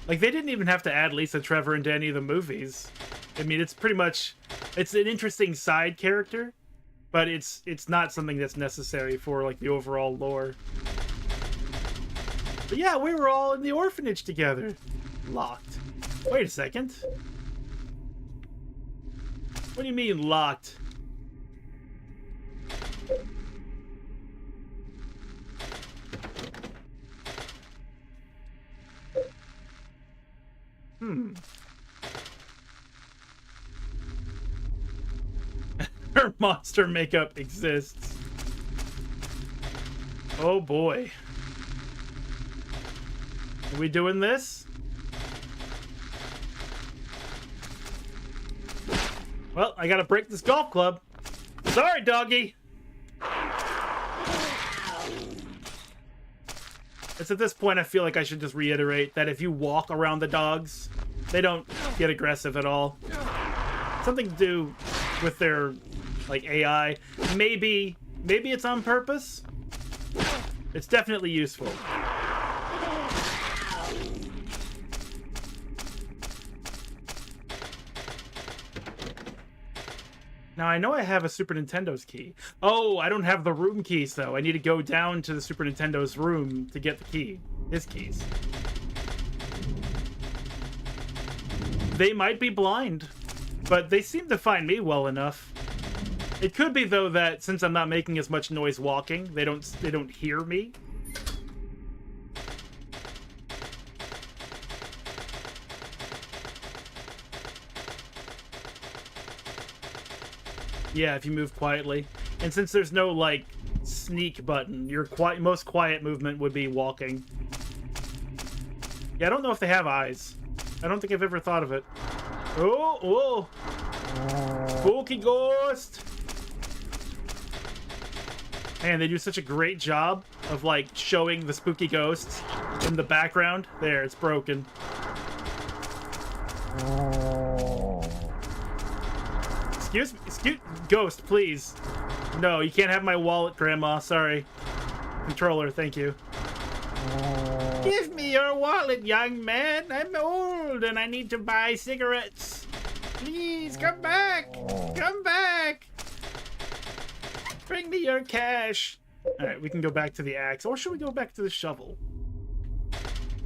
Speaker 3: Like, they didn't even have to add Lisa Trevor into any of the movies. I mean, it's pretty much... it's an interesting side character, but it's not something that's necessary for, like, the overall lore. But yeah, we were all in the orphanage together. Locked. Wait a second. What do you mean, locked? Her monster makeup exists. Oh boy. Are we doing this? Well, I gotta break this golf club. Sorry, doggy. It's at this point I feel like I should just reiterate that if you walk around the dogs, they don't get aggressive at all. Something to do with their, like, AI. Maybe it's on purpose. It's definitely useful. Now, I know I have a Super Nintendo's key. Oh, I don't have the room keys, though. I need to go down to the Super Nintendo's room to get the key. His keys. They might be blind, but they seem to find me well enough. It could be, though, that since I'm not making as much noise walking, they don't hear me. Yeah, if you move quietly. And since there's no, like, sneak button, your most quiet movement would be walking. Yeah, I don't know if they have eyes. I don't think I've ever thought of it. Oh, whoa! Spooky ghost! Man, they do such a great job of, like, showing the spooky ghosts in the background. There, it's broken. Excuse me. Ghost, please. No, you can't have my wallet, Grandma. Sorry. Controller, thank you. Give me your wallet, young man. I'm old and I need to buy cigarettes. Please, come back. Come back. Bring me your cash. All right, we can go back to the axe. Or should we go back to the shovel?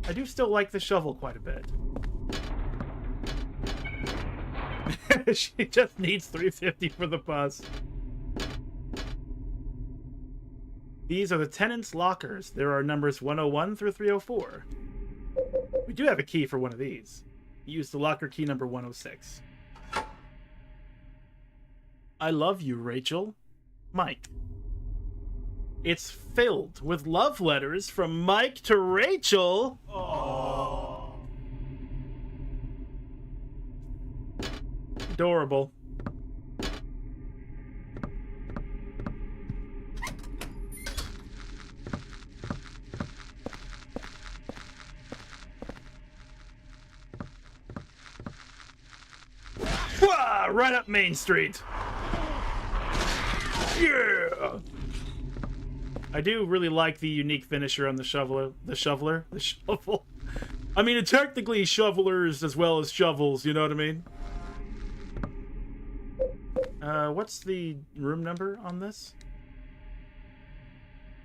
Speaker 3: I do still like the shovel quite a bit. She just needs $3.50 for the bus. These are the tenants' lockers. There are numbers 101 through 304. We do have a key for one of these. Use the locker key number 106. I love you, Rachel. Mike. It's filled with love letters from Mike to Rachel. Aww. Adorable. Wah! Right up Main Street. Yeah. I do really like the unique finisher on the shovel. I mean, technically shovelers as well as shovels, you know what I mean? What's the room number on this?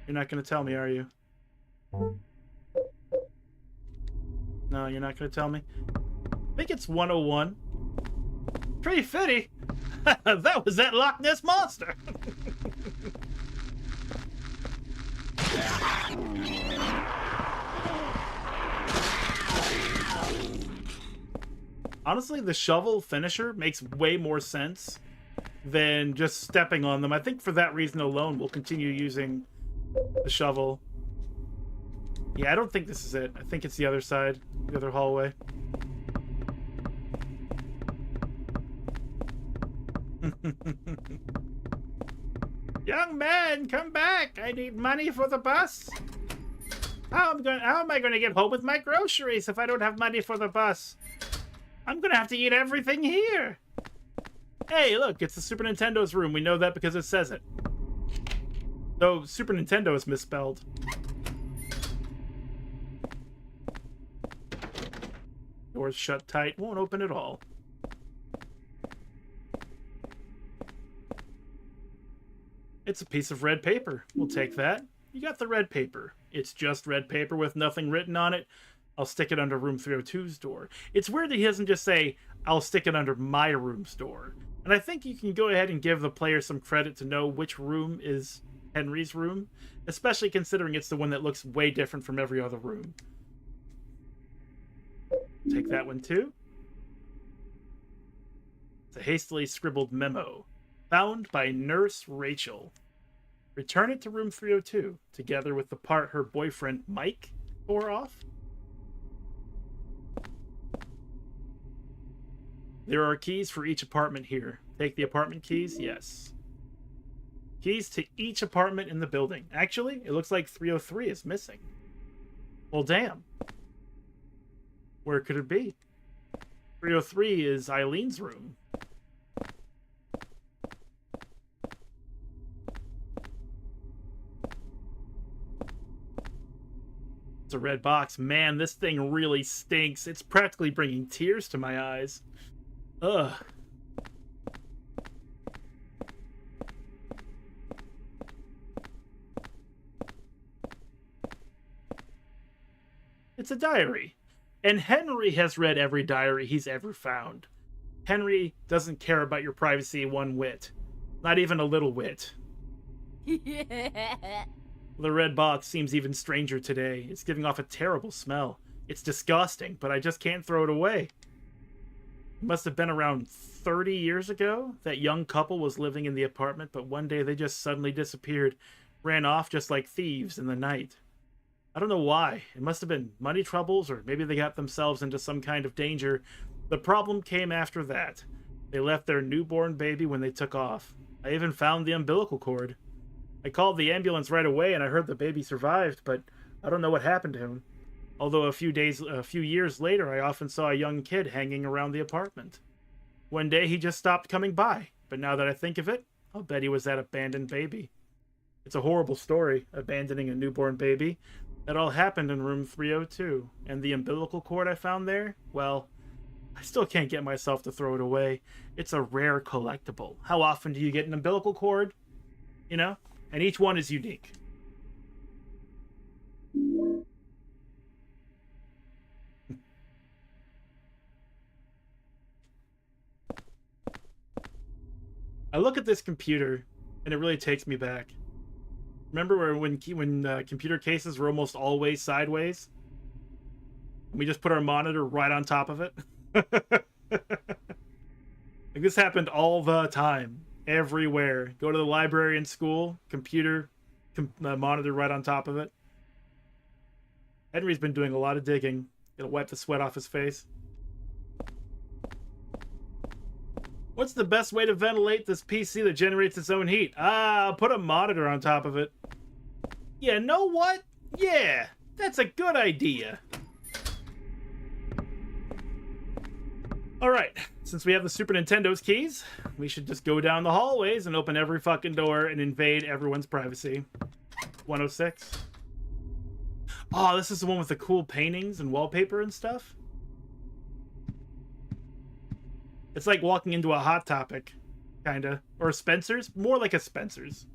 Speaker 3: You're not gonna tell me, are you? No, you're not gonna tell me? I think it's 101. Pretty fitty. That was that Loch Ness Monster. Honestly, the shovel finisher makes way more sense than just stepping on them. I think for that reason alone, we'll continue using the shovel. Yeah, I don't think this is it. I think it's the other side, the other hallway. Young man, come back! I need money for the bus. How am I going to get home with my groceries if I don't have money for the bus? I'm going to have to eat everything here. Hey, look, it's the Super Nintendo's room. We know that because it says it. Though Super Nintendo is misspelled. Door's shut tight. Won't open at all. It's a piece of red paper. We'll take that. You got the red paper. It's just red paper with nothing written on it. I'll stick it under room 302's door. It's weird that he doesn't just say, I'll stick it under my room's door. And I think you can go ahead and give the player some credit to know which room is Henry's room, especially considering it's the one that looks way different from every other room. Take that one too. It's a hastily scribbled memo. Found by Nurse Rachel. Return it to room 302, together with the part her boyfriend Mike tore off. There are keys for each apartment here. Take the apartment keys? Yes. Keys to each apartment in the building. Actually, it looks like 303 is missing. Well, damn. Where could it be? 303 is Eileen's room. It's a red box. Man, this thing really stinks. It's practically bringing tears to my eyes. Ugh. It's a diary. And Henry has read every diary he's ever found. Henry doesn't care about your privacy one whit. Not even a little whit. The red box seems even stranger today. It's giving off a terrible smell. It's disgusting, but I just can't throw it away. It must have been around 30 years ago. That young couple was living in the apartment, but one day they just suddenly disappeared. Ran off just like thieves in the night. I don't know why. It must have been money troubles, or maybe they got themselves into some kind of danger. The problem came after that. They left their newborn baby when they took off. I even found the umbilical cord. I called the ambulance right away and I heard the baby survived, but I don't know what happened to him. Although a few years later, I often saw a young kid hanging around the apartment. One day he just stopped coming by. but now that I think of it, I'll bet he was that abandoned baby. It's a horrible story, abandoning a newborn baby. That all happened in room 302, and the umbilical cord I found there, well, I still can't get myself to throw it away. It's a rare collectible. How often do you get an umbilical cord? You know? And each one is unique. I look at this computer, and it really takes me back. Remember when computer cases were almost always sideways? We just put our monitor right on top of it. Like, this happened all the time, everywhere. Go to the library in school, monitor right on top of it. Henry's been doing a lot of digging. Gonna wipe the sweat off his face. What's the best way to ventilate this PC that generates its own heat? Put a monitor on top of it. You know what? Yeah, that's a good idea. Alright, since we have the Super Nintendo's keys, we should just go down the hallways and open every fucking door and invade everyone's privacy. 106. Oh, this is the one with the cool paintings and wallpaper and stuff? It's like walking into a Hot Topic, kinda. Or a Spencer's? More like a Spencer's.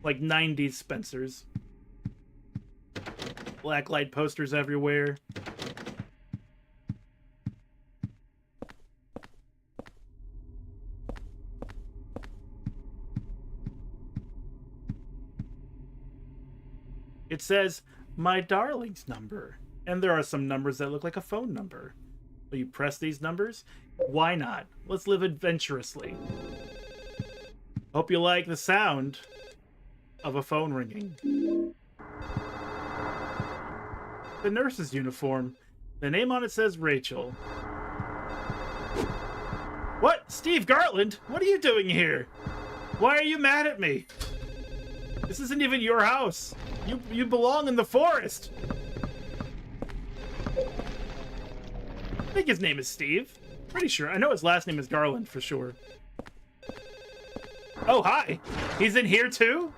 Speaker 3: Like 90s Spencer's. Blacklight posters everywhere. It says, "My darling's number." And there are some numbers that look like a phone number. Will you press these numbers? Why not? Let's live adventurously. Hope you like the sound of a phone ringing. The nurse's uniform. The name on it says Rachel. What? Steve Gartland? What are you doing here? Why are you mad at me? This isn't even your house. You belong in the forest. I think his name is Steve. Pretty sure. I know his last name is Garland for sure. Oh, hi. He's in here too?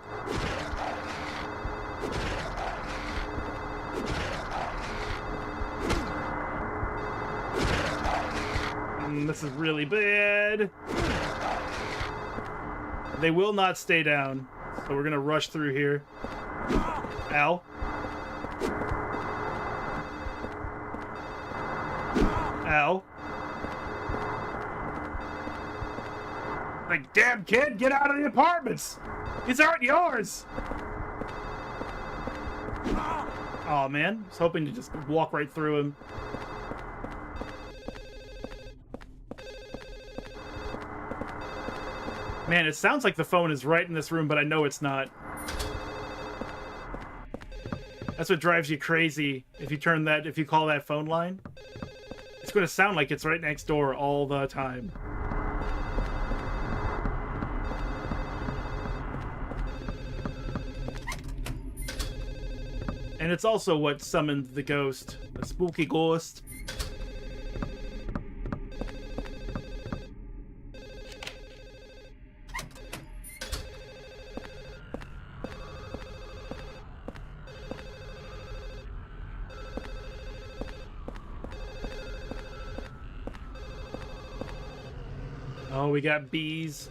Speaker 3: This is really bad. They will not stay down, so we're gonna rush through here. Ow. Ow. Like, damn kid, get out of the apartments! These aren't yours! Oh man, I was hoping to just walk right through him. Man, it sounds like the phone is right in this room, but I know it's not. That's what drives you crazy if you call that phone line. It's going to sound like it's right next door all the time. And it's also what summoned the ghost, a spooky ghost. Oh, we got bees.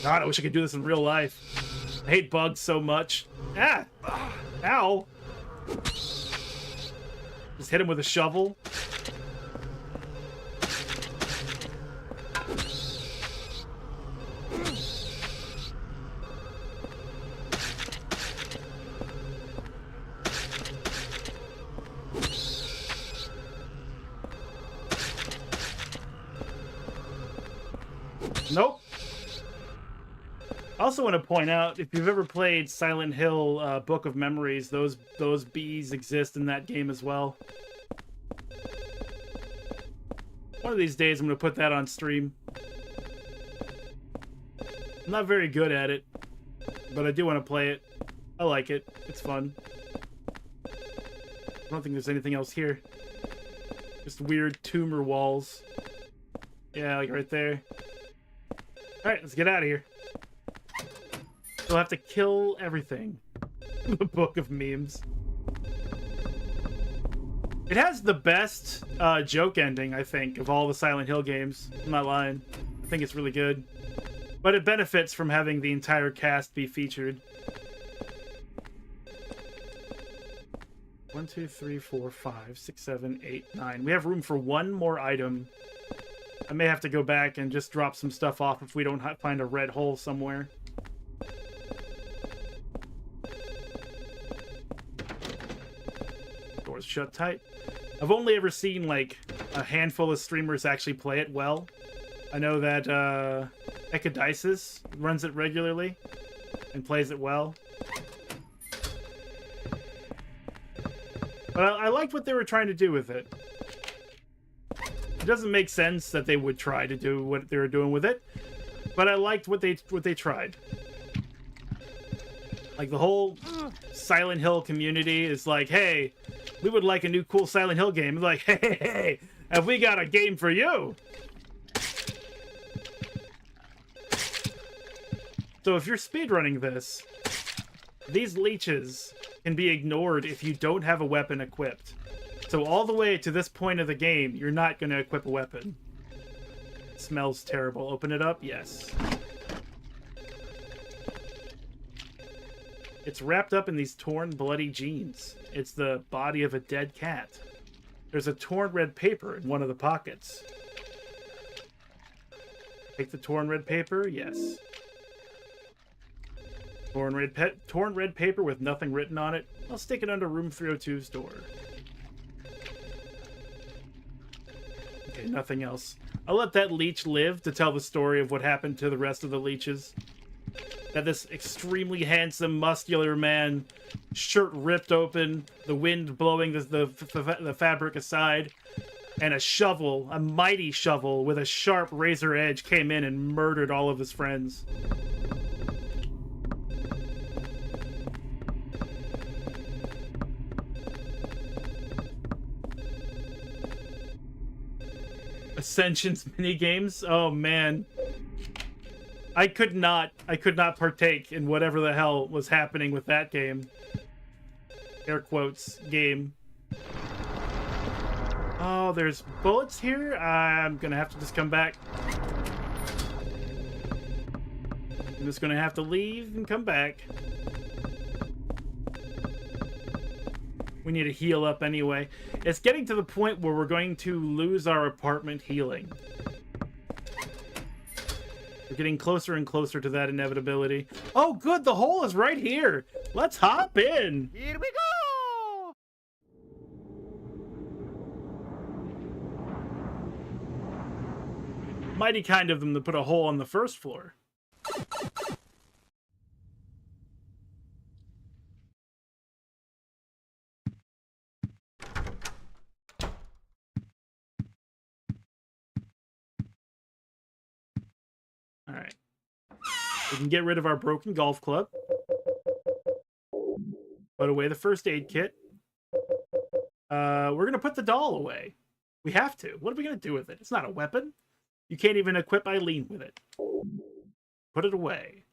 Speaker 3: God, I wish I could do this in real life. I hate bugs so much. Ah! Ow! Just hit him with a shovel. Nope. I also want to point out, if you've ever played Silent Hill Book of Memories, those bees exist in that game as well. One of these days I'm going to put that on stream. I'm not very good at it, but I do want to play it. I like it. It's fun. I don't think there's anything else here. Just weird tumor walls. Yeah, like right there. Alright, let's get out of here. We'll have to kill everything. The book of memes. It has the best joke ending, I think, of all the Silent Hill games. I'm not lying. I think it's really good. But it benefits from having the entire cast be featured. 1, 2, 3, 4, 5, 6, 7, 8, 9. We have room for one more item. I may have to go back and just drop some stuff off if we don't find a red hole somewhere. Doors shut tight. I've only ever seen, like, a handful of streamers actually play it well. I know that Ecadisis runs it regularly and plays it well. But I liked what they were trying to do with it. It doesn't make sense that they would try to do what they were doing with it, but I liked what they tried. Like, the whole Silent Hill community is like, hey, we would like a new cool Silent Hill game. Like, hey, have we got a game for you? So if you're speedrunning this, these leeches can be ignored if you don't have a weapon equipped. So all the way to this point of the game, you're not going to equip a weapon. It smells terrible. Open it up? Yes. It's wrapped up in these torn, bloody jeans. It's the body of a dead cat. There's a torn red paper in one of the pockets. Take the torn red paper? Yes. Torn red paper with nothing written on it. I'll stick it under room 302's door. Okay, nothing else. I'll let that leech live to tell the story of what happened to the rest of the leeches. That this extremely handsome, muscular man, shirt ripped open, the wind blowing the fabric aside, and a shovel, a mighty shovel with a sharp razor edge, came in and murdered all of his friends. Ascension's minigames? Oh man. I could not partake in whatever the hell was happening with that game. Air quotes, game. Oh, there's bullets here? I'm gonna have to just come back. I'm just gonna have to leave and come back. We need to heal up anyway. It's getting to the point where we're going to lose our apartment healing. We're getting closer and closer to that inevitability. Oh, good, the hole is right here. Let's hop in.
Speaker 4: Here we go!
Speaker 3: Mighty kind of them to put a hole on the first floor. Alright. We can get rid of our broken golf club. Put away the first aid kit. We're going to put the doll away. We have to. What are we going to do with it? It's not a weapon. You can't even equip Eileen with it. Put it away.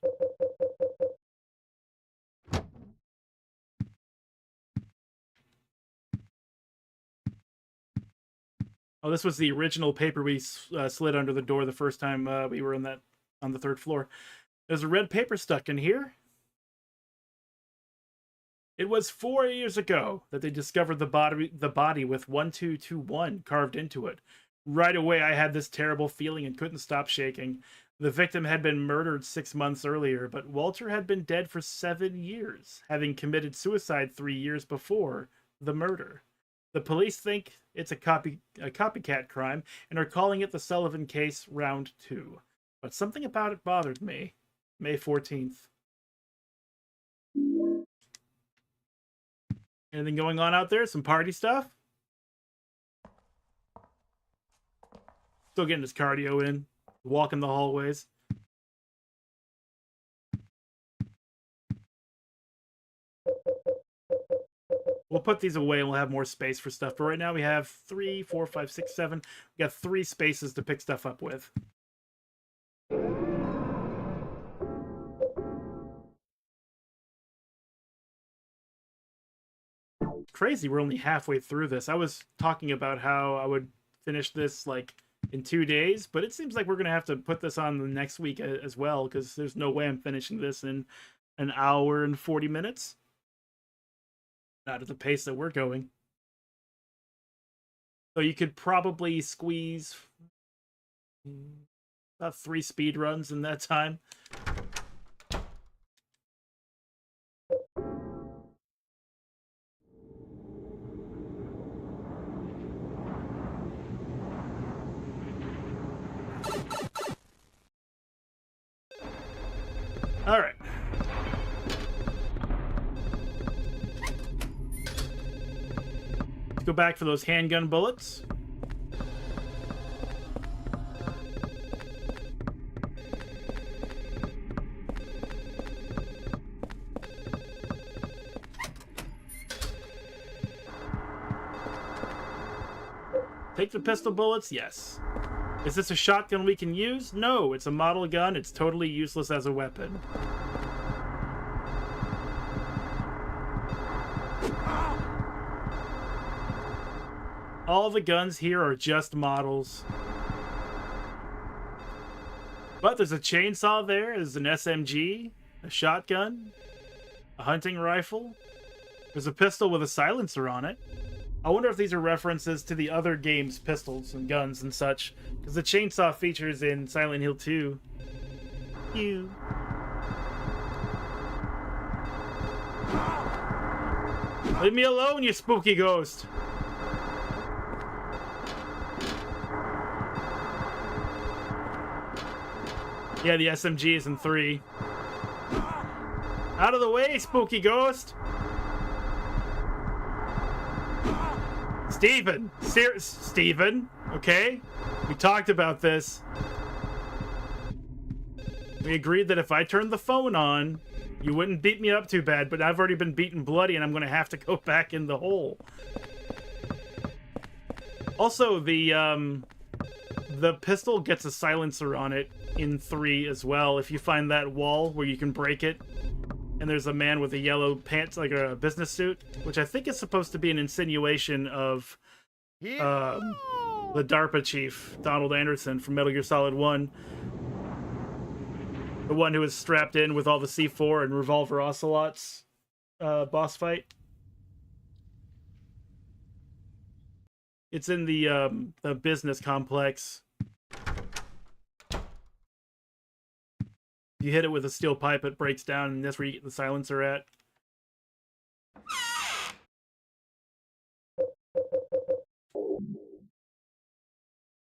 Speaker 3: Oh, this was the original paper we slid under the door the first time we were on the third floor. There's a red paper stuck in here. It was 4 years ago that they discovered the body with 1221 carved into it. Right away, I had this terrible feeling and couldn't stop shaking. The victim had been murdered 6 months earlier, but Walter had been dead for 7 years, having committed suicide 3 years before the murder. The police think it's a copycat crime and are calling it the Sullivan case round 2. But something about it bothered me. May 14th. Anything going on out there? Some party stuff? Still getting his cardio in. Walking the hallways. We'll put these away and we'll have more space for stuff. But right now we have 3, 4, 5, 6, 7. We got 3 spaces to pick stuff up with. Crazy, we're only halfway through this. I was talking about how I would finish this like in 2 days, but it seems like we're gonna have to put this on the next week as well, because there's no way I'm finishing this in an hour and 40 minutes. Not at the pace that we're going. So you could probably squeeze about 3 speed runs in that time. All right. Let's go back for those handgun bullets. Take the pistol bullets? Yes. Is this a shotgun we can use? No, it's a model gun. It's totally useless as a weapon. All the guns here are just models. But there's a chainsaw there, there's an SMG, a shotgun, a hunting rifle. There's a pistol with a silencer on it. I wonder if these are references to the other game's pistols and guns and such, because the chainsaw features in Silent Hill 2. Ew. Leave me alone, you spooky ghost! Yeah, the SMG is in 3. Out of the way, spooky ghost! Steven! Steven, okay? We talked about this. We agreed that if I turned the phone on, you wouldn't beat me up too bad, but I've already been beaten bloody and I'm gonna have to go back in the hole. Also, the pistol gets a silencer on it in 3 as well. If you find that wall where you can break it, and there's a man with a yellow pants, like a business suit, which I think is supposed to be an insinuation of the DARPA chief, Donald Anderson from Metal Gear Solid 1. The one who was strapped in with all the C4 and Revolver Ocelots boss fight. It's in the business complex. You hit it with a steel pipe, it breaks down, and that's where you get the silencer at.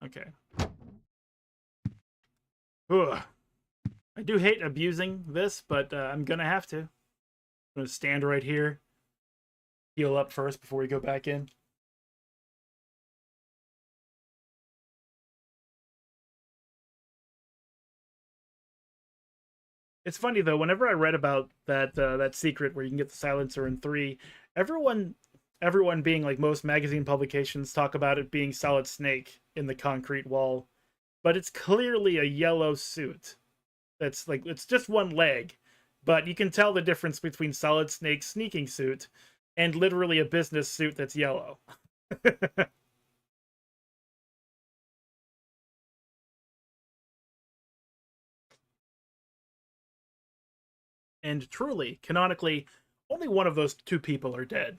Speaker 3: Okay. Ugh. I do hate abusing this, but I'm gonna have to. I'm gonna stand right here. Heal up first before we go back in. It's funny though, whenever I read about that secret where you can get the silencer in 3, everyone being like most magazine publications talk about it being Solid Snake in the concrete wall. But it's clearly a yellow suit. That's like, it's just one leg. But you can tell the difference between Solid Snake's sneaking suit and literally a business suit that's yellow. And truly, canonically, only one of those 2 people are dead.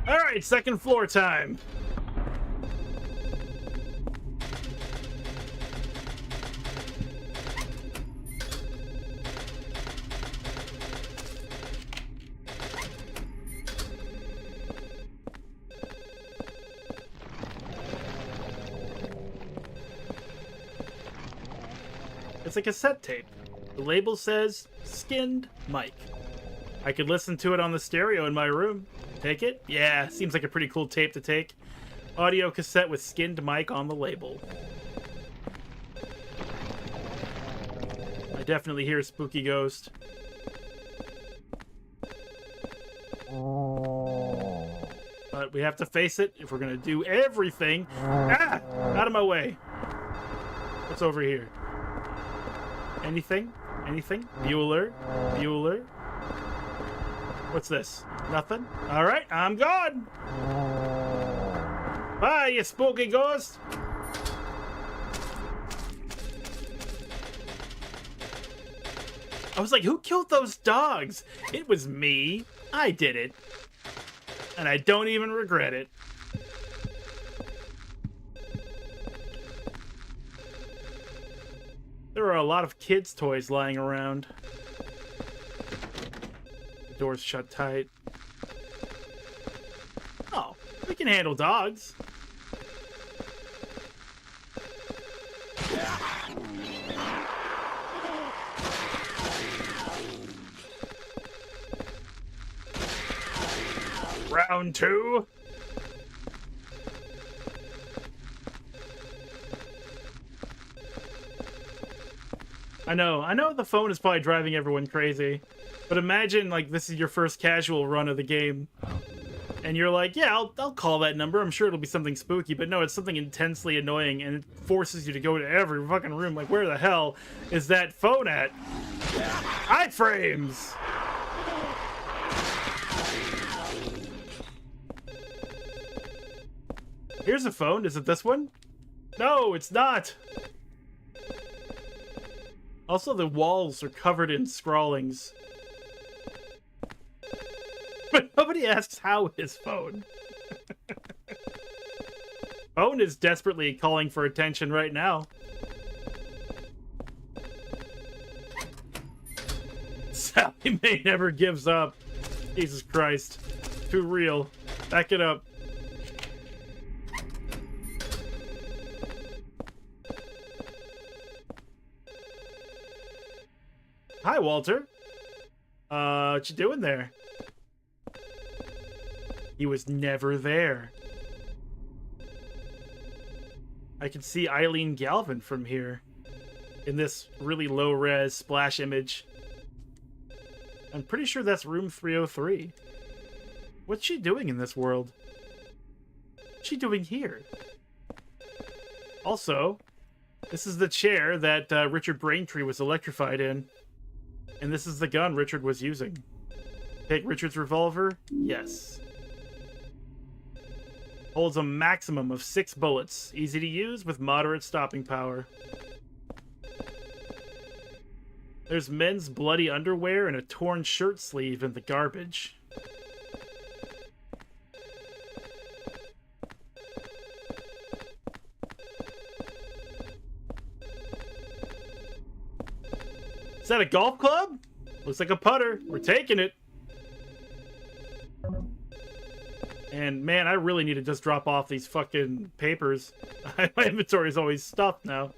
Speaker 3: All right, second floor time. It's a cassette tape. The label says, Skinned Mike. I could listen to it on the stereo in my room. Take it? Yeah, seems like a pretty cool tape to take. Audio cassette with skinned mic on the label. I definitely hear a spooky ghost. But we have to face it if we're gonna do everything. Ah! Out of my way. What's over here? Anything? Anything? Bueller? Bueller? What's this? Nothing? Alright, I'm gone! Bye, you spooky ghost! I was like, who killed those dogs? It was me. I did it. And I don't even regret it. There are a lot of kids' toys lying around. The door's shut tight. Oh, we can handle dogs. Round 2. I know the phone is probably driving everyone crazy, but imagine like this is your first casual run of the game, and you're like, yeah, I'll call that number. I'm sure it'll be something spooky, but no, it's something intensely annoying, and it forces you to go to every fucking room. Like, where the hell is that phone at? Iframes! Here's a phone. Is it this one? No, it's not. Also, the walls are covered in scrawlings. But nobody asks how his phone. Phone is desperately calling for attention right now. Sally Mae never gives up. Jesus Christ. Too real. Back it up. Hi, Walter. What you doing there? He was never there. I can see Eileen Galvin from here in this really low-res splash image. I'm pretty sure that's room 303. What's she doing in this world? What's she doing here? Also, this is the chair that Richard Braintree was electrified in. And this is the gun Richard was using. Take Richard's revolver? Yes. Holds a maximum of 6 bullets. Easy to use with moderate stopping power. There's men's bloody underwear and a torn shirt sleeve in the garbage. Is that a golf club? Looks like a putter. We're taking it. And man, I really need to just drop off these fucking papers. My inventory is always stuffed now.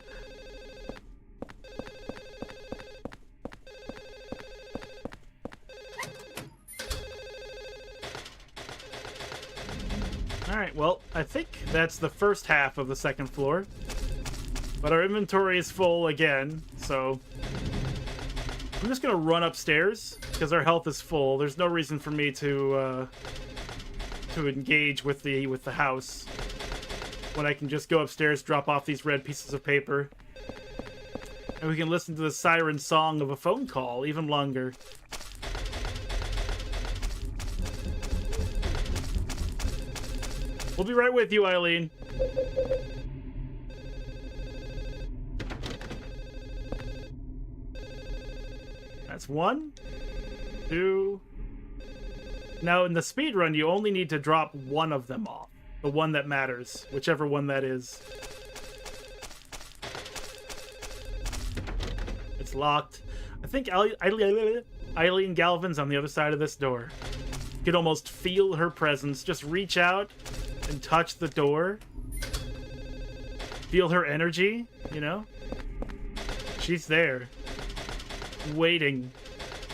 Speaker 3: Alright, well, I think that's the first half of the second floor. But our inventory is full again, so I'm just gonna run upstairs because our health is full. There's no reason for me to engage with the house when I can just go upstairs, drop off these red pieces of paper, and we can listen to the siren song of a phone call even longer. We'll be right with you, Eileen. That's 1, 2. Now, in the speed run, you only need to drop one of them off. The one that matters, whichever one that is. It's locked. I think Eileen Galvin's on the other side of this door. You could almost feel her presence. Just reach out and touch the door. Feel her energy, you know? She's there. Waiting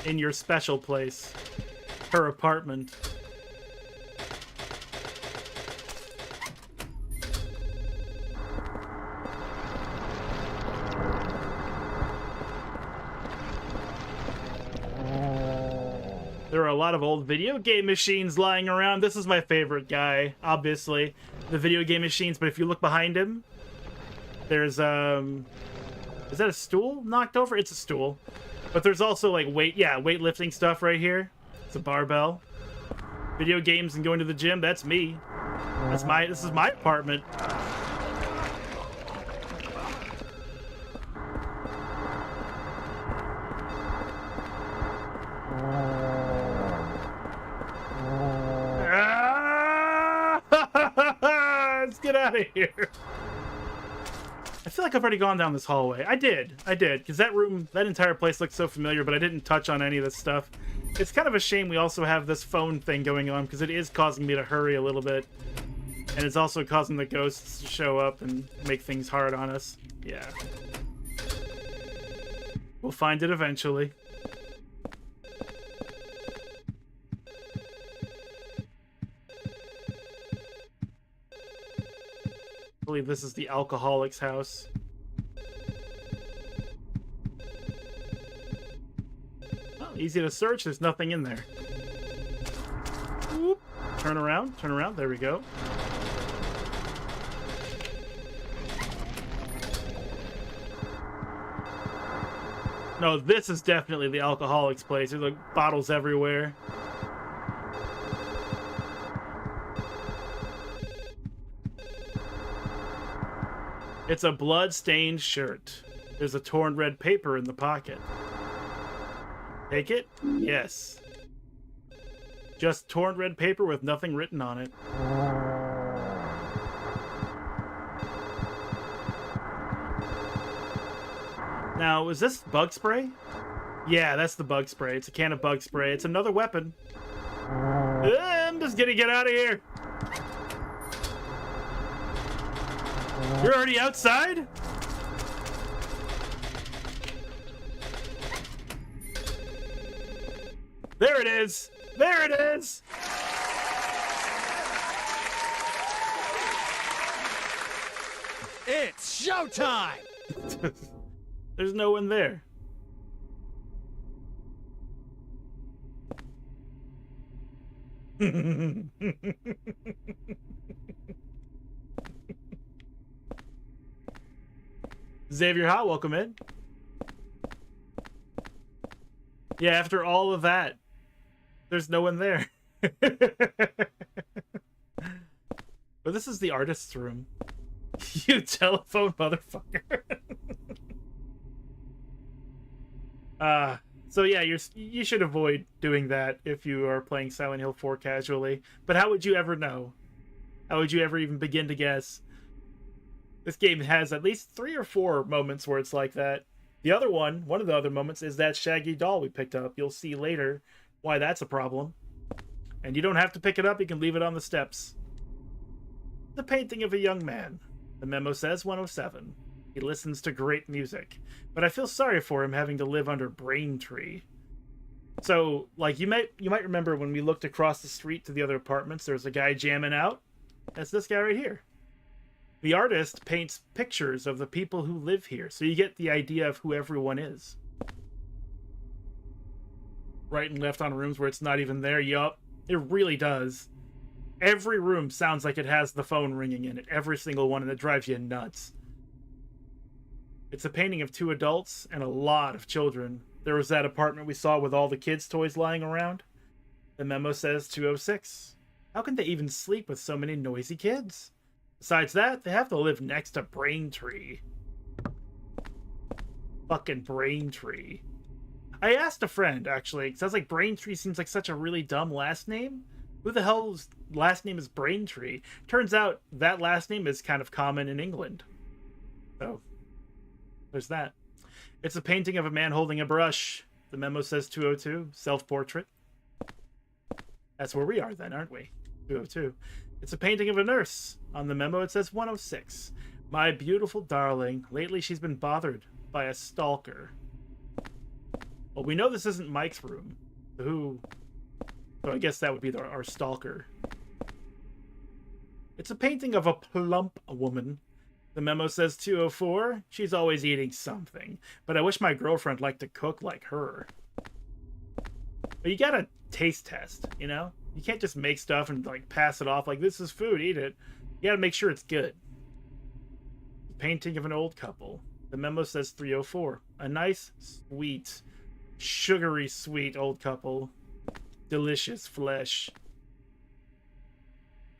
Speaker 3: in your special place. her apartment. There are a lot of old video game machines lying around. This is my favorite guy, obviously. The video game machines, but if you look behind him, there's, is that a stool knocked over? It's a stool. But there's also, like, weightlifting stuff right here. It's a barbell. Video games and going to the gym, that's me. This is my apartment. Let's get out of here. I feel like I've already gone down this hallway. I did, because that entire place looks so familiar, but I didn't touch on any of this stuff. It's kind of a shame we also have this phone thing going on, because it is causing me to hurry a little bit. And it's also causing the ghosts to show up and make things hard on us. Yeah. We'll find it eventually. I believe this is the alcoholic's house. Oh, easy to search. There's nothing in there. Whoop. Turn around. There we go. No, this is definitely the alcoholic's place. There's like bottles everywhere. It's a blood-stained shirt. There's a torn red paper in the pocket. Take it? Yes. Just torn red paper with nothing written on it. Now, is this bug spray? Yeah, that's the bug spray. It's a can of bug spray. It's another weapon. I'm just gonna get out of here. You're already outside? There it is! There it is!
Speaker 11: It's showtime!
Speaker 3: There's no one there. Xavier Ha, welcome in. Yeah, after all of that, there's no one there. But this is the artist's room. You telephone motherfucker. So yeah, you should avoid doing that if you are playing Silent Hill 4 casually. But how would you ever know? How would you ever even begin to guess? This game has at least 3 or 4 moments where it's like that. One of the other moments is that Shaggy doll we picked up. You'll see later why that's a problem. And you don't have to pick it up, you can leave it on the steps. The painting of a young man. The memo says 107. He listens to great music. But I feel sorry for him having to live under Braintree. So, like, you might remember when we looked across the street to the other apartments, there's a guy jamming out. That's this guy right here. The artist paints pictures of the people who live here, so you get the idea of who everyone is. Right and left on rooms where it's not even there. Yup, it really does. Every room sounds like it has the phone ringing in it. Every single one, and it drives you nuts. It's a painting of 2 adults and a lot of children. There was that apartment we saw with all the kids' toys lying around. The memo says 206. How can they even sleep with so many noisy kids? Besides that, they have to live next to Braintree. Fucking Braintree. I asked a friend, actually, because I was like, Braintree seems like such a really dumb last name. Who the hell's last name is Braintree? Turns out that last name is kind of common in England. So, there's that. It's a painting of a man holding a brush. The memo says 202, self-portrait. That's where we are then, aren't we? 202. It's a painting of a nurse. On the memo it says 106. My beautiful darling. Lately she's been bothered by a stalker. Well, we know this isn't Mike's room. Who So I guess that would be our stalker. It's a painting of a plump woman. The memo says 204. She's always eating something, but I wish my girlfriend liked to cook like her. But you gotta taste test, you know? You can't just make stuff and like pass it off like this is food, eat it. You gotta make sure it's good. Painting of an old couple. The memo says 304. A nice, sweet, sugary sweet old couple. Delicious flesh.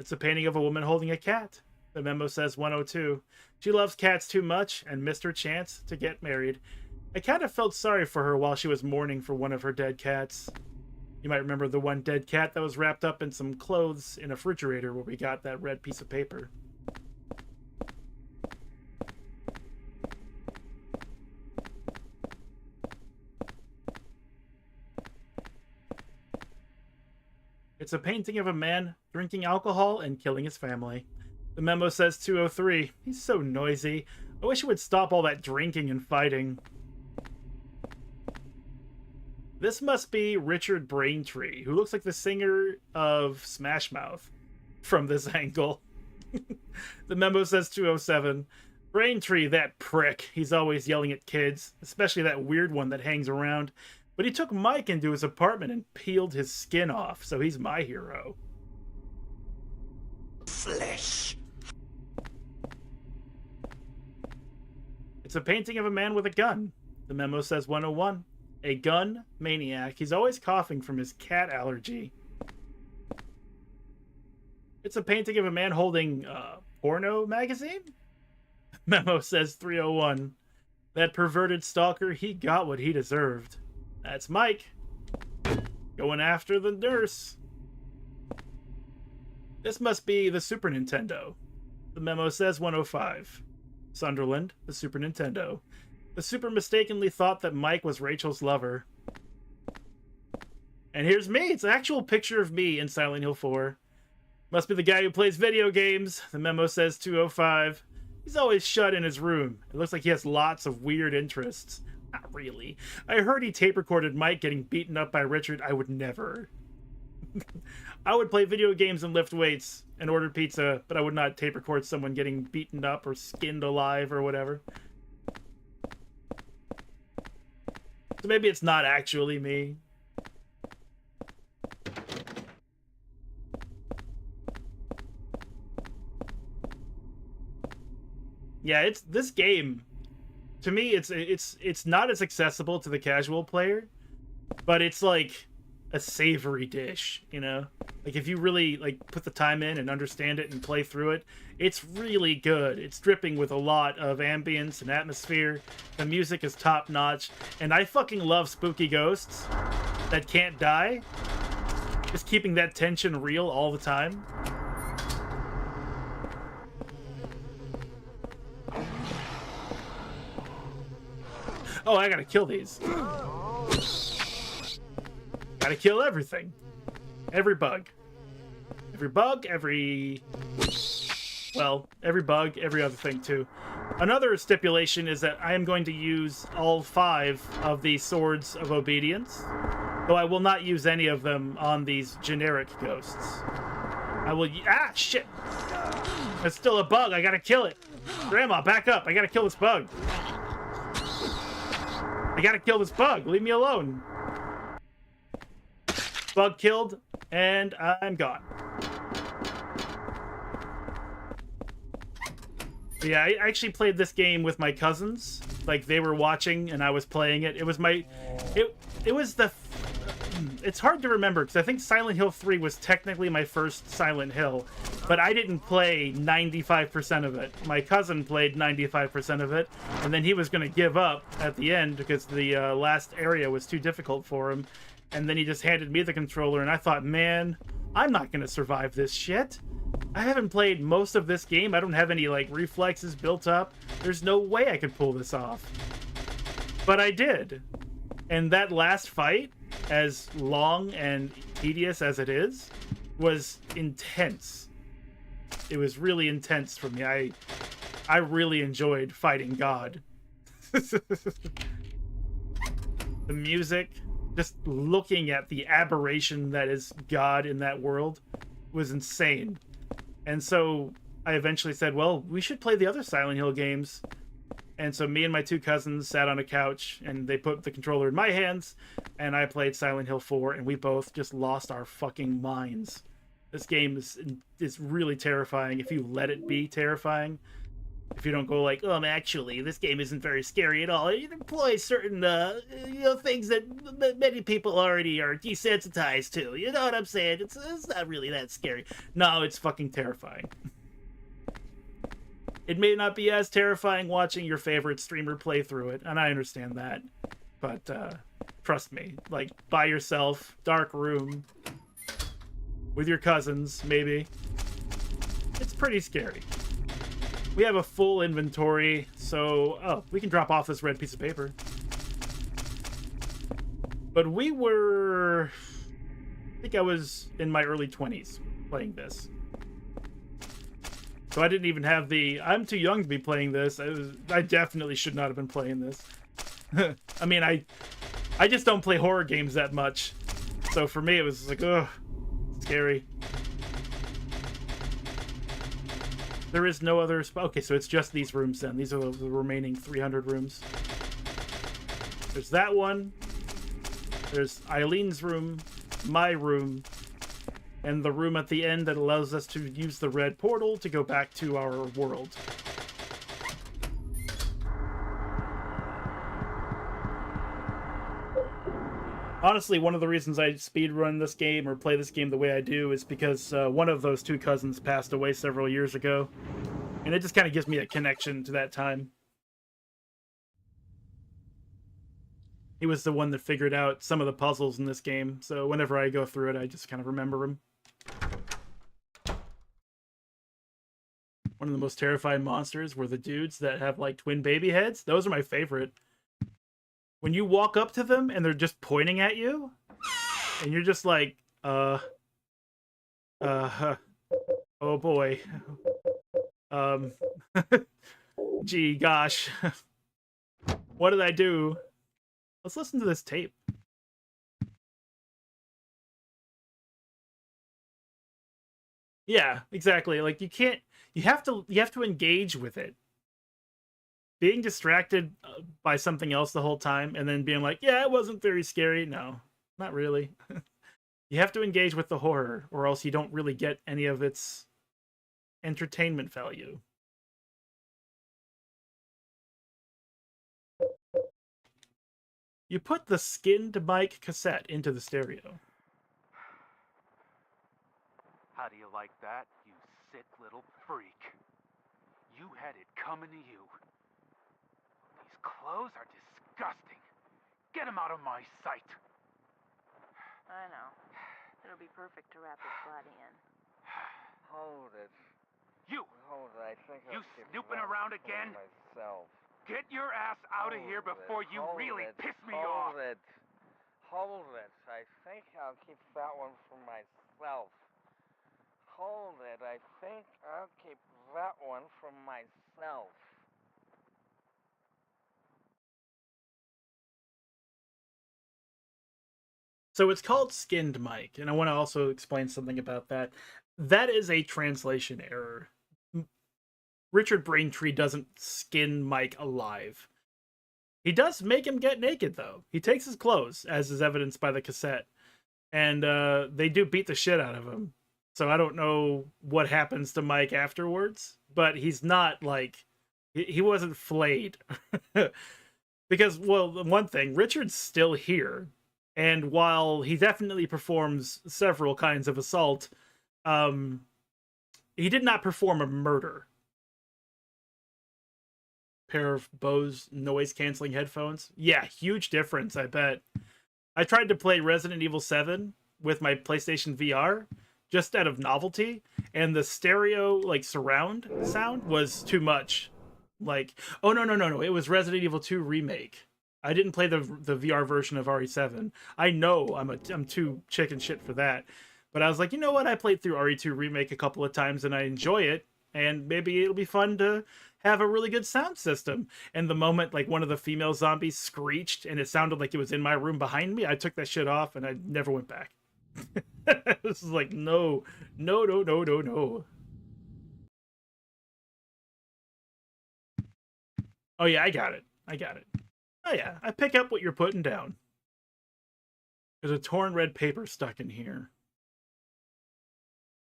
Speaker 3: It's a painting of a woman holding a cat. The memo says 102. She loves cats too much and missed her chance to get married. I kind of felt sorry for her while she was mourning for one of her dead cats. You might remember the one dead cat that was wrapped up in some clothes in a refrigerator where we got that red piece of paper. It's a painting of a man drinking alcohol and killing his family. The memo says 203. He's so noisy. I wish he would stop all that drinking and fighting. This must be Richard Braintree, who looks like the singer of Smash Mouth from this angle. The memo says 207. Braintree, that prick. He's always yelling at kids, especially that weird one that hangs around. But he took Mike into his apartment and peeled his skin off, so he's my hero.
Speaker 11: Flesh.
Speaker 3: It's a painting of a man with a gun. The memo says 101. A gun maniac. He's always coughing from his cat allergy. It's a painting of a man holding a porno magazine? Memo says 301. That perverted stalker, he got what he deserved. That's Mike. Going after the nurse. This must be the Super Nintendo. The memo says 105. Sunderland, the Super Nintendo. The Super mistakenly thought that Mike was Rachel's lover. And here's me. It's an actual picture of me in Silent Hill 4. Must be the guy who plays video games. The memo says 205. He's always shut in his room. It looks like he has lots of weird interests. Not really. I heard he tape recorded Mike getting beaten up by Richard. I would never. I would play video games and lift weights and order pizza, but I would not tape record someone getting beaten up or skinned alive or whatever. So maybe it's not actually me. Yeah, it's this game. To me, it's not as accessible to the casual player, but it's like a savory dish, you know? Like if you really like put the time in and understand it and play through it, it's really good. It's dripping with a lot of ambience and atmosphere. The music is top notch, and I fucking love spooky ghosts that can't die. Just keeping that tension real all the time. Oh, I gotta kill these. Gotta kill everything. Every bug. Every bug, every... Well, every bug, every other thing too. Another stipulation is that I am going to use all 5 of the Swords of Obedience, though I will not use any of them on these generic ghosts. I will... Ah, shit! It's still a bug, I gotta kill it. Grandma, back up, I gotta kill this bug. I gotta kill this bug. Leave me alone. Bug killed, and I'm gone. But yeah, I actually played this game with my cousins. Like, they were watching, and I was playing it. It was my... It was the... It's hard to remember, because I think Silent Hill 3 was technically my first Silent Hill. But I didn't play 95% of it. My cousin played 95% of it, and then he was going to give up at the end because the last area was too difficult for him. And then he just handed me the controller, and I thought, man, I'm not going to survive this shit. I haven't played most of this game. I don't have any, like, reflexes built up. There's no way I could pull this off. But I did. And that last fight, as long and tedious as it is, was intense. It was really intense for me. I really enjoyed fighting God. The music, just looking at the aberration that is God in that world was insane. And so I eventually said, well, we should play the other Silent Hill games. And so me and my two cousins sat on a couch, and they put the controller in my hands, and I played Silent Hill 4, and we both just lost our fucking minds. This game is really terrifying if you let it be terrifying. If you don't go like, actually, this game isn't very scary at all. It employs certain, things that many people already are desensitized to. You know what I'm saying? It's not really that scary. No, it's fucking terrifying. It may not be as terrifying watching your favorite streamer play through it, and I understand that. But, trust me, like, by yourself, dark room, with your cousins, maybe, it's pretty scary. We have a full inventory, so... we can drop off this red piece of paper. But we were... I think I was in my early 20s playing this. So I didn't even have the... I'm too young to be playing this. I definitely should not have been playing this. I mean, I just don't play horror games that much. So for me, it was like, ugh, scary. There is no other... Okay, so it's just these rooms then. These are the remaining 300 rooms. There's that one. There's Eileen's room, my room, and the room at the end that allows us to use the red portal to go back to our world. Honestly, one of the reasons I speedrun this game or play this game the way I do is because one of those two cousins passed away several years ago. And it just kind of gives me a connection to that time. He was the one that figured out some of the puzzles in this game, so whenever I go through it, I just kind of remember him. One of the most terrifying monsters were the dudes that have, like, twin baby heads. Those are my favorite. When you walk up to them and they're just pointing at you, and you're just like, oh boy. Gee, gosh. What did I do? Let's listen to this tape. Yeah, exactly. Like, you have to engage with it. Being distracted by something else the whole time and then being like, yeah, it wasn't very scary. No, not really. You have to engage with the horror or else you don't really get any of its entertainment value. You put the skinned mic cassette into the stereo.
Speaker 7: How do you like that, you sick little freak? You had it coming to you. These clothes are disgusting. Get them out of my sight.
Speaker 14: I know. It'll be perfect to wrap his body in.
Speaker 4: Hold it.
Speaker 7: You!
Speaker 4: Hold it, I think
Speaker 7: You
Speaker 4: I'll keep
Speaker 7: snooping
Speaker 4: that
Speaker 7: around
Speaker 4: for
Speaker 7: again?
Speaker 4: myself.
Speaker 7: Get your ass out of here before you really piss me off!
Speaker 4: Hold it. Hold it. I think I'll keep that one for myself. Hold it. I think I'll keep that one for myself.
Speaker 3: So it's called skinned mic, and I want to also explain something about that. That is a translation error. Richard Braintree doesn't skin Mike alive. He does make him get naked, though. He takes his clothes, as is evidenced by the cassette. And they do beat the shit out of him. So I don't know what happens to Mike afterwards. But he's not, like... He wasn't flayed. Because, well, one thing, Richard's still here. And while he definitely performs several kinds of assault, he did not perform a murder. Pair of Bose noise-canceling headphones. Yeah, huge difference, I bet. I tried to play Resident Evil 7 with my PlayStation VR, just out of novelty, and the stereo, like, surround sound was too much. Like, oh, no, it was Resident Evil 2 Remake. I didn't play the VR version of RE7. I know I'm too chicken shit for that. But I was like, you know what? I played through RE2 Remake a couple of times, and I enjoy it, and maybe it'll be fun to have a really good sound system. And the moment like one of the female zombies screeched and it sounded like it was in my room behind me, I took that shit off and I never went back. This is like, no. Oh yeah, I got it. Oh yeah, I pick up what you're putting down. There's a torn red paper stuck in here.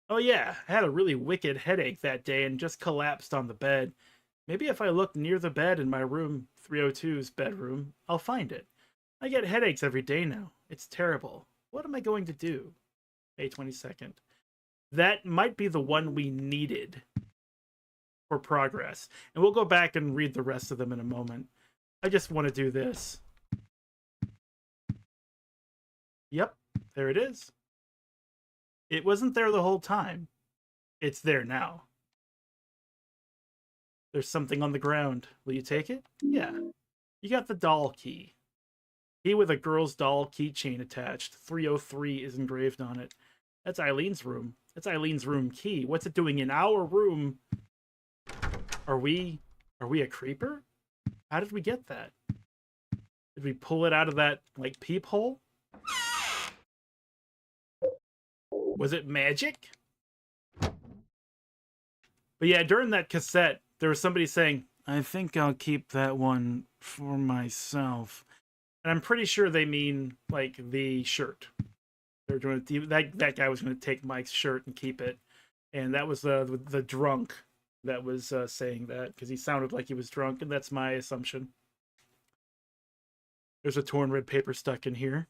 Speaker 3: Oh yeah, I had a really wicked headache that day and just collapsed on the bed. Maybe if I look near the bed in my room, 302's bedroom, I'll find it. I get headaches every day now. It's terrible. What am I going to do? May 22nd. That might be the one we needed for progress. And we'll go back and read the rest of them in a moment. I just want to do this. Yep, there it is. It wasn't there the whole time. It's there now. There's something on the ground. Will you take it? Yeah. You got the doll key. Key with a girl's doll keychain attached. 303 is engraved on it. That's Eileen's room. That's Eileen's room key. What's it doing in our room? Are we a creeper? How did we get that? Did we pull it out of that, like, peephole? Was it magic? But yeah, during that cassette, there was somebody saying, I think I'll keep that one for myself. And I'm pretty sure they mean, like, the shirt. They're doing that guy was going to take Mike's shirt and keep it. And that was the drunk that was saying that, because he sounded like he was drunk, and that's my assumption. There's a torn red paper stuck in here.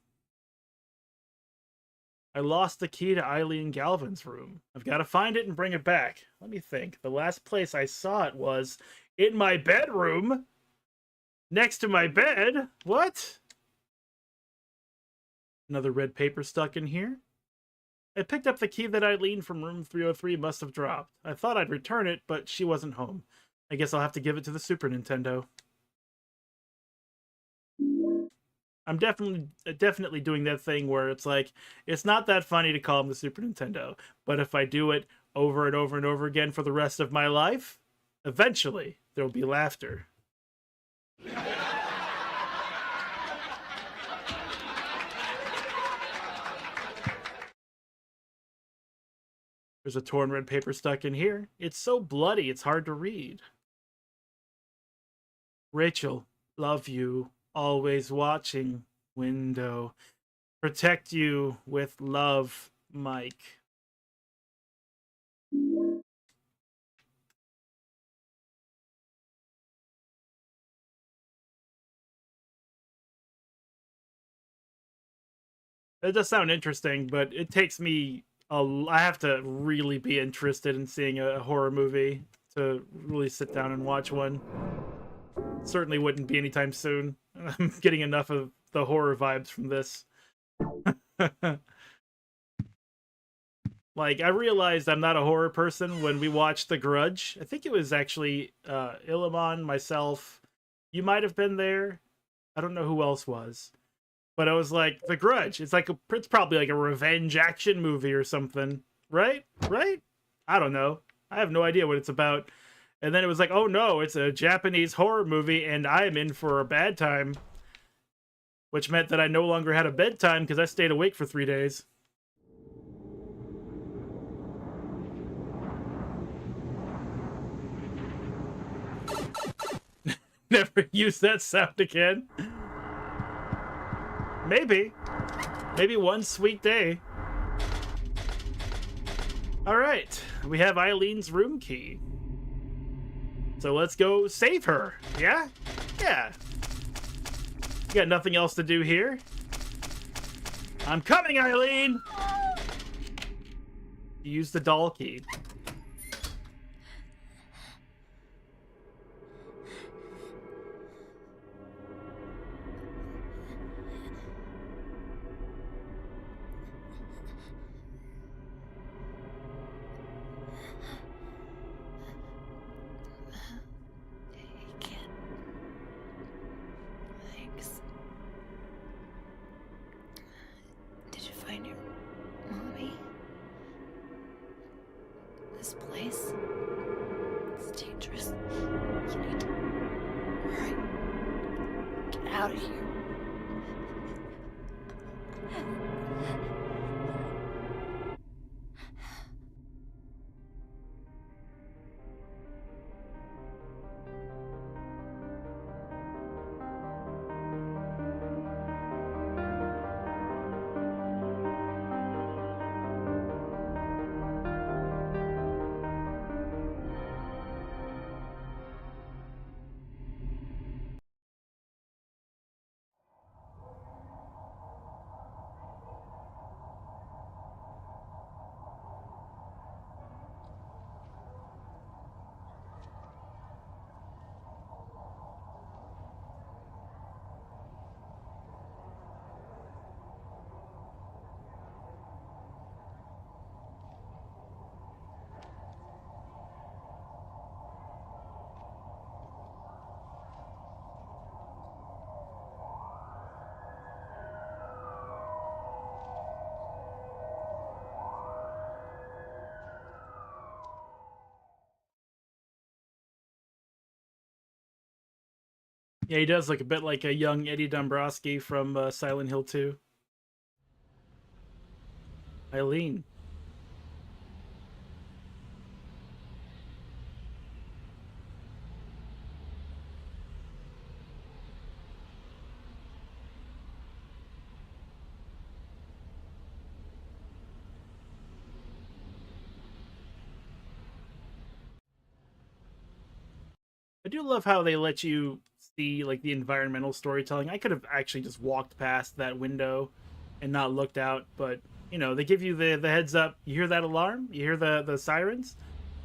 Speaker 3: I lost the key to Eileen Galvin's room. I've got to find it and bring it back. Let me think. The last place I saw it was in my bedroom. Next to my bed. What? Another red paper stuck in here. I picked up the key that Eileen from room 303 must have dropped. I thought I'd return it, but she wasn't home. I guess I'll have to give it to the Super Nintendo. I'm definitely doing that thing where it's like, it's not that funny to call him the Super Nintendo, but if I do it over and over and over again for the rest of my life, eventually there'll be laughter. There's a torn red paper stuck in here. It's so bloody, it's hard to read. Rachel, love you. Always watching. Window. Protect you with love, Mike. It does sound interesting, but it takes me I have to really be interested in seeing a horror movie to really sit down and watch one. Certainly wouldn't be anytime soon. I'm getting enough of the horror vibes from this. Like, I realized I'm not a horror person when we watched The Grudge. I think it was actually Illiman, myself. You might have been there. I don't know who else was. But I was like, The Grudge. It's probably like a revenge action movie or something. Right? Right? I don't know. I have no idea what it's about. And then it was like, oh no, it's a Japanese horror movie and I'm in for a bad time. Which meant that I no longer had a bedtime because I stayed awake for 3 days. Never use that sound again. Maybe. Maybe one sweet day. Alright, we have Eileen's room key. So let's go save her. Yeah? Yeah. You got nothing else to do here? I'm coming, Eileen! Use the doll key.
Speaker 14: out of here.
Speaker 3: Yeah, he does look a bit like a young Eddie Dombrowski from Silent Hill 2. Eileen. I do love how they let you see like the environmental storytelling. I could have actually just walked past that window and not looked out, but you know, they give you the heads up. You hear that alarm? You hear the sirens?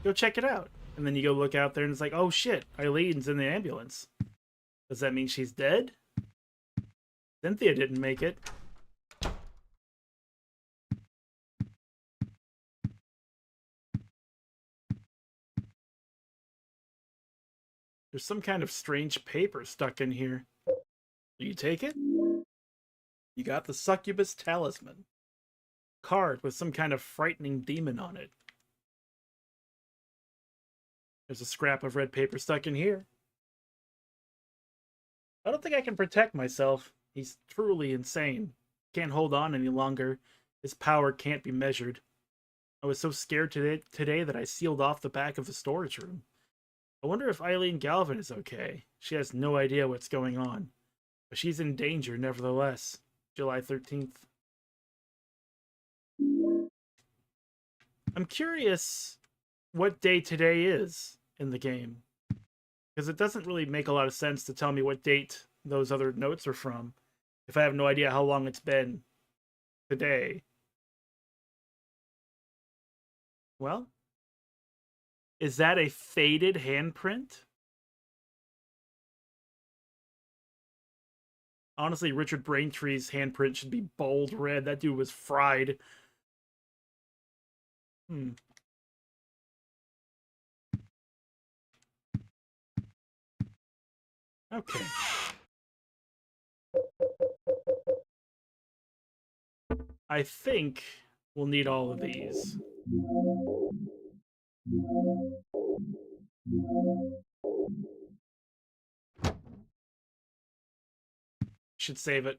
Speaker 3: Go check it out. And then you go look out there and it's like, oh shit, Eileen's in the ambulance. Does that mean she's dead? Cynthia didn't make it. There's some kind of strange paper stuck in here. Do you take it? You got the succubus talisman. Card with some kind of frightening demon on it. There's a scrap of red paper stuck in here. I don't think I can protect myself. He's truly insane. Can't hold on any longer. His power can't be measured. I was so scared today that I sealed off the back of the storage room. I wonder if Eileen Galvin is okay. She has no idea what's going on. But she's in danger nevertheless. July 13th. I'm curious what day today is in the game. Because it doesn't really make a lot of sense to tell me what date those other notes are from if I have no idea how long it's been today. Well, is that a faded handprint? Honestly, Richard Braintree's handprint should be bold red. That dude was fried. Okay. I think we'll need all of these. Should save it.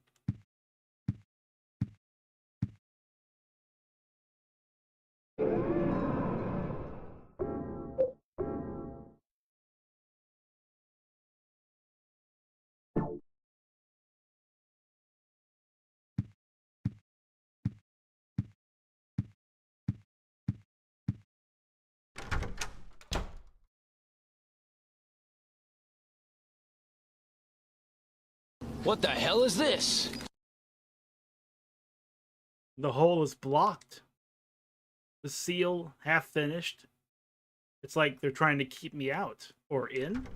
Speaker 2: What the hell is this?
Speaker 3: The hole is blocked. The seal half finished. It's like they're trying to keep me out or in.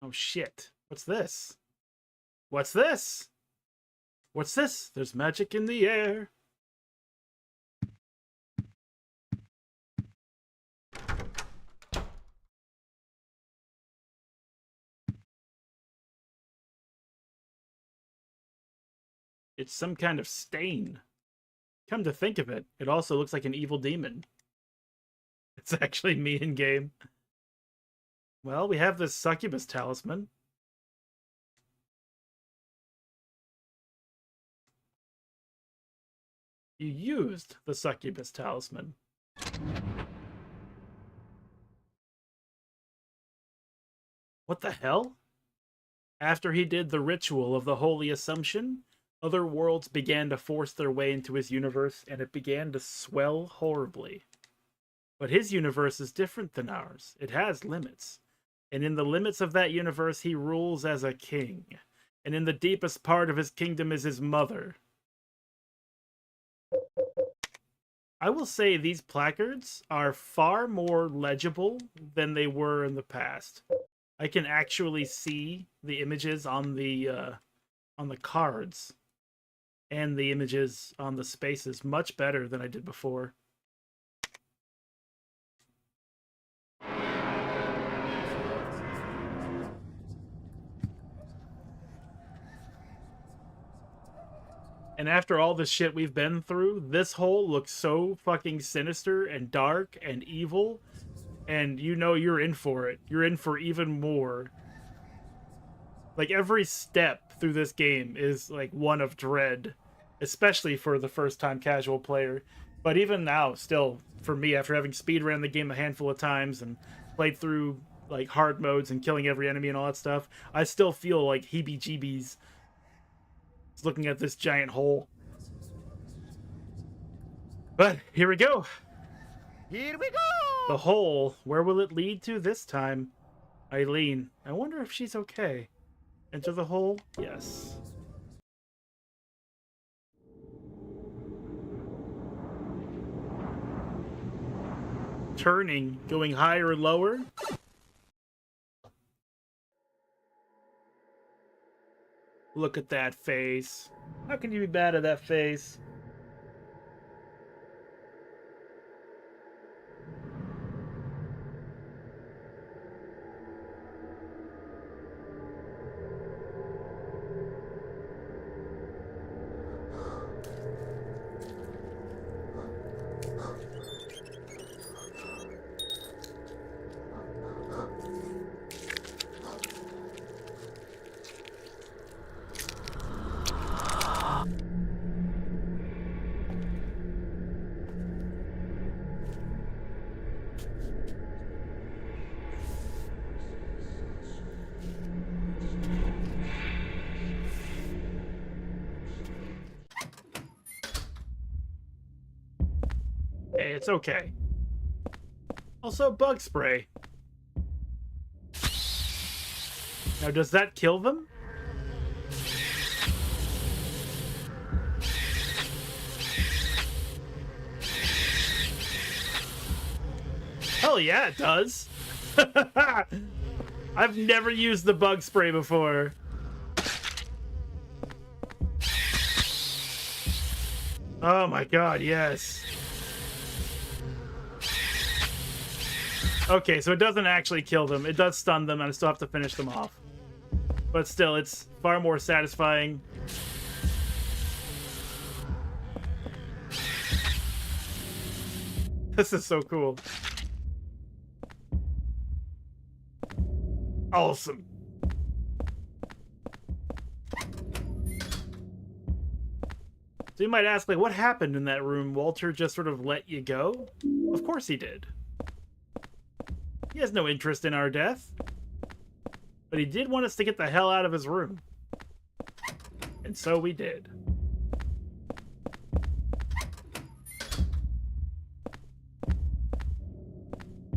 Speaker 3: Oh shit. What's this? What's this? What's this? There's magic in the air. It's some kind of stain. Come to think of it, it also looks like an evil demon. It's actually me in game. Well, we have this succubus talisman. You used the succubus talisman. What the hell? After he did the ritual of the Holy Assumption, other worlds began to force their way into his universe, and it began to swell horribly. But his universe is different than ours. It has limits. And in the limits of that universe, he rules as a king. And in the deepest part of his kingdom is his mother. I will say these placards are far more legible than they were in the past. I can actually see the images on the cards and the images on the spaces much better than I did before. And after all the shit we've been through, this hole looks so fucking sinister and dark and evil. And you know you're in for it. You're in for even more. Like, every step through this game is, like, one of dread. Especially for the first-time casual player. But even now, still, for me, after having speedrun the game a handful of times and played through, like, hard modes and killing every enemy and all that stuff, I still feel like heebie-jeebies looking at this giant hole. But here we go.
Speaker 11: Here we go!
Speaker 3: The hole. Where will it lead to this time? Eileen. I wonder if she's okay. Enter the hole? Yes. Turning. Going higher or lower? Look at that face. How can you be bad at that face? Hey, it's okay. Also, bug spray. Now, does that kill them? Hell yeah, it does. I've never used the bug spray before. Oh my god, yes. Okay, so it doesn't actually kill them. It does stun them, and I still have to finish them off. But still, it's far more satisfying. This is so cool. Awesome. So you might ask, like, what happened in that room? Walter just sort of let you go? Of course he did. He has no interest in our death. But he did want us to get the hell out of his room. And so we did.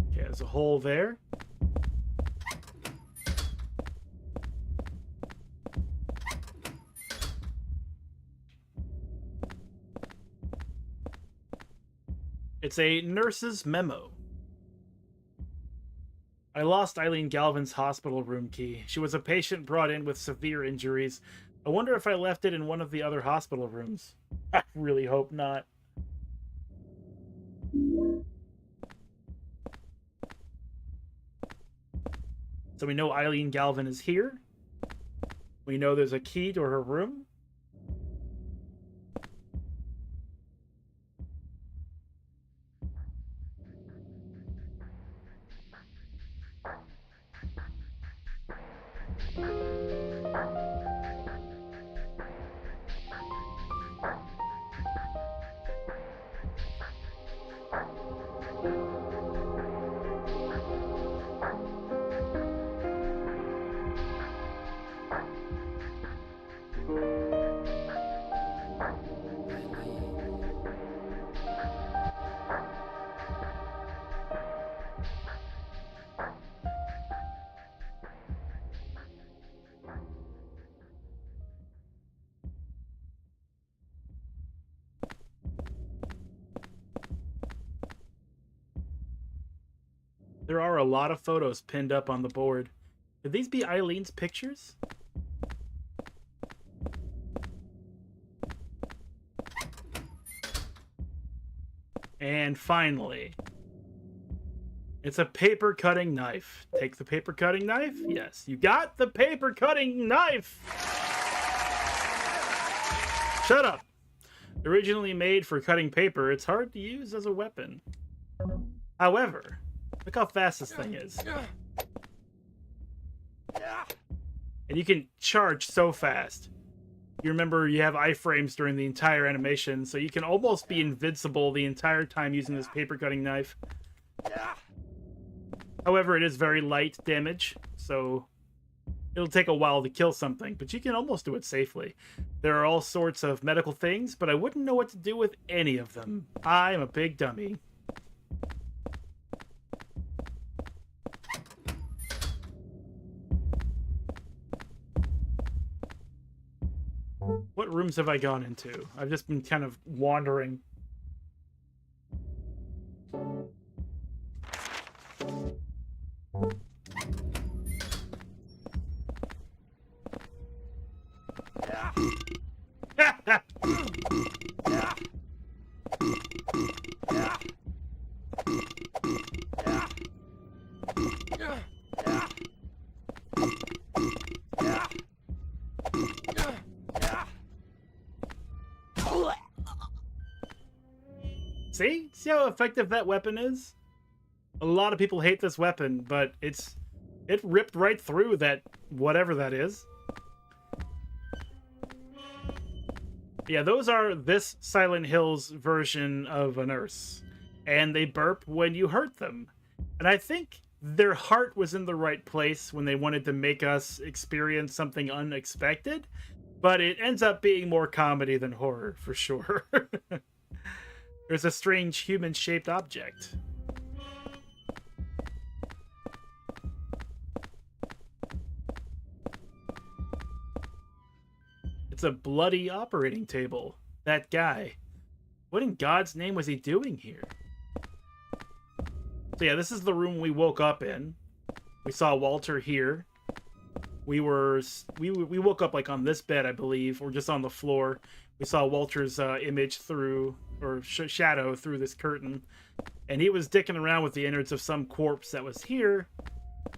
Speaker 3: Okay, there's a hole there. It's a nurse's memo. I lost Eileen Galvin's hospital room key. She was a patient brought in with severe injuries. I wonder if I left it in one of the other hospital rooms. I really hope not. So we know Eileen Galvin is here. We know there's a key to her room. There are a lot of photos pinned up on the board. Could these be Eileen's pictures? And finally, it's a paper cutting knife. Take the paper cutting knife? Yes, you got the paper cutting knife! Shut up! Originally made for cutting paper, it's hard to use as a weapon. However, look how fast this thing is. And you can charge so fast. You remember you have iframes during the entire animation, so you can almost be invincible the entire time using this paper cutting knife. However, it is very light damage, so it'll take a while to kill something, but you can almost do it safely. There are all sorts of medical things, but I wouldn't know what to do with any of them. I'm a big dummy. What rooms have I gone into? I've just been kind of wandering. See how effective that weapon is? A lot of people hate this weapon, but it ripped right through that whatever that is. Yeah, those are this Silent Hill's version of a nurse. And they burp when you hurt them. And I think their heart was in the right place when they wanted to make us experience something unexpected. But it ends up being more comedy than horror, for sure. There's a strange human-shaped object. It's a bloody operating table. That guy. What in God's name was he doing here? So yeah, this is the room we woke up in. We saw Walter here. We woke up like on this bed, I believe, or just on the floor. We saw Walter's image through, or shadow through this curtain. And he was dicking around with the innards of some corpse that was here.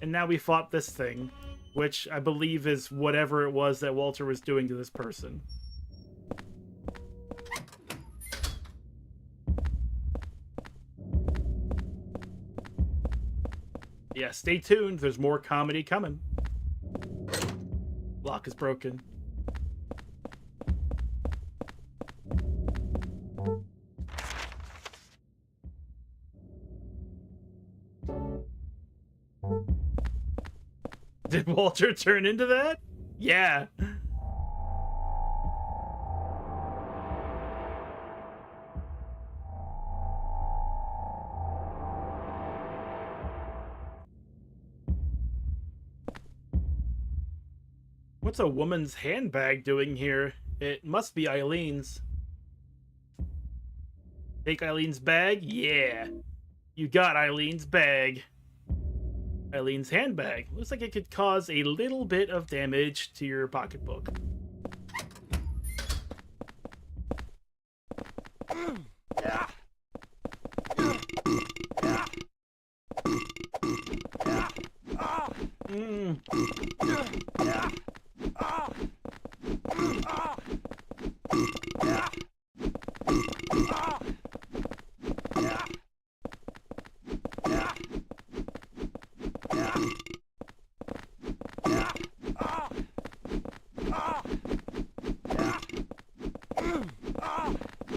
Speaker 3: And now we fought this thing, which I believe is whatever it was that Walter was doing to this person. Yeah, stay tuned. There's more comedy coming. Lock is broken. Did Walter turn into that? Yeah. What's a woman's handbag doing here? It must be Eileen's. Take Eileen's bag? Yeah. You got Eileen's bag. Eileen's handbag. Looks like it could cause a little bit of damage to your pocketbook.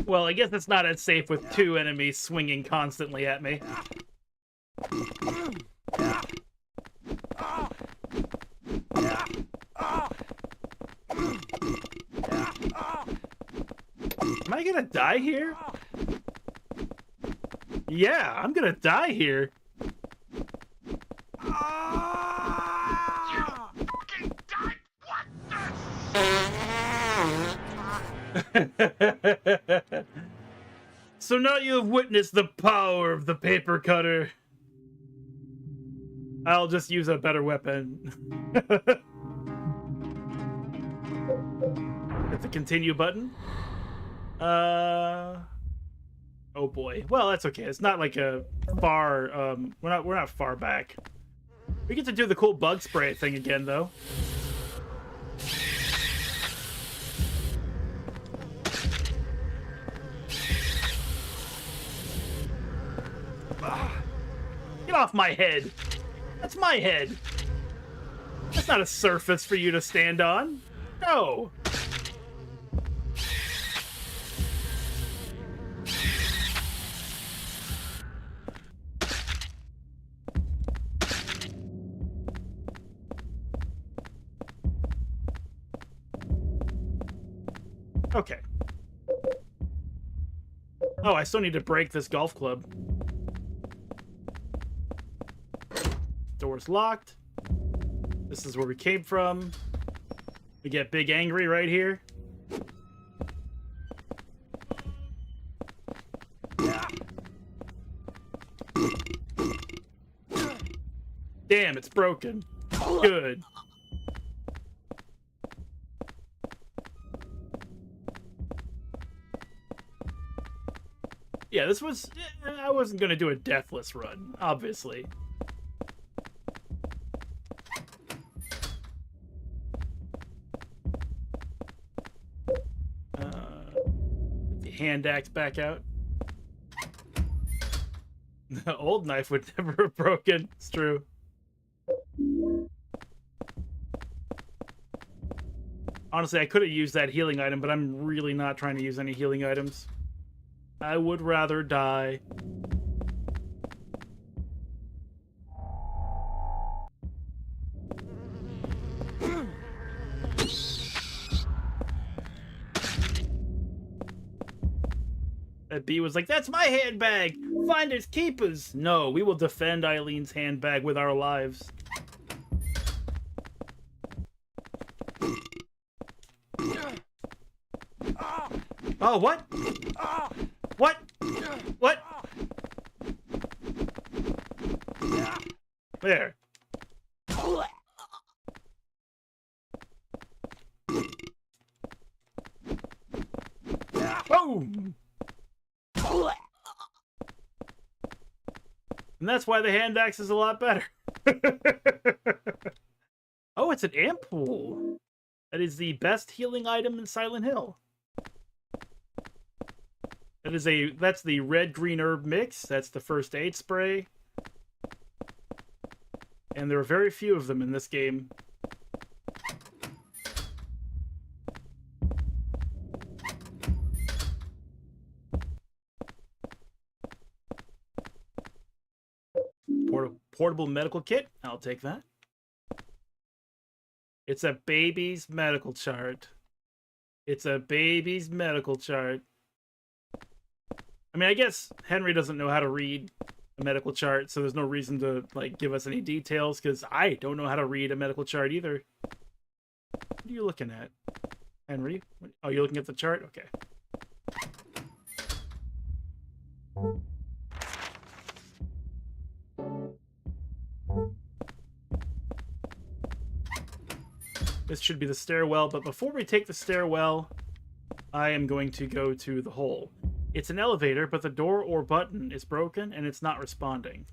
Speaker 3: Well, I guess it's not as safe with two enemies swinging constantly at me. Am I gonna die here? Yeah, I'm gonna die here. So now you have witnessed the power of the paper cutter. I'll just use a better weapon. Hit the continue button. Oh boy. Well, that's okay. It's not like a far. We're not far back. We get to do the cool bug spray thing again, though. Get off my head! That's my head! That's not a surface for you to stand on. No! Okay. Oh, I still need to break this golf club. Door's locked. This is where we came from. We get Big Angry right here. Damn, it's broken. Good. Yeah, this was... I wasn't going to do a deathless run, obviously. The hand axe back out. The old knife would never have broken. It's true. Honestly, I could have used that healing item, but I'm really not trying to use any healing items. I would rather die. That bee was like, that's my handbag! Finders keepers! No, we will defend Eileen's handbag with our lives. Oh, what? What? What? There. Boom! And that's why the hand axe is a lot better. Oh, it's an ampoule. That is the best healing item in Silent Hill. That's the red green herb mix. That's the first aid spray. And there are very few of them in this game. Portable medical kit. I'll take that. It's a baby's medical chart. It's a baby's medical chart. I mean, I guess Henry doesn't know how to read a medical chart, so there's no reason to, like, give us any details, because I don't know how to read a medical chart either. What are you looking at, Henry? Oh, you're looking at the chart? Okay. This should be the stairwell, but before we take the stairwell, I am going to go to the hole. It's an elevator, but the door or button is broken and it's not responding.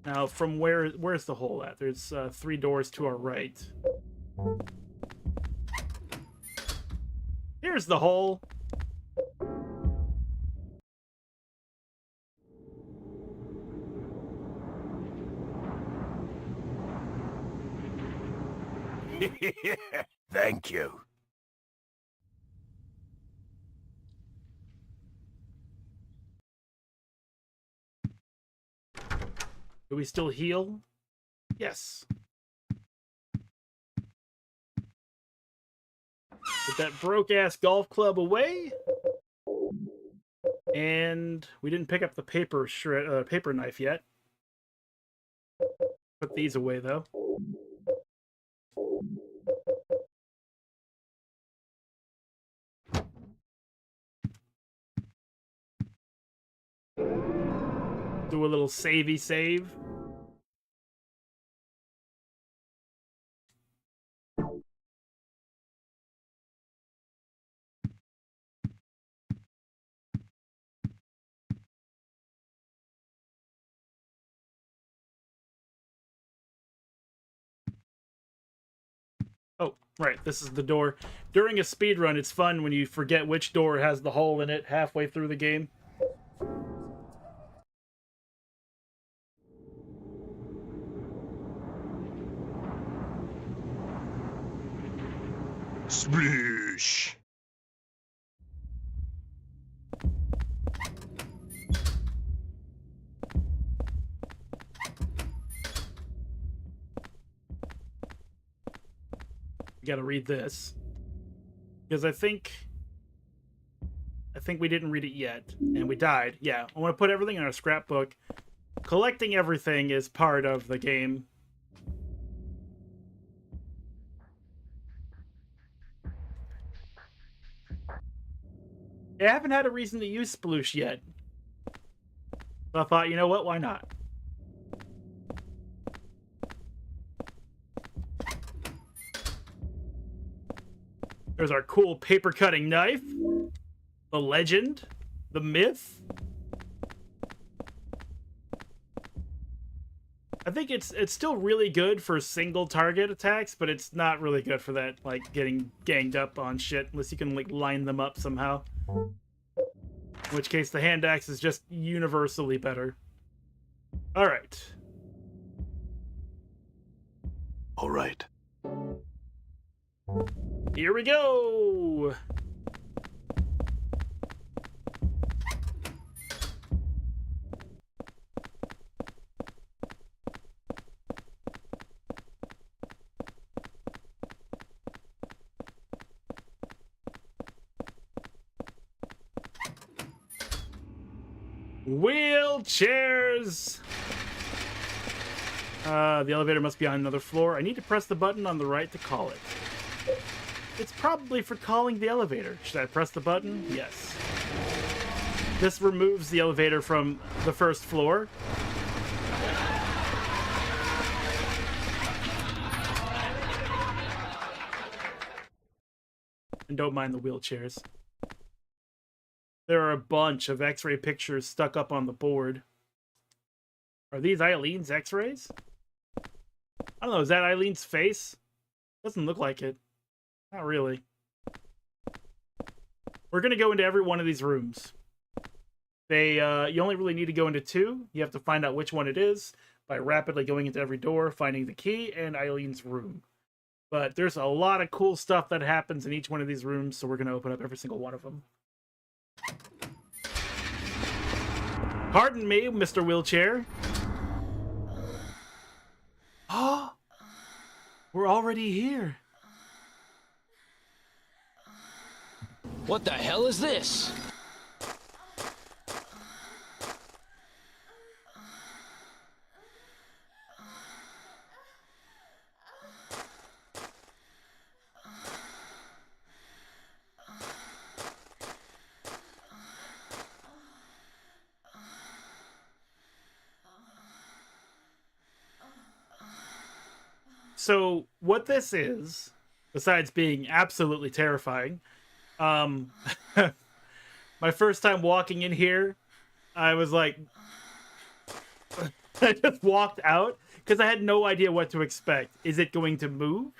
Speaker 3: Now, from where's the hole at? There's 3 doors to our right. Here's the hole.
Speaker 9: Thank you.
Speaker 3: Do we still heal? Yes. Put that broke-ass golf club away. And we didn't pick up the paper knife yet. Put these away, though. Do a little savey save. Oh, right, this is the door. During a speedrun, it's fun when you forget which door has the hole in it halfway through the game.
Speaker 9: Sploosh.
Speaker 3: Gotta read this. Because I think we didn't read it yet. And we died. Yeah, I want to put everything in our scrapbook. Collecting everything is part of the game. I haven't had a reason to use Sploosh yet. So I thought, you know what, why not? There's our cool paper cutting knife. The legend. The myth. I think it's still really good for single target attacks, but it's not really good for that, like, getting ganged up on shit, unless you can, like, line them up somehow. In which case, the hand axe is just universally better. Alright.
Speaker 9: Alright.
Speaker 3: Here we go! Wheelchairs! The elevator must be on another floor. I need to press the button on the right to call it. It's probably for calling the elevator. Should I press the button? Yes. This removes the elevator from the first floor. And don't mind the wheelchairs. There are a bunch of X-ray pictures stuck up on the board. Are these Eileen's X-rays? I don't know, is that Eileen's face? Doesn't look like it. Not really. We're gonna go into every one of these rooms. You only really need to go into two. You have to find out which one it is by rapidly going into every door, finding the key, and Eileen's room. But there's a lot of cool stuff that happens in each one of these rooms, so we're gonna open up every single one of them. Pardon me, Mr. Wheelchair. Oh, we're already here.
Speaker 2: What the hell is this?
Speaker 3: So what this is, besides being absolutely terrifying, my first time walking in here, I was like, I just walked out because I had no idea what to expect. Is it going to move?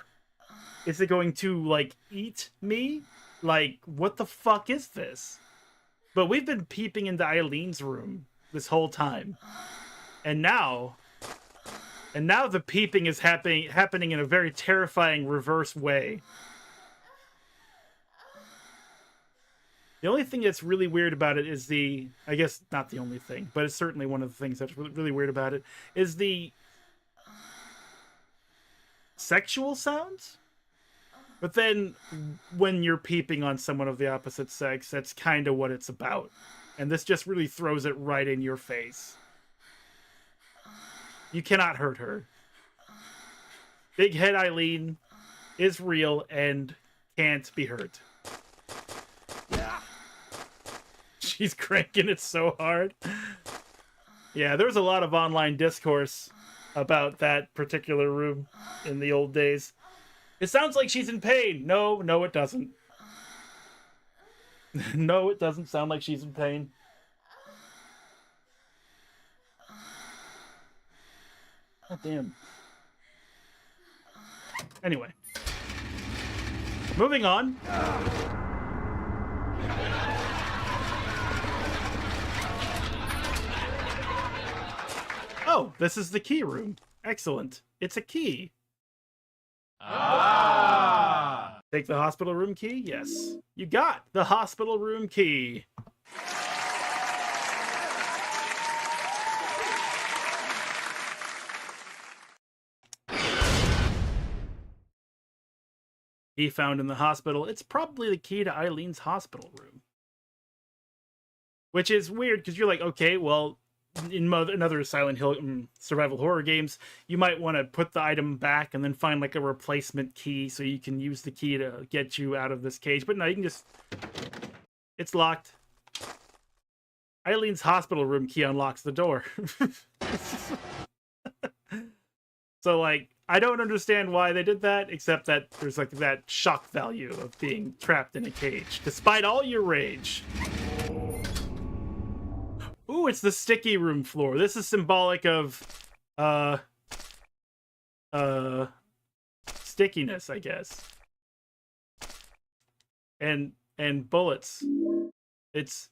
Speaker 3: Is it going to, like, eat me? Like, what the fuck is this? But we've been peeping into Eileen's room this whole time. And now the peeping is happening in a very terrifying reverse way. The only thing that's really weird about it is I guess not the only thing, but it's certainly one of the things that's really weird about it, is the sexual sounds. But then when you're peeping on someone of the opposite sex, that's kind of what it's about. And this just really throws it right in your face. You cannot hurt her. Big Head Eileen is real and can't be hurt. She's cranking it so hard. Yeah, there was a lot of online discourse about that particular room in the old days. It sounds like she's in pain. No, it doesn't. No, it doesn't sound like she's in pain. God damn. Anyway. Moving on. Oh, this is the key room. Excellent. It's a key. Ah! Take the hospital room key? Yes. You got the hospital room key. Key found in the hospital. It's probably the key to Eileen's hospital room. Which is weird, because you're like, okay, well, in other Silent Hill survival horror games, you might want to put the item back and then find like a replacement key so you can use the key to get you out of this cage. But no, you can just... It's locked. Eileen's hospital room key unlocks the door. So, like, I don't understand why they did that, except that there's like that shock value of being trapped in a cage, despite all your rage. Ooh, it's the sticky room floor. This is symbolic of, stickiness, I guess. And bullets. It's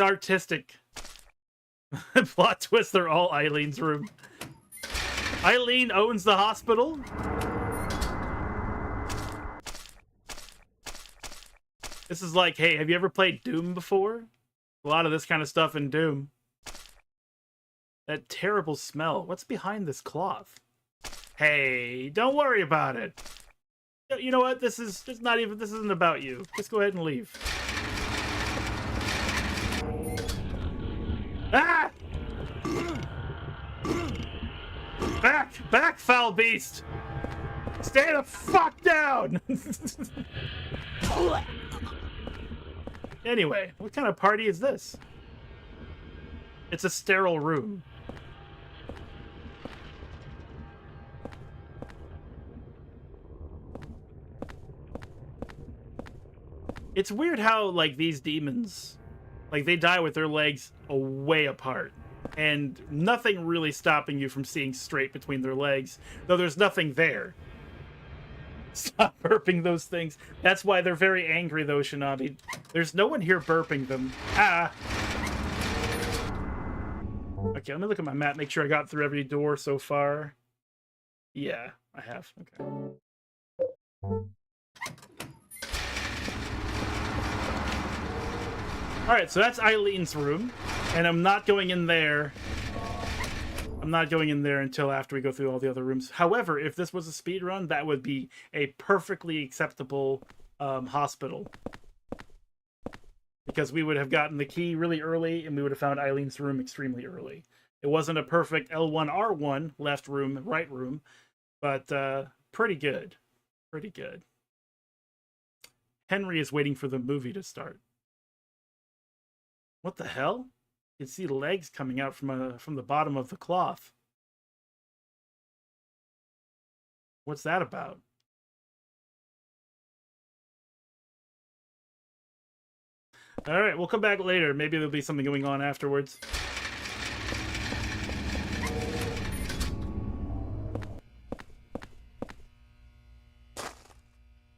Speaker 3: artistic. Plot twist, they're all Eileen's room. Eileen owns the hospital. This is like, hey, have you ever played Doom before? A lot of this kind of stuff in Doom. That terrible smell. What's behind this cloth? Hey, don't worry about it. You know what? This isn't about you. Just go ahead and leave. Ah! Back, foul beast! Stay the fuck down! Anyway, what kind of party is this? It's a sterile room. It's weird how, like, these demons, like, they die with their legs way apart. And nothing really stopping you from seeing straight between their legs. Though there's nothing there. Stop burping those things. That's why they're very angry, though, Shinobi. There's no one here burping them. Ah! Okay, let me look at my map, make sure I got through every door so far. Yeah, I have. Okay. Alright, so that's Eileen's room. And I'm not going in there. I'm not going in there until after we go through all the other rooms. However, if this was a speed run, that would be a perfectly acceptable hospital. Because we would have gotten the key really early, and we would have found Eileen's room extremely early. It wasn't a perfect L1R1, left room, right room, but pretty good. Pretty good. Henry is waiting for the movie to start. What the hell? You can see legs coming out from the bottom of the cloth. What's that about? All right, we'll come back later. Maybe there'll be something going on afterwards.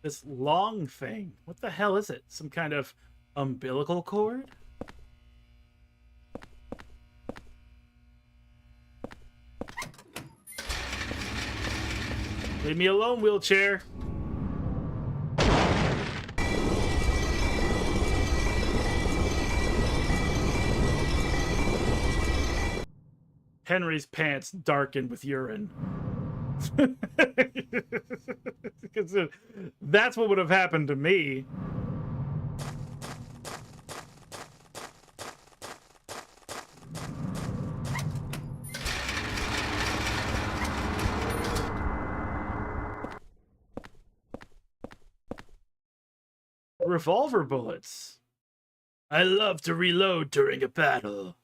Speaker 3: This long thing. What the hell is it? Some kind of umbilical cord? Leave me alone, wheelchair. Henry's pants darkened with urine. That's what would have happened to me. Revolver bullets. I love to reload during a battle.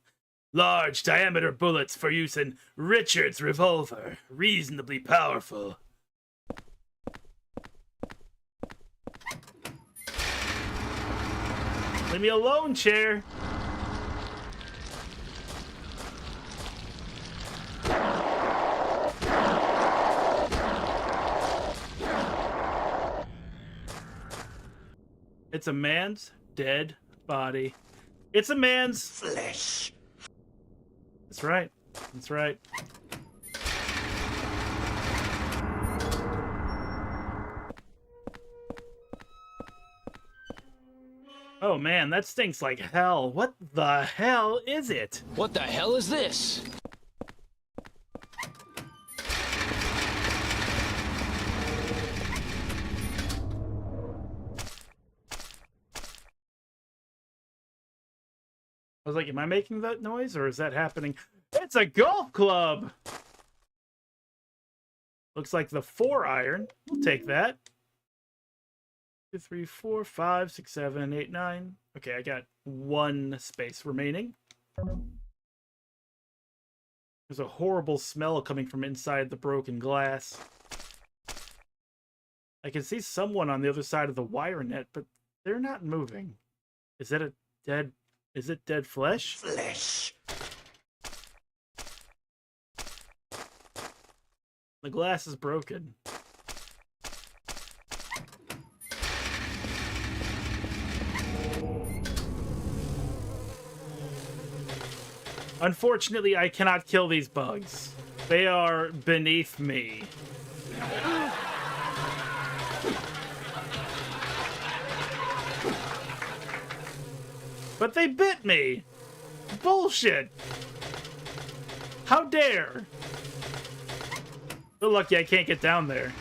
Speaker 3: Large diameter bullets for use in Richard's revolver. Reasonably powerful. Leave me alone, chair. It's a man's dead body. It's a man's flesh. That's right. That's right. Oh man, that stinks like hell. What the hell is it?
Speaker 2: What the hell is this?
Speaker 3: I was like, am I making that noise or is that happening? It's a golf club! Looks like the 4-iron. We'll take that. 2, 3, 4, 5, 6, 7, 8, 9. Okay, I got 1 space remaining. There's a horrible smell coming from inside the broken glass. I can see someone on the other side of the wire net, but they're not moving. Is it a dead... Is it dead flesh? Flesh. The glass is broken. Unfortunately, I cannot kill these bugs. They are beneath me. But they bit me! Bullshit! How dare! They're lucky I can't get down there.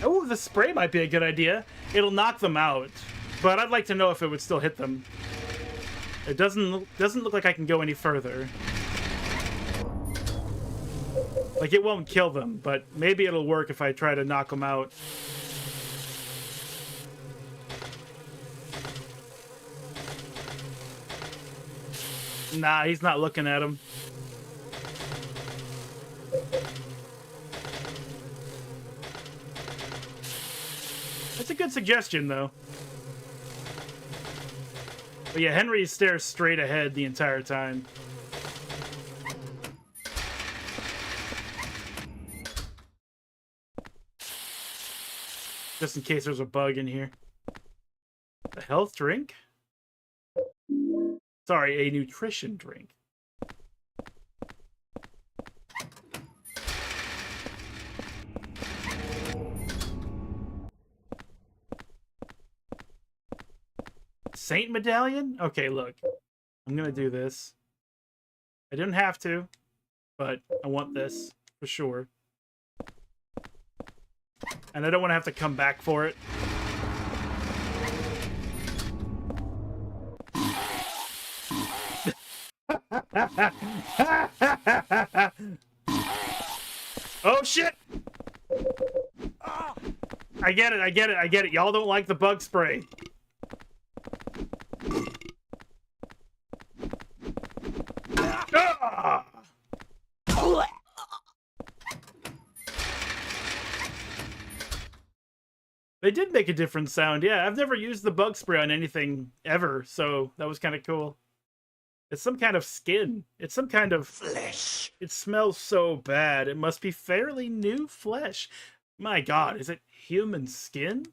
Speaker 3: Oh, the spray might be a good idea. It'll knock them out. But I'd like to know if it would still hit them. It doesn't look like I can go any further. Like, it won't kill them, but maybe it'll work if I try to knock them out. Nah, he's not looking at him. That's a good suggestion, though. But yeah, Henry stares straight ahead the entire time. Just in case there's a bug in here. A health drink? Sorry, a nutrition drink. Saint medallion? Okay, look. I'm gonna do this. I didn't have to, but I want this for sure. And I don't want to have to come back for it. Oh shit! I get it, I get it, I get it. Y'all don't like the bug spray. Ah! They did make a different sound. Yeah, I've never used the bug spray on anything ever, so that was kind of cool. It's some kind of skin. It's some kind of flesh. It smells so bad. It must be fairly new flesh. My God, is it human skin?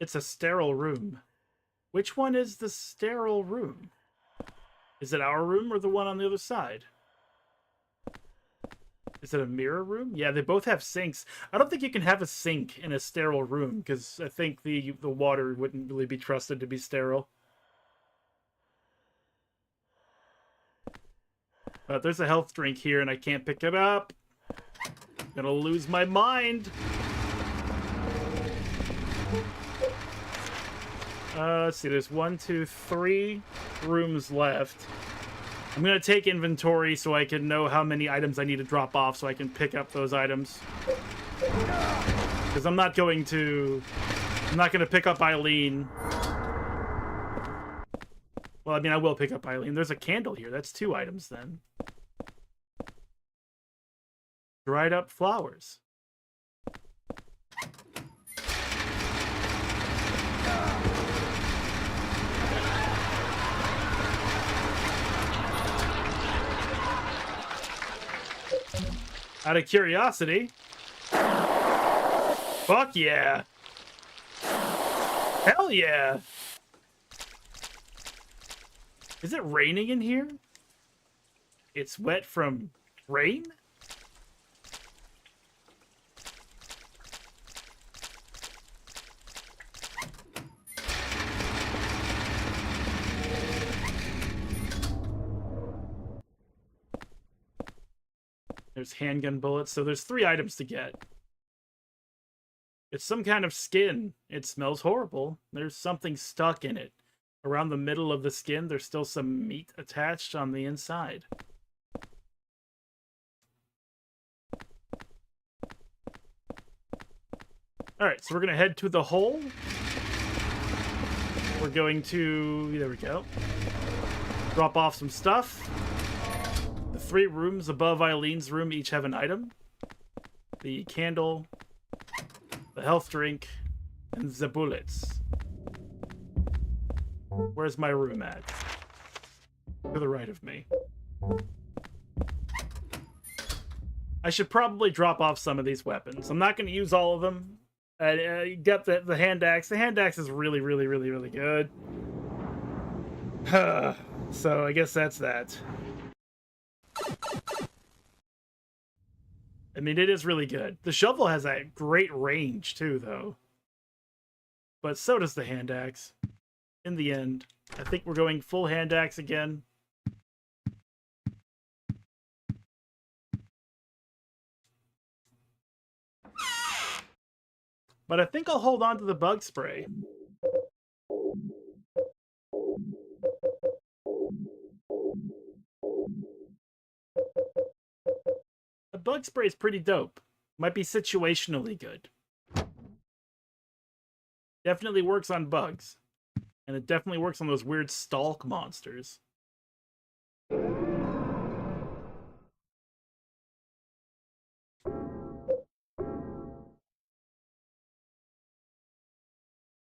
Speaker 3: It's a sterile room. Which one is the sterile room? Is it our room or the one on the other side? Is it a mirror room? Yeah, they both have sinks. I don't think you can have a sink in a sterile room because I think the water wouldn't really be trusted to be sterile. But there's a health drink here, and I can't pick it up. I'm gonna lose my mind. Let's see. There's 1, 2, 3 rooms left. I'm gonna take inventory so I can know how many items I need to drop off so I can pick up those items. Because I'm not gonna pick up Eileen. Well, I mean, I will pick up Eileen. There's a candle here. That's 2 items then. Dried up flowers. Out of curiosity. Fuck yeah. Hell yeah. Is it raining in here? It's wet from rain? There's handgun bullets, so there's 3 items to get. It's some kind of skin. It smells horrible. There's something stuck in it. Around the middle of the skin, there's still some meat attached on the inside. Alright, so we're going to head to the hole. We're going to... There we go. Drop off some stuff. The 3 rooms above Eileen's room each have an item. The candle, the health drink, and the bullets. Where's my room at? To the right of me. I should probably drop off some of these weapons. I'm not going to use all of them. You got the hand axe. The hand axe is really, really, really, really good. So I guess that's that. I mean, it is really good. The shovel has a great range, too, though. But so does the hand axe. In the end, I think we're going full hand axe again. But I think I'll hold on to the bug spray. The bug spray is pretty dope. Might be situationally good. Definitely works on bugs. And it definitely works on those weird stalk monsters.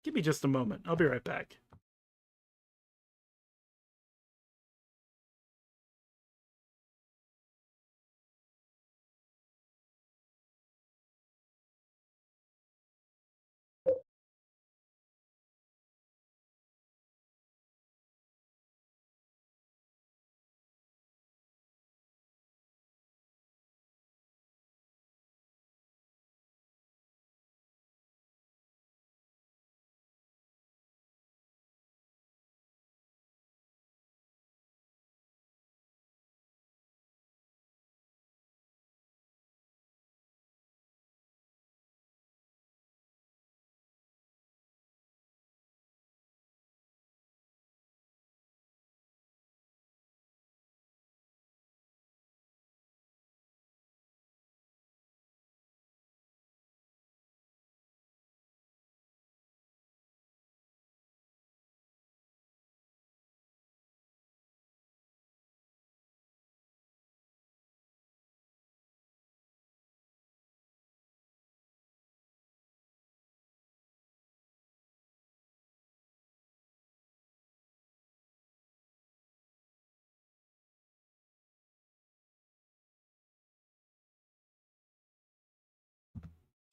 Speaker 3: Give me just a moment. I'll be right back.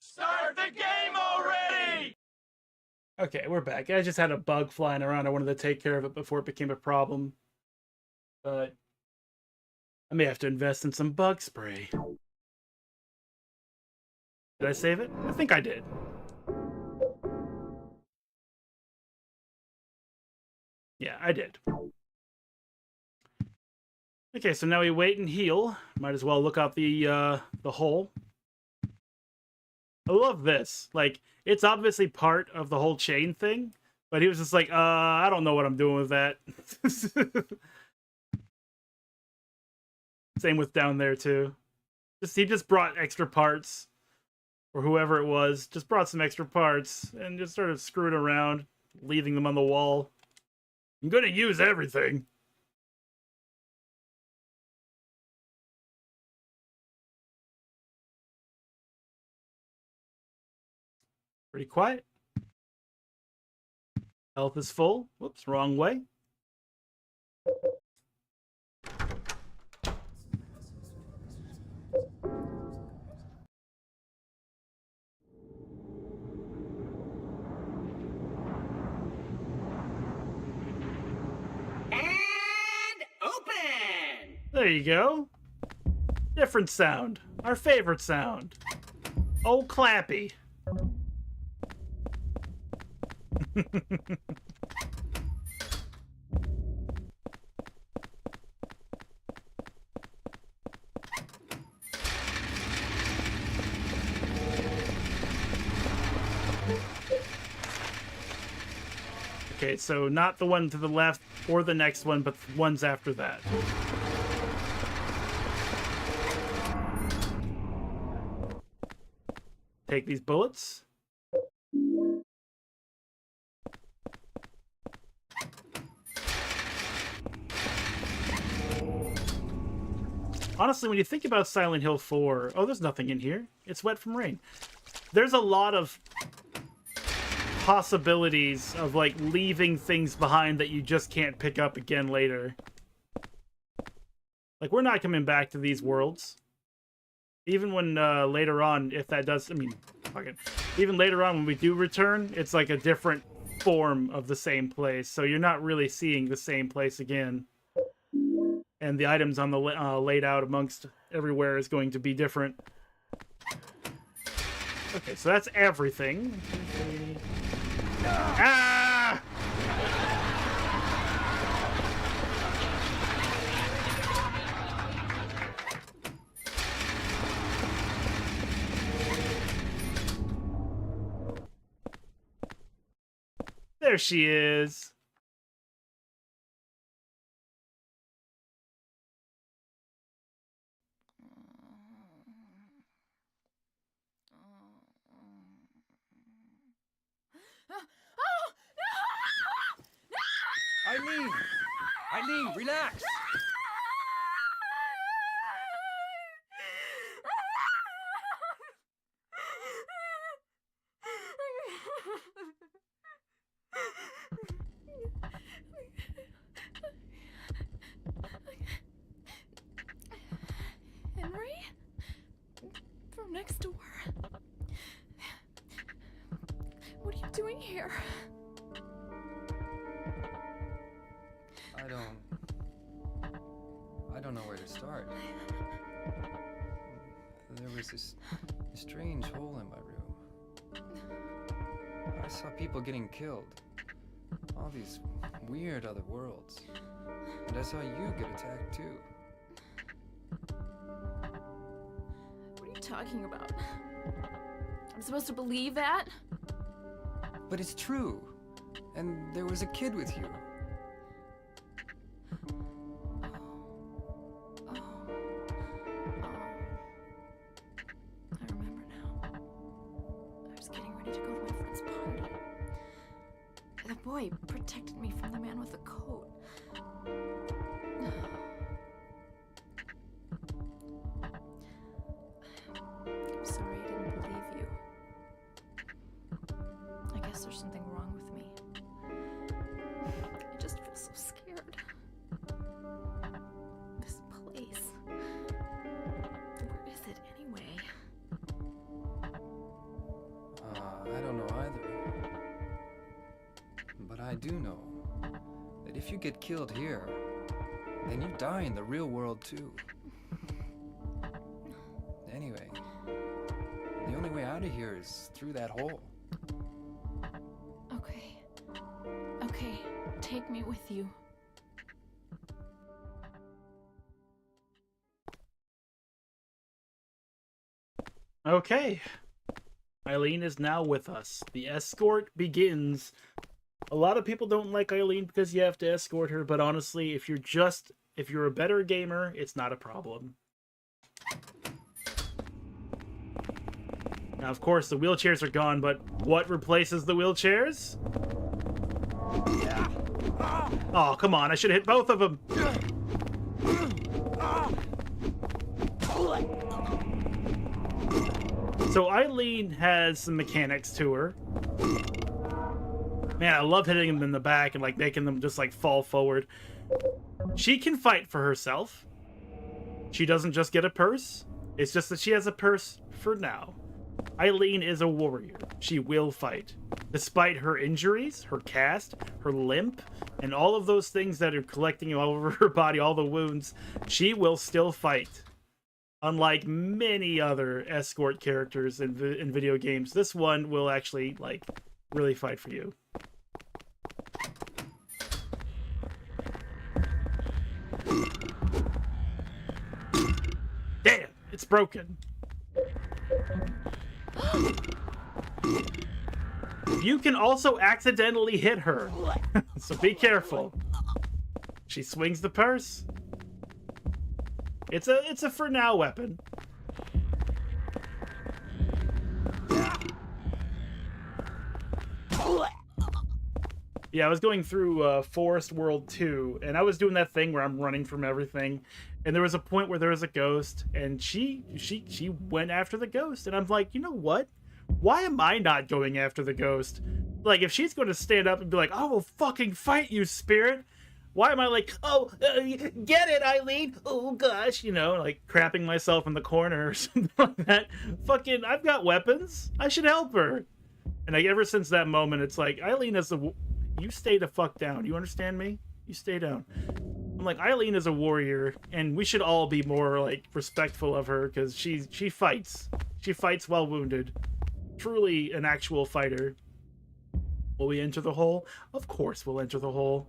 Speaker 15: Start the game already!
Speaker 3: Okay, we're back. I just had a bug flying around. I wanted to take care of it before it became a problem. But I may have to invest in some bug spray. Did I save it? I think I did. Yeah, I did. Okay, so now we wait and heal. Might as well look out the hole. I love this. Like, it's obviously part of the whole chain thing, but he was just like, I don't know what I'm doing with that. Same with down there too. He just brought extra parts, or whoever it was, just brought some extra parts and just started screwing around, leaving them on the wall. I'm gonna use everything. Pretty quiet. Health is full. Whoops, wrong way. There you go. Different sound. Our favorite sound. Oh, Clappy. Okay, so not the one to the left or the next one, but the ones after that. Take these bullets. Honestly, when you think about Silent Hill 4... Oh, there's nothing in here. It's wet from rain. There's a lot of possibilities of, like, leaving things behind that you just can't pick up again later. Like, we're not coming back to these worlds. Even when, later on, if that does... I mean, fucking... Even later on, when we do return, it's like a different form of the same place. So you're not really seeing the same place again. And the items on the laid out amongst everywhere is going to be different. Okay, so that's everything. Ah! There she is.
Speaker 5: Eileen, relax!
Speaker 8: Henry? From next door. What are you doing here?
Speaker 5: I don't know where to start. There was this strange hole in my room. I saw people getting killed. All these weird other worlds. And I saw you get attacked too.
Speaker 8: What are you talking about? I'm supposed to believe that?
Speaker 5: But it's true. And there was a kid with you.
Speaker 8: Boy protected me from the man with the coat. I'm sorry I didn't believe you. I guess there's something wrong with me. I just feel so scared. This place. Where is it anyway?
Speaker 5: I don't know either. But I do know that if you get killed here, then you die in the real world too. Anyway, the only way out of here is through that hole.
Speaker 8: Okay. Okay, take me with you.
Speaker 3: Okay. Eileen is now with us. The escort begins. A lot of people don't like Eileen because you have to escort her, but honestly, if you're a better gamer, it's not a problem. Now, of course, the wheelchairs are gone, but what replaces the wheelchairs? Oh, come on, I should have hit both of them. So Eileen has some mechanics to her. Man, I love hitting them in the back and like making them just like fall forward. She can fight for herself. She doesn't just get a purse. It's just that she has a purse for now. Eileen is a warrior. She will fight. Despite her injuries, her cast, her limp, and all of those things that are collecting all over her body, all the wounds, she will still fight. Unlike many other escort characters in video games, this one will actually, like, really fight for you. Damn, it's broken. You can also accidentally hit her, so be careful. She swings the purse. It's a for now weapon. Yeah, I was going through Forest World 2, and I was doing that thing where I'm running from everything, and there was a point where there was a ghost, and she went after the ghost, and I'm like, you know what? Why am I not going after the ghost? Like, if she's going to stand up and be like, I will fucking fight you, spirit. Why am I like, oh, get it, Eileen? Oh, gosh, you know, like crapping myself in the corner or something like that. Fucking, I've got weapons. I should help her. And like, ever since that moment, it's like, Eileen is you stay the fuck down. You understand me? You stay down. I'm like, Eileen is a warrior, and we should all be more, like, respectful of her, because she fights. She fights while wounded. Truly an actual fighter. Will we enter the hole? Of course we'll enter the hole.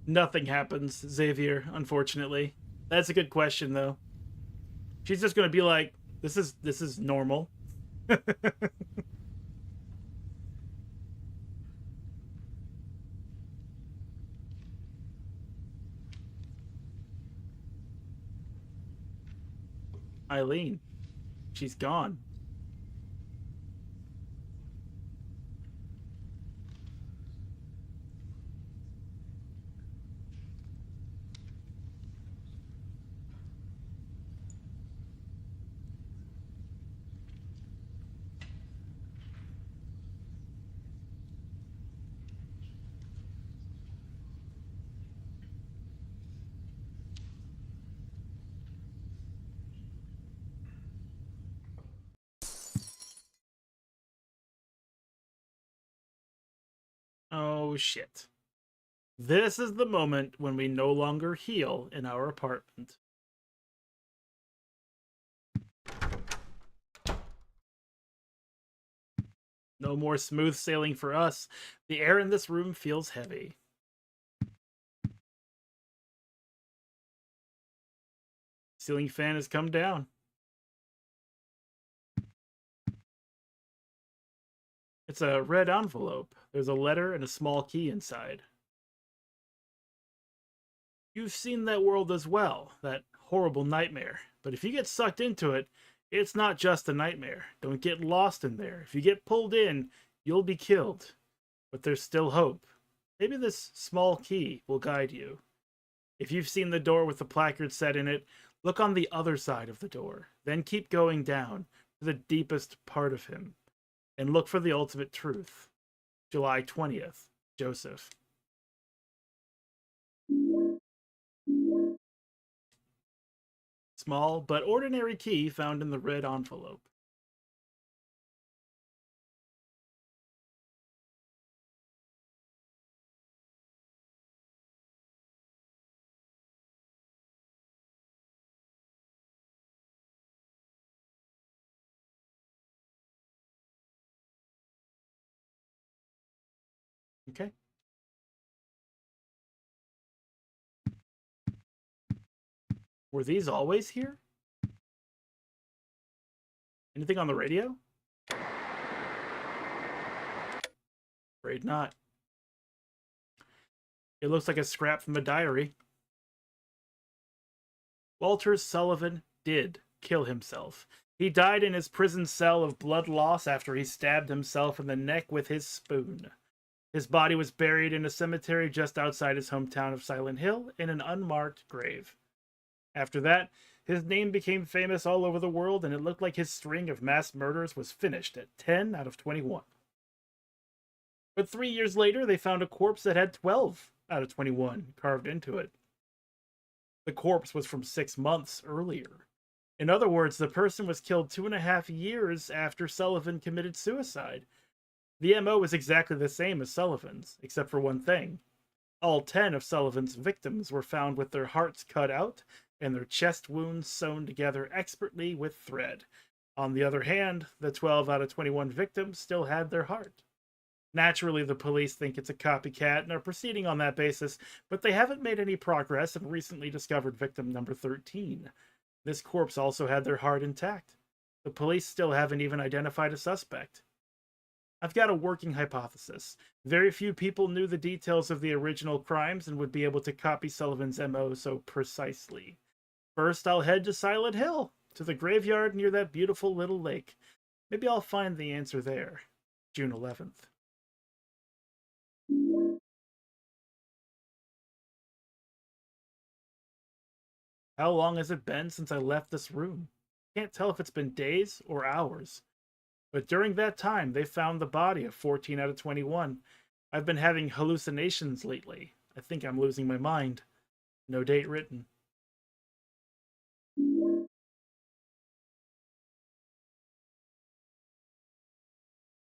Speaker 3: Nothing happens, Xavier, unfortunately. That's a good question, though. She's just gonna be like, this is normal. Eileen. She's gone. Oh, shit. This is the moment when we no longer heal in our apartment. No more smooth sailing for us. The air in this room feels heavy. Ceiling fan has come down. It's a red envelope. There's a letter and a small key inside. You've seen that world as well, that horrible nightmare. But if you get sucked into it, it's not just a nightmare. Don't get lost in there. If you get pulled in, you'll be killed. But there's still hope. Maybe this small key will guide you. If you've seen the door with the placard set in it, look on the other side of the door. Then keep going down to the deepest part of him. And look for the ultimate truth. July 20th, Joseph. Small but ordinary key found in the red envelope. Okay. Were these always here? Anything on the radio? Afraid not. It looks like a scrap from a diary. Walter Sullivan did kill himself. He died in his prison cell of blood loss after he stabbed himself in the neck with his spoon. His body was buried in a cemetery just outside his hometown of Silent Hill in an unmarked grave. After that, his name became famous all over the world, and it looked like his string of mass murders was finished at 10 out of 21. But 3 years later, they found a corpse that had 12 out of 21 carved into it. The corpse was from 6 months earlier. In other words, the person was killed 2.5 years after Sullivan committed suicide. The MO was exactly the same as Sullivan's, except for one thing. All 10 of Sullivan's victims were found with their hearts cut out and their chest wounds sewn together expertly with thread. On the other hand, the 12 out of 21 victims still had their heart. Naturally, the police think it's a copycat and are proceeding on that basis, but they haven't made any progress and recently discovered victim number 13. This corpse also had their heart intact. The police still haven't even identified a suspect. I've got a working hypothesis. Very few people knew the details of the original crimes and would be able to copy Sullivan's MO so precisely. First, I'll head to Silent Hill, to the graveyard near that beautiful little lake. Maybe I'll find the answer there. June 11th. How long has it been since I left this room? Can't tell if it's been days or hours. But during that time, they found the body of 14 out of 21. I've been having hallucinations lately. I think I'm losing my mind. No date written.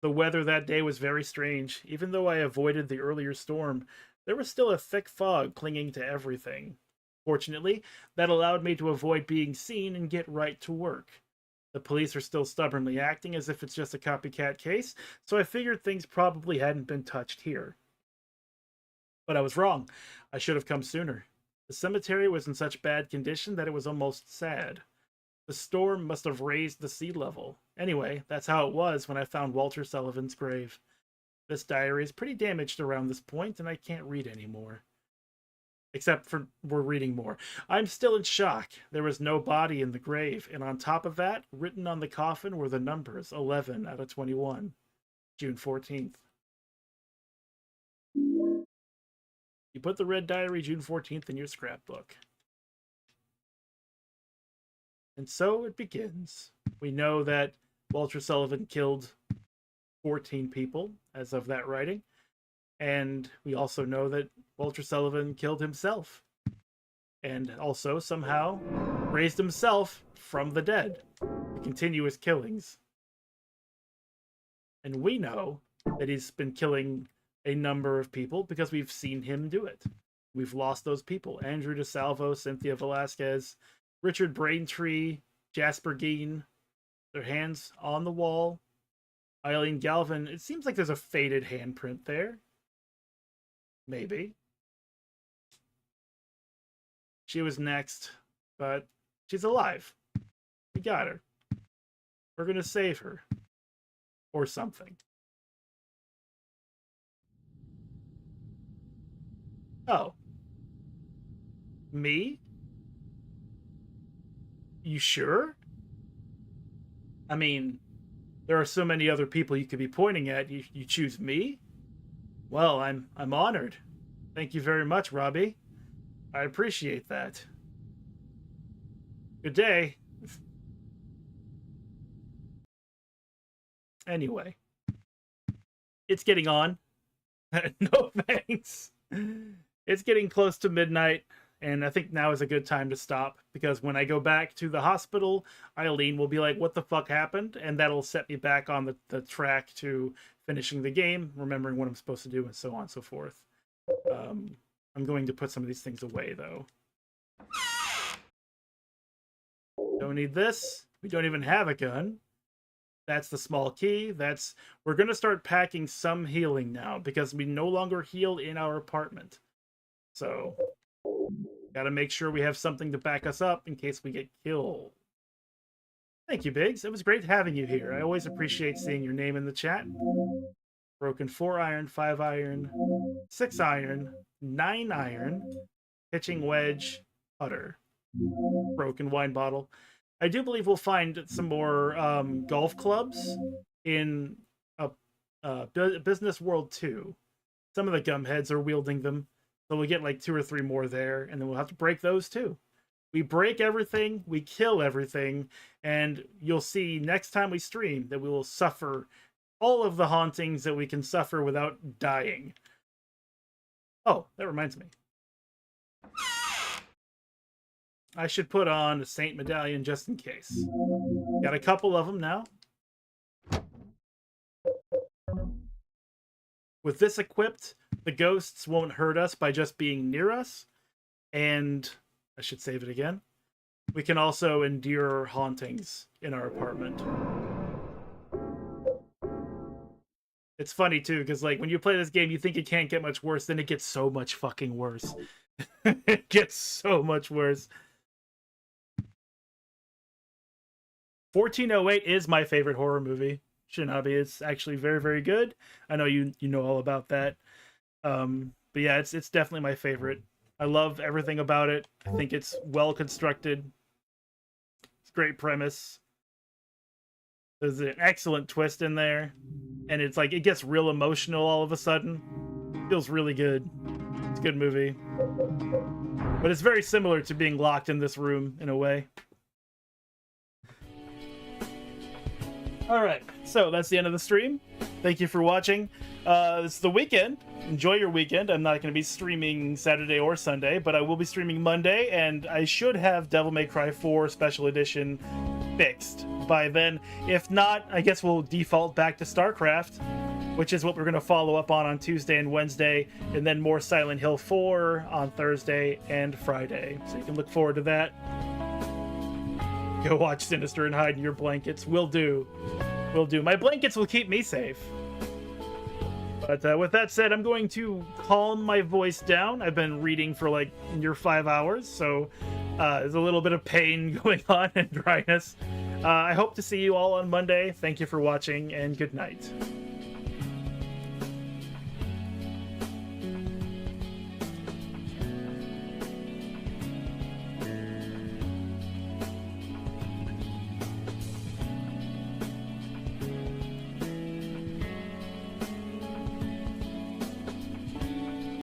Speaker 3: The weather that day was very strange. Even though I avoided the earlier storm, there was still a thick fog clinging to everything. Fortunately, that allowed me to avoid being seen and get right to work. The police are still stubbornly acting as if it's just a copycat case, so I figured things probably hadn't been touched here. But I was wrong. I should have come sooner. The cemetery was in such bad condition that it was almost sad. The storm must have raised the sea level. Anyway, that's how it was when I found Walter Sullivan's grave. This diary is pretty damaged around this point, and I can't read anymore. Except for we're reading more. I'm still in shock. There was no body in the grave, and on top of that, written on the coffin were the numbers 11 out of 21. June 14th. You put the red diary June 14th in your scrapbook. And so it begins. We know that Walter Sullivan killed 14 people as of that writing. And we also know that Walter Sullivan killed himself. And also somehow raised himself from the dead to continue his killings. And we know that he's been killing a number of people because we've seen him do it. We've lost those people. Andrew DeSalvo, Cynthia Velasquez, Richard Braintree, Jasper Geen, their hands on the wall. Eileen Galvin, it seems like there's a faded handprint there. Maybe. She was next, but she's alive. We got her. We're gonna save her. Or something. Oh. Me? You sure? I mean, there are so many other people you could be pointing at. You choose me? Well, I'm honored. Thank you very much, Robbie. I appreciate that. Good day. Anyway. It's getting on. No thanks. It's getting close to midnight, and I think now is a good time to stop, because when I go back to the hospital, Eileen will be like, what the fuck happened? And that'll set me back on the track to finishing the game, remembering what I'm supposed to do, and so on and so forth. I'm going to put some of these things away, though. Don't need this. We don't even have a gun. That's the small key. We're going to start packing some healing now because we no longer heal in our apartment. So, got to make sure we have something to back us up in case we get killed. Thank you, Biggs. It was great having you here. I always appreciate seeing your name in the chat. Broken 4 iron, 5 iron, 6 iron, 9 iron, pitching wedge, putter, broken wine bottle. I do believe we'll find some more golf clubs in Business World 2. Some of the gumheads are wielding them, so we'll get like 2 or 3 more there, and then we'll have to break those too. We break everything, we kill everything, and you'll see next time we stream that we will suffer all of the hauntings that we can suffer without dying. Oh, that reminds me. I should put on a Saint Medallion just in case. Got a couple of them now. With this equipped, the ghosts won't hurt us by just being near us. And I should save it again. We can also endure hauntings in our apartment. It's funny too, because like when you play this game, you think it can't get much worse, then it gets so much fucking worse. It gets so much worse. 1408 is my favorite horror movie. Shinobi, it's actually very, very good. I know you know all about that. But yeah, it's definitely my favorite. I love everything about it. I think it's well constructed. It's a great premise. There's an excellent twist in there. And it's like, it gets real emotional all of a sudden. Feels really good. It's a good movie. But it's very similar to being locked in this room in a way. Alright, so that's the end of the stream. Thank you for watching. It's the weekend. Enjoy your weekend. I'm not going to be streaming Saturday or Sunday, but I will be streaming Monday, and I should have Devil May Cry 4 Special Edition fixed by then. If not, I guess we'll default back to StarCraft, which is what we're going to follow up on Tuesday and Wednesday, and then more Silent Hill 4 on Thursday and Friday. So you can look forward to that. Go watch Sinister and hide in your blankets. Will do. Will do. My blankets will keep me safe. But with that said, I'm going to calm my voice down. I've been reading for like near 5 hours, so there's a little bit of pain going on and dryness. I hope to see you all on Monday. Thank you for watching, and good night.